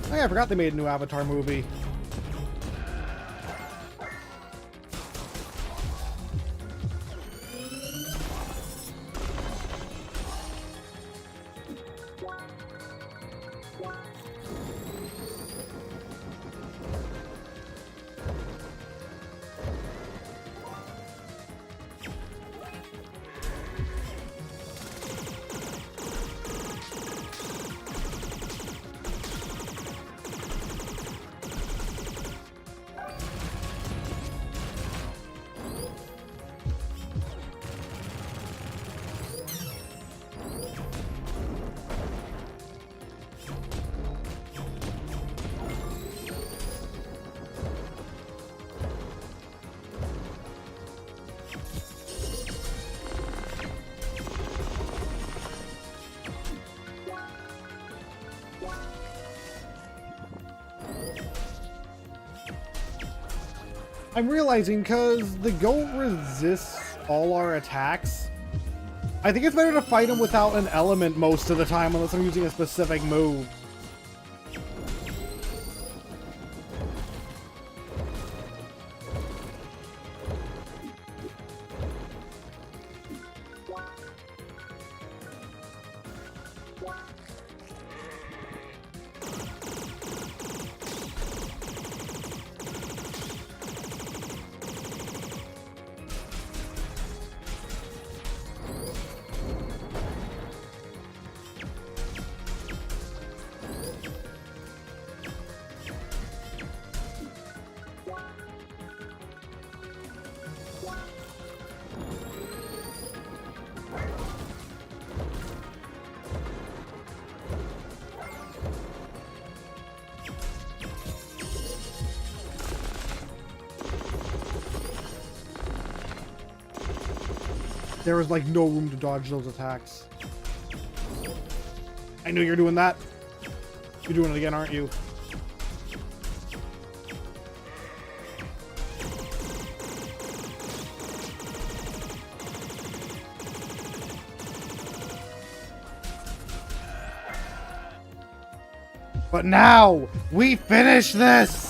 Oh yeah, I forgot they made a new Avatar movie. I'm realizing because the goat resists all our attacks, I think it's better to fight him without an element most of the time unless I'm using a specific move. There was like no room to dodge those attacks. I knew you're doing that. You're doing it again, aren't you? But now, we finish this!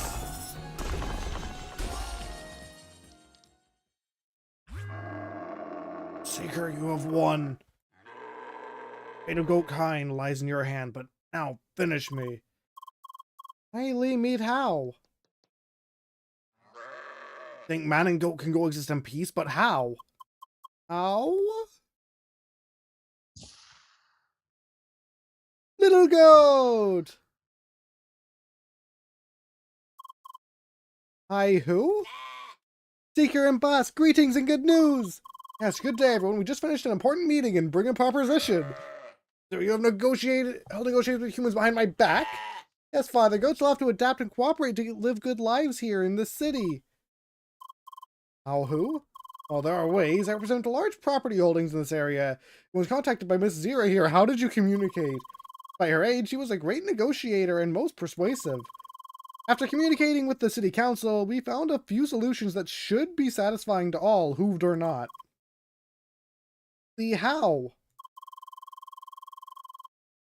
Seeker, you have won. Fate of Goat Kind lies in your hand, but now finish me. Hey, Lee, meet how? Think man and goat can coexist in peace, but how? How? Little goat! Hi, who? Seeker and boss, greetings and good news! Yes, good day, everyone. We just finished an important meeting and bring a proposition. So you have held negotiations with humans behind my back? Yes, Father. Goats will have to adapt and cooperate to live good lives here in this city. How, who? Well, there are ways. I represent large property holdings in this area. I was contacted by Miss Zira here. How did you communicate? By her age, she was a great negotiator and most persuasive. After communicating with the city council, we found a few solutions that should be satisfying to all, hooved or not. The how?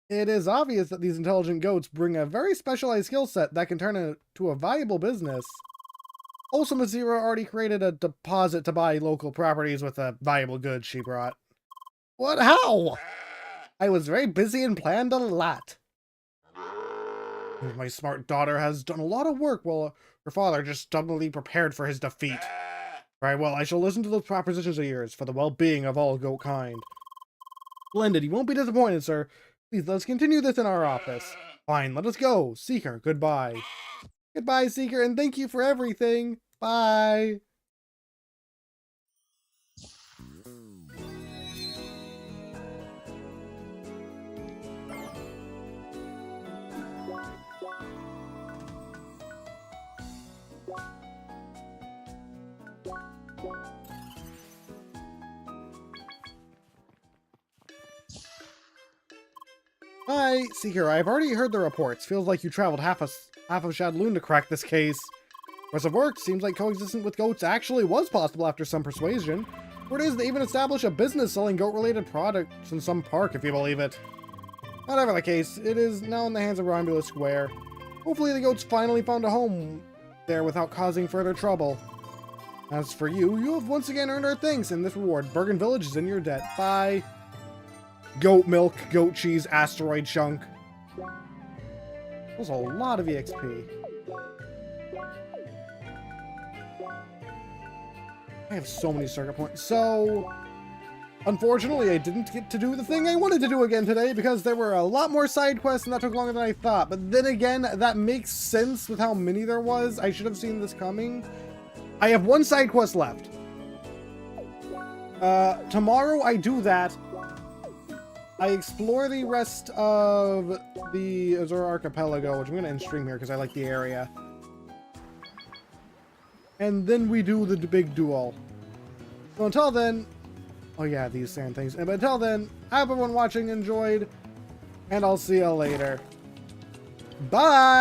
It is obvious that these intelligent goats bring a very specialized skill set that can turn into a valuable business. Also, Miss Zero already created a deposit to buy local properties with the valuable goods she brought. What? How? I was very busy and planned a lot. My smart daughter has done a lot of work while her father just stubbornly prepared for his defeat. Right, well, I shall listen to those propositions of yours for the well-being of all goat kind. Splendid, you won't be disappointed, sir. Please, let's continue this in our office. Fine, let us go. Seeker, goodbye. Goodbye, Seeker, and thank you for everything. Bye. Hi, Seeker. I've already heard the reports. Feels like you traveled half of Shadloon to crack this case. As it worked, seems like coexistence with goats actually was possible after some persuasion. Word is they even established a business selling goat-related products in some park, if you believe it. Whatever the case, it is now in the hands of Romulus Square. Hopefully the goats finally found a home there without causing further trouble. As for you, you have once again earned our thanks in this reward. Bergen Village is in your debt. Bye. Goat milk, goat cheese, asteroid chunk. That was a lot of EXP. I have so many circuit points. So, unfortunately, I didn't get to do the thing I wanted to do again today because there were a lot more side quests and that took longer than I thought. But then again, that makes sense with how many there was. I should have seen this coming. I have one side quest left. Tomorrow I do that. I explore the rest of the Azure Archipelago, which I'm going to end stream here because I like the area. And then we do the big duel. So until then, oh yeah, these sand things. But until then, I hope everyone watching enjoyed, and I'll see you later. Bye!